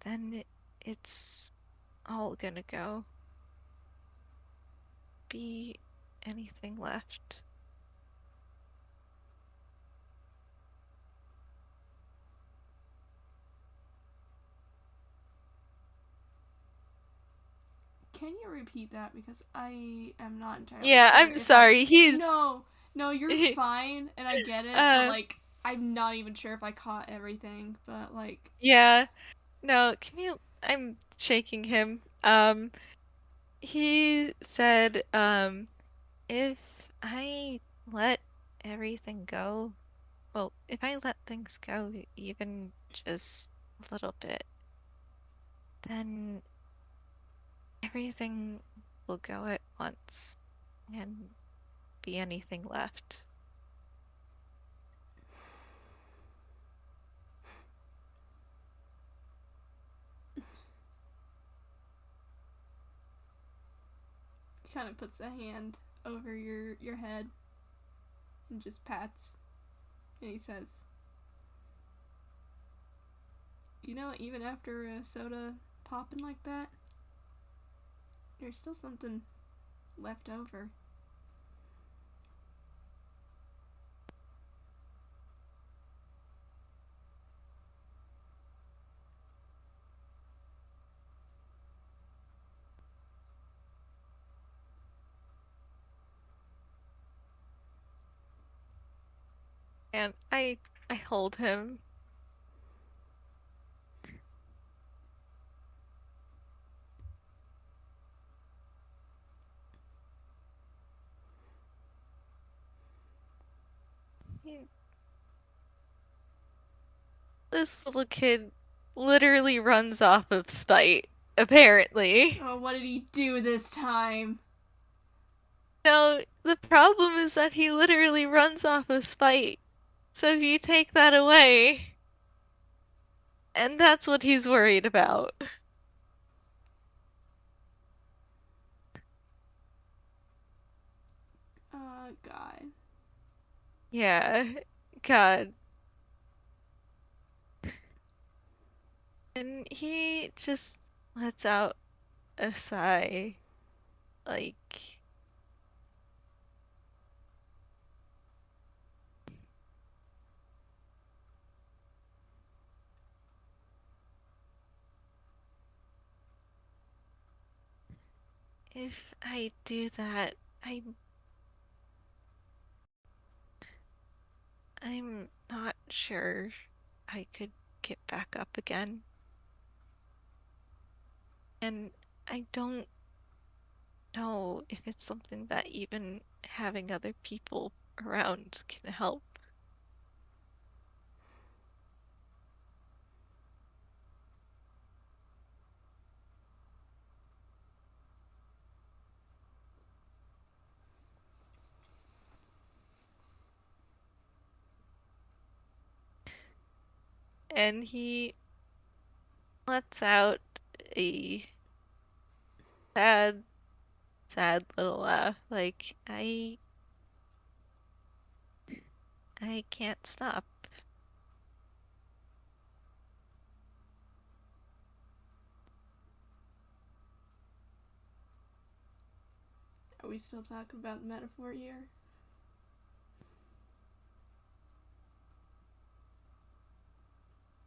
then it's all gonna go. Be anything left. Can you repeat that? Because I am not entirely Yeah, sure I'm if I... sorry. He's No, you're fine, and I get it, but, uh like, I'm not even sure if I caught everything, but, like... yeah. No, Camille, I'm shaking him. He said, if I let everything go, well, if I let things go even just a little bit, then everything will go at once and be anything left. He kind of puts a hand over your head and just pats, and he says, "You know, even after a soda popping like that, there's still something left over." And I hold him. He, this little kid literally runs off of spite, apparently. Oh, what did he do this time? No, the problem is that he literally runs off of spite. So if you take that away, and that's what he's worried about. God. Yeah, God. And he just lets out a sigh, like, if I do that, I'm not sure I could get back up again. And I don't know if it's something that even having other people around can help. and he lets out a sad, sad little laugh. Like, I can't stop. Are we still talking about the metaphor here?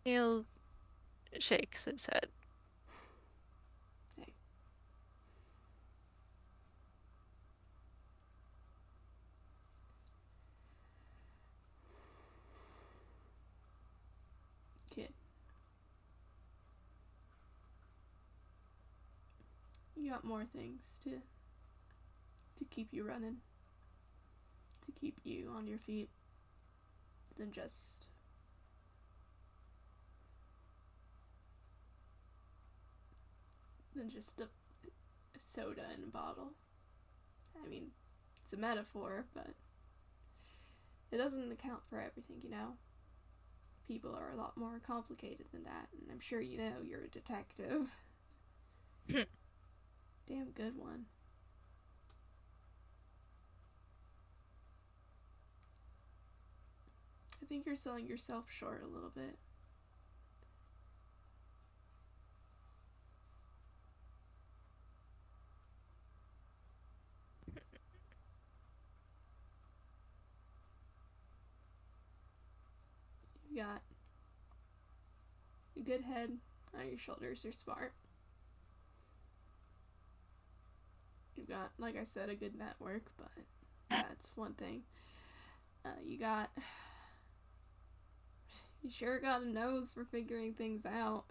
Camille shakes his head. Hey. Kid. You got more things to keep you running. To keep you on your feet than just a soda in a bottle. I mean, it's a metaphor, but it doesn't account for everything, you know? People are a lot more complicated than that, and I'm sure you know you're a detective. Damn good one. I think you're selling yourself short a little bit. You got a good head on your shoulders. You're smart. You've got, like I said, a good network, but that's one thing. You sure got a nose for figuring things out.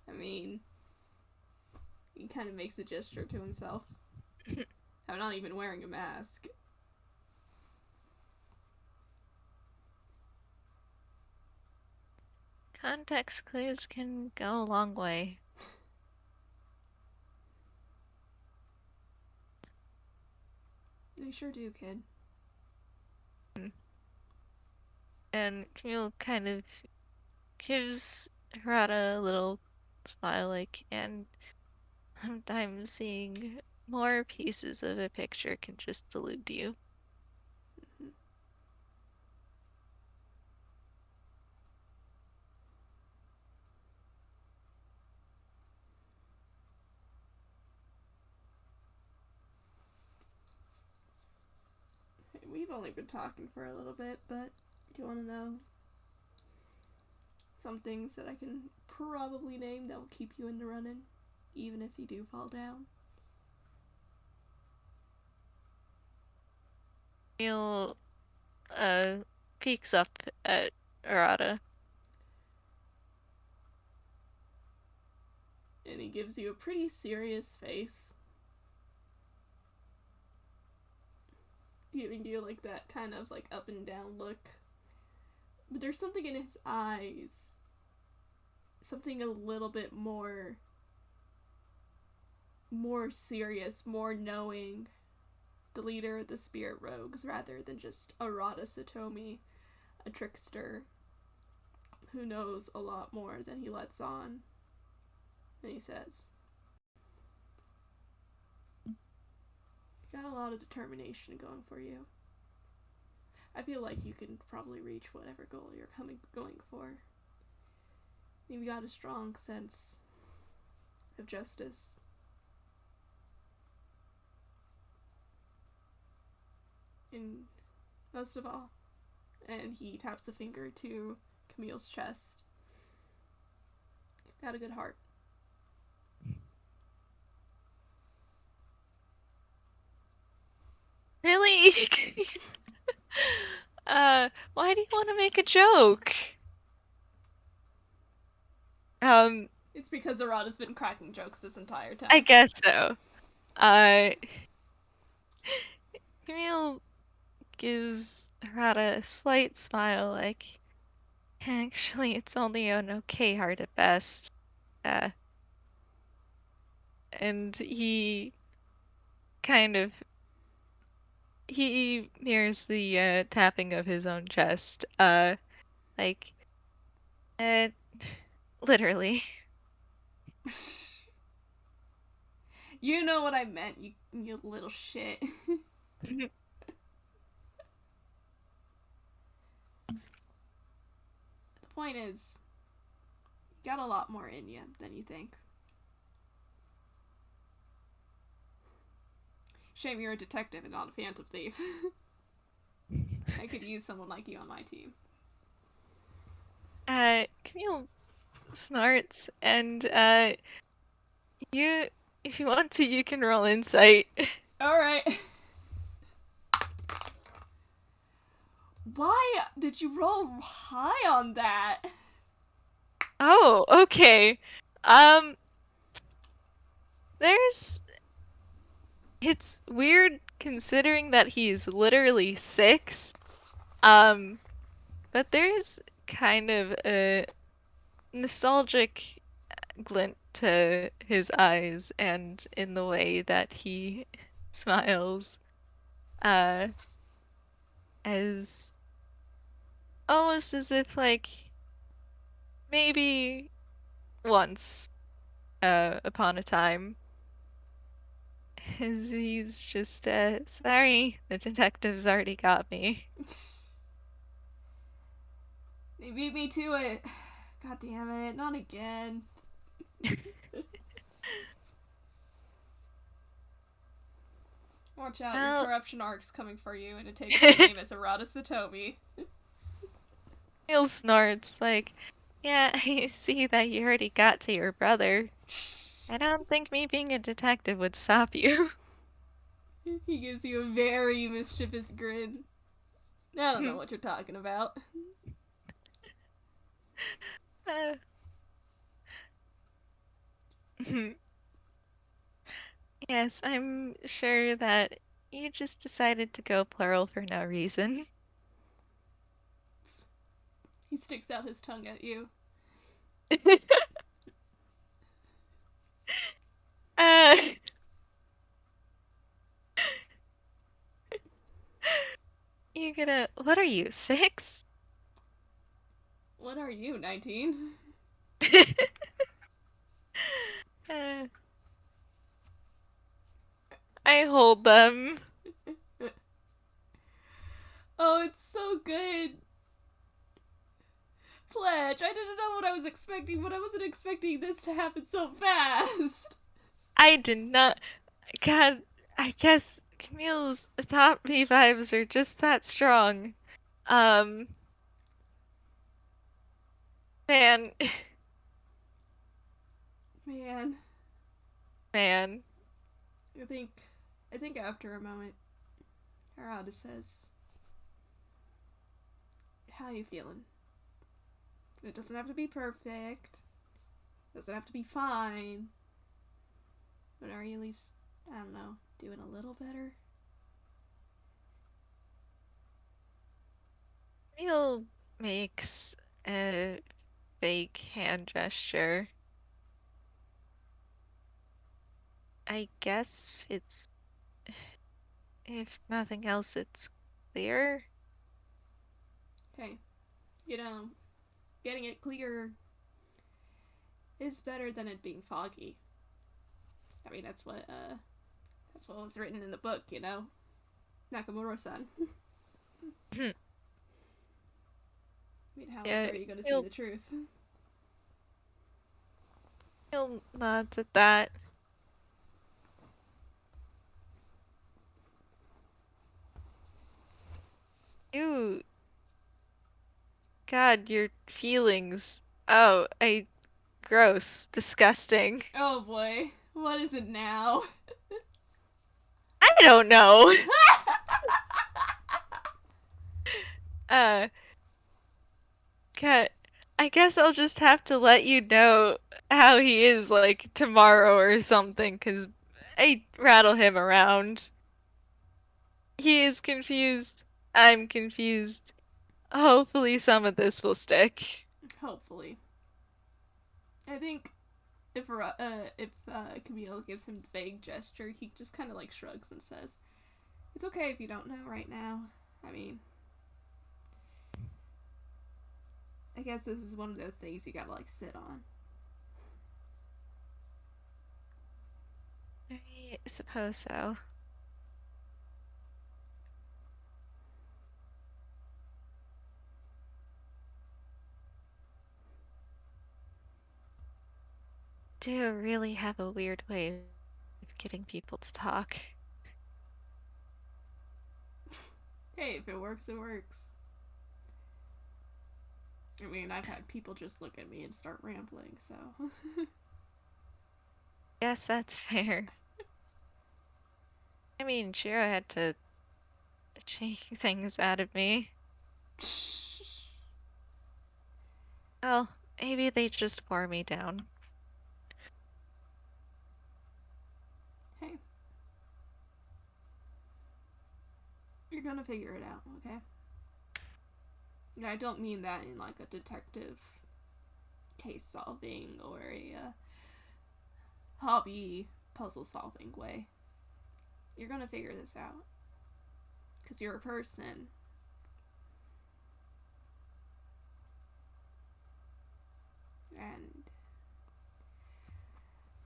I mean, he kind of makes a gesture to himself. I'm not even wearing a mask. Context clues can go a long way. They sure do, kid. And Camille kind of gives Arata a little smile, like, and sometimes seeing more pieces of a picture can just delude you. Mm-hmm. Hey, we've only been talking for a little bit, but do you want to know some things that I can probably name that will keep you in the running, even if you do fall down? Camille peeks up at Arata. And he gives you a pretty serious face, giving you like that kind of like up and down look. But there's something in his eyes, something a little bit more serious, more knowing, the leader of the spirit rogues rather than just Arata Satomi, a trickster who knows a lot more than he lets on. And he says, "You got a lot of determination going for you. I feel like you can probably reach whatever goal you're going for. You've got a strong sense of justice. And most of all," and he taps a finger to Camille's chest, "you've got a good heart." Really? Why do you want to make a joke? It's because Arata's been cracking jokes this entire time. I guess so. Camille gives Arata a slight smile, like, actually, it's only an okay heart at best. And he kind of he mirrors the tapping of his own chest. Like, Literally. You know what I meant, you little shit. The point is, you got a lot more in you than you think. Shame you're a detective and not a phantom thief. I could use someone like you on my team. Camille snorts, and, if you want to, you can roll insight. Alright. Why did you roll high on that? Oh, okay. It's weird considering that he's literally 6. But there's kind of a nostalgic glint to his eyes and in the way that he smiles, as almost as if, like, maybe once, upon a time, he's just, sorry, the detectives already got me. They beat me to it. God damn it, not again. Watch out, your corruption arc's coming for you, and it takes the name as Arata Satomi. Neil snorts, like, yeah, I see that you already got to your brother. I don't think me being a detective would stop you. He gives you a very mischievous grin. I don't know what you're talking about. Yes, I'm sure that you just decided to go plural for no reason. He sticks out his tongue at you. What are you, 6? What are you, 19? I hold them. Oh, it's so good. Fletch, I didn't know what I was expecting, but I wasn't expecting this to happen so fast. I did not. God, I guess Camille's top me vibes are just that strong. Man. Man. Man. I think after a moment, Arata says, how you feeling? It doesn't have to be perfect. It doesn't have to be fine. But are you at least, I don't know, doing a little better? Camille makes a fake hand gesture. I guess it's, if nothing else, it's clear. Hey, you know, getting it clear is better than it being foggy. I mean, that's what was written in the book, you know? Nakamura-san. I mean, how else are you gonna see the truth? Camille nods at that. Ew. God, your feelings. Oh, gross. Disgusting. Oh boy. What is it now? I don't know. God, I guess I'll just have to let you know how he is, like, tomorrow or something, 'cause I rattle him around. He is confused. I'm confused. Hopefully some of this will stick. Hopefully. I think if Camille gives him the vague gesture, he just kind of like shrugs and says, "It's okay if you don't know right now. I mean, I guess this is one of those things you gotta, like, sit on. I suppose so. Do really have a weird way of getting people to talk. Hey, if it works, it works. I mean, I've had people just look at me and start rambling, so. Guess that's fair. I mean, Shiro had to shake things out of me. Well, maybe they just wore me down. Hey. You're gonna figure it out, okay? And I don't mean that in, like, a detective case solving or a hobby puzzle solving way. You're gonna figure this out. Because you're a person. And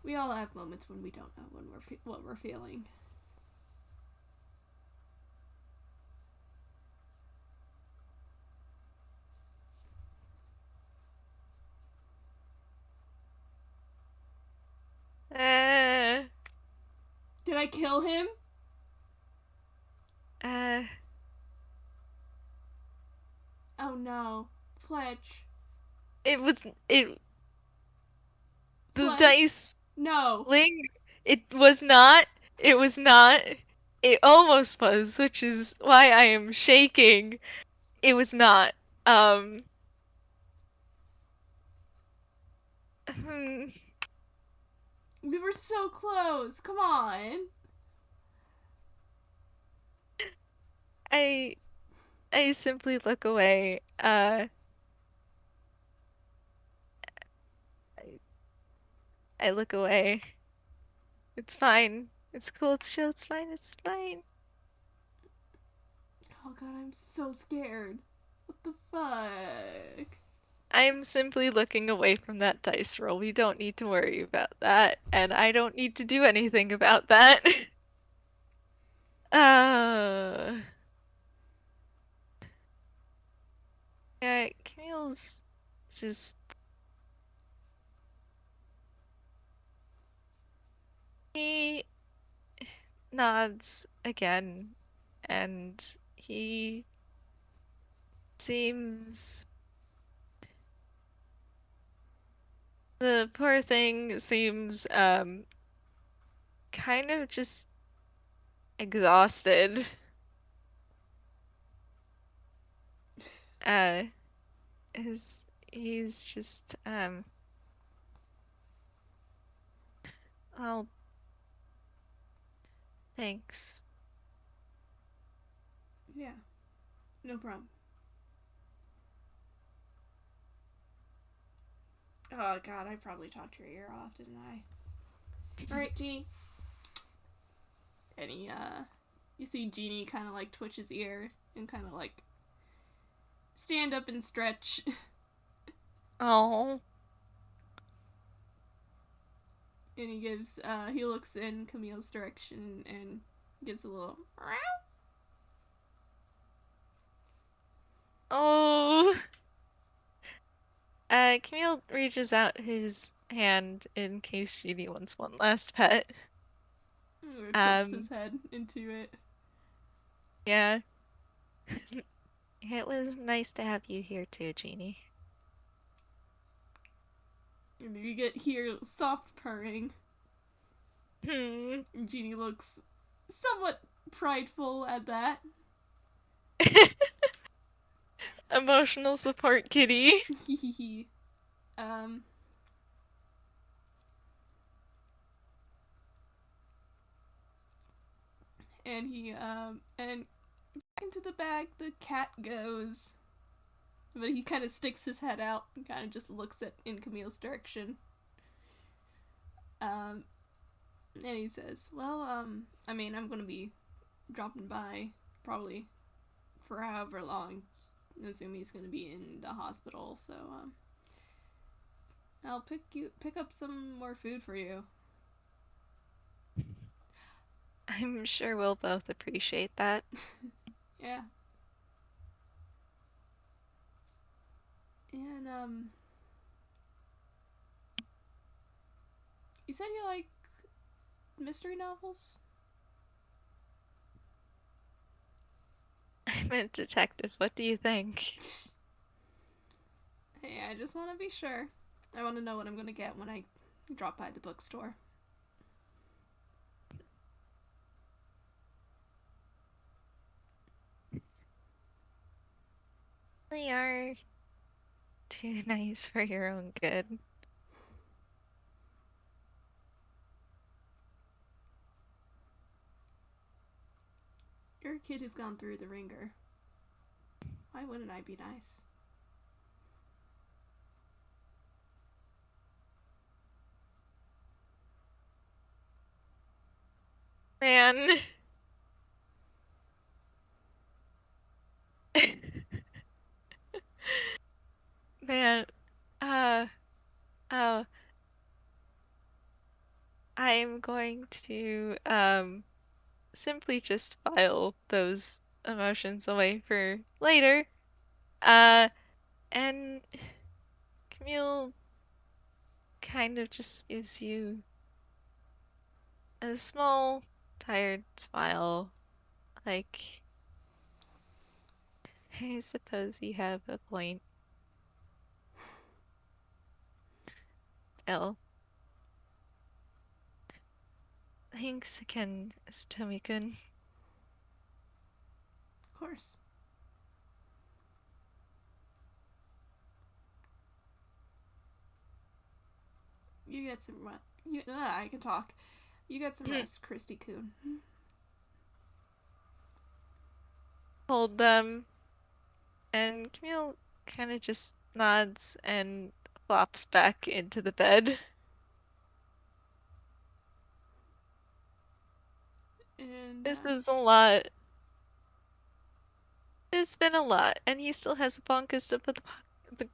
we all have moments when we don't know when what we're feeling. Did I kill him? Oh no. Fletch. The Fletch. dice No. it was not, it almost was, which is why I am shaking. It was not, We were so close. Come on. I simply look away, I look away. It's fine. It's cool, it's chill, it's fine, it's fine. Oh god, I'm so scared. What the fuck? I'm simply looking away from that dice roll. We don't need to worry about that, and I don't need to do anything about that. Yeah, Camille's just... He nods again, and he seems... The poor thing seems, kind of just exhausted. Uh, he's just, well, thanks. Yeah. No problem. Oh god, I probably talked your ear off, didn't I? Alright, Jeannie. And you see Jeannie kind of like twitch his ear and kind of like stand up and stretch. Oh. And he looks in Camille's direction and gives a little meow. Oh. Camille reaches out his hand in case Genie wants one last pet. Tips his head into it. Yeah. It was nice to have you here too, Genie. And you hear soft purring. Hmm. And Genie looks somewhat prideful at that. Emotional support kitty. And and back into the bag the cat goes. But he kind of sticks his head out and kind of just looks in Camille's direction. And he says, well, I mean, I'm gonna be dropping by probably for however long. Azumi's gonna be in the hospital, so I'll pick up some more food for you. I'm sure we'll both appreciate that. Yeah. And you said you like mystery novels? I'm a detective. What do you think? Hey, I just want to be sure. I want to know what I'm gonna get when I drop by the bookstore. They are too nice for your own good. You're a kid who's gone through the ringer. Why wouldn't I be nice? Man. Man. Oh. I'm going to, simply just file those emotions away for later. And Camille kind of just gives you a small, tired smile. Like, I suppose you have a point. L. Thanks again, Satomi-kun. Of course. You get some rest. I can talk. You get some rest, Christie-kun. Hold them, and Camille kind of just nods and flops back into the bed. And This is a lot. It's been a lot, and he still has a bonkus up at the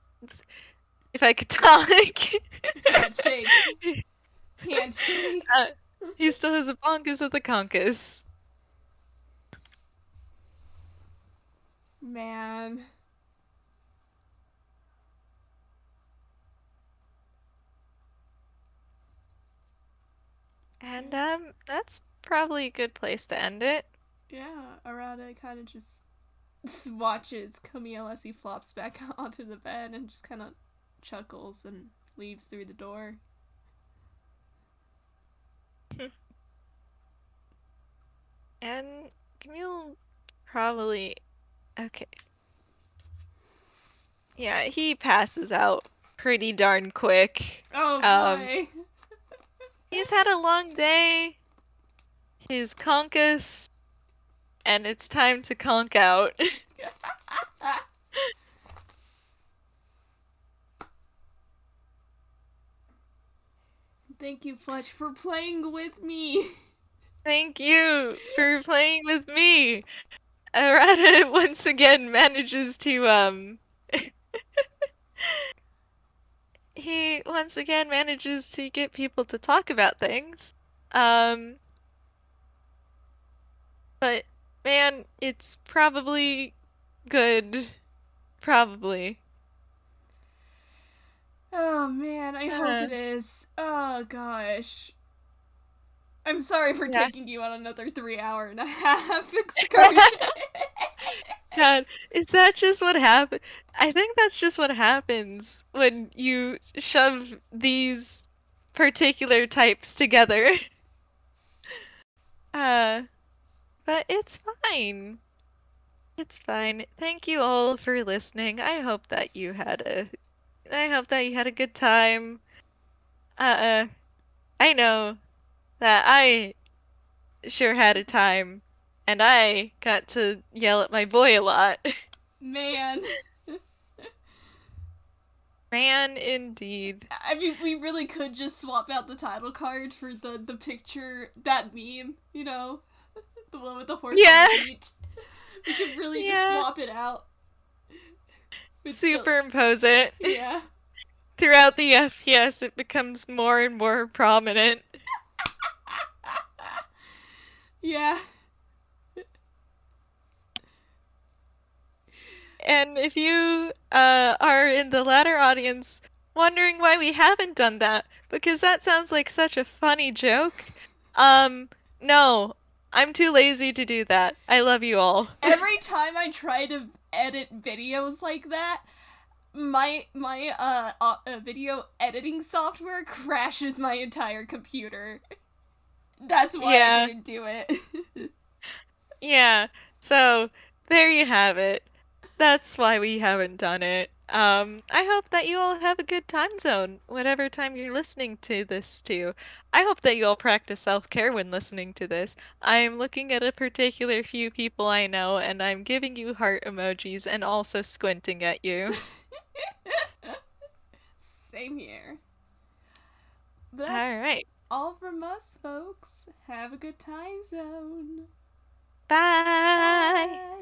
if I could talk. handshake. Handshake. He still has a bonkus at the conkus. Man. And that's probably a good place to end it. Yeah, Arata kind of just watches Camille as he flops back onto the bed and just kind of chuckles and leaves through the door. And Camille probably... Okay. Yeah, he passes out pretty darn quick. Oh boy! He's had a long day. His conkus. And it's time to conk out. Thank you, Fletch, for playing with me. Thank you for playing with me. Arata once again manages to he once again manages to get people to talk about things. But man, it's probably good. Probably. Oh man, I hope it is. Oh gosh. I'm sorry for taking you on another 3.5 excursion. God, is that just what happened? I think that's just what happens when you shove these particular types together. But it's fine. It's fine. Thank you all for listening. I hope that you had a good time. I know that I sure had a time, and I got to yell at my boy a lot. Man. Man, indeed. I mean, we really could just swap out the title card for the picture, that meme, you know? The one with the horse on the beach. We could really just swap it out. It's still- superimpose it. Yeah. Throughout the FPS, it becomes more and more prominent. Yeah. And if you are in the latter audience wondering why we haven't done that, because that sounds like such a funny joke, no, I'm too lazy to do that. I love you all. Every time I try to edit videos like that, my video editing software crashes my entire computer. That's why I didn't do it. Yeah, so there you have it. That's why we haven't done it. I hope that you all have a good time zone, whatever time you're listening to this to. I hope that you all practice self-care when listening to this. I'm looking at a particular few people I know, and I'm giving you heart emojis and also squinting at you. Same here. But All that's right. all from us, folks. Have a good time zone. Bye. Bye.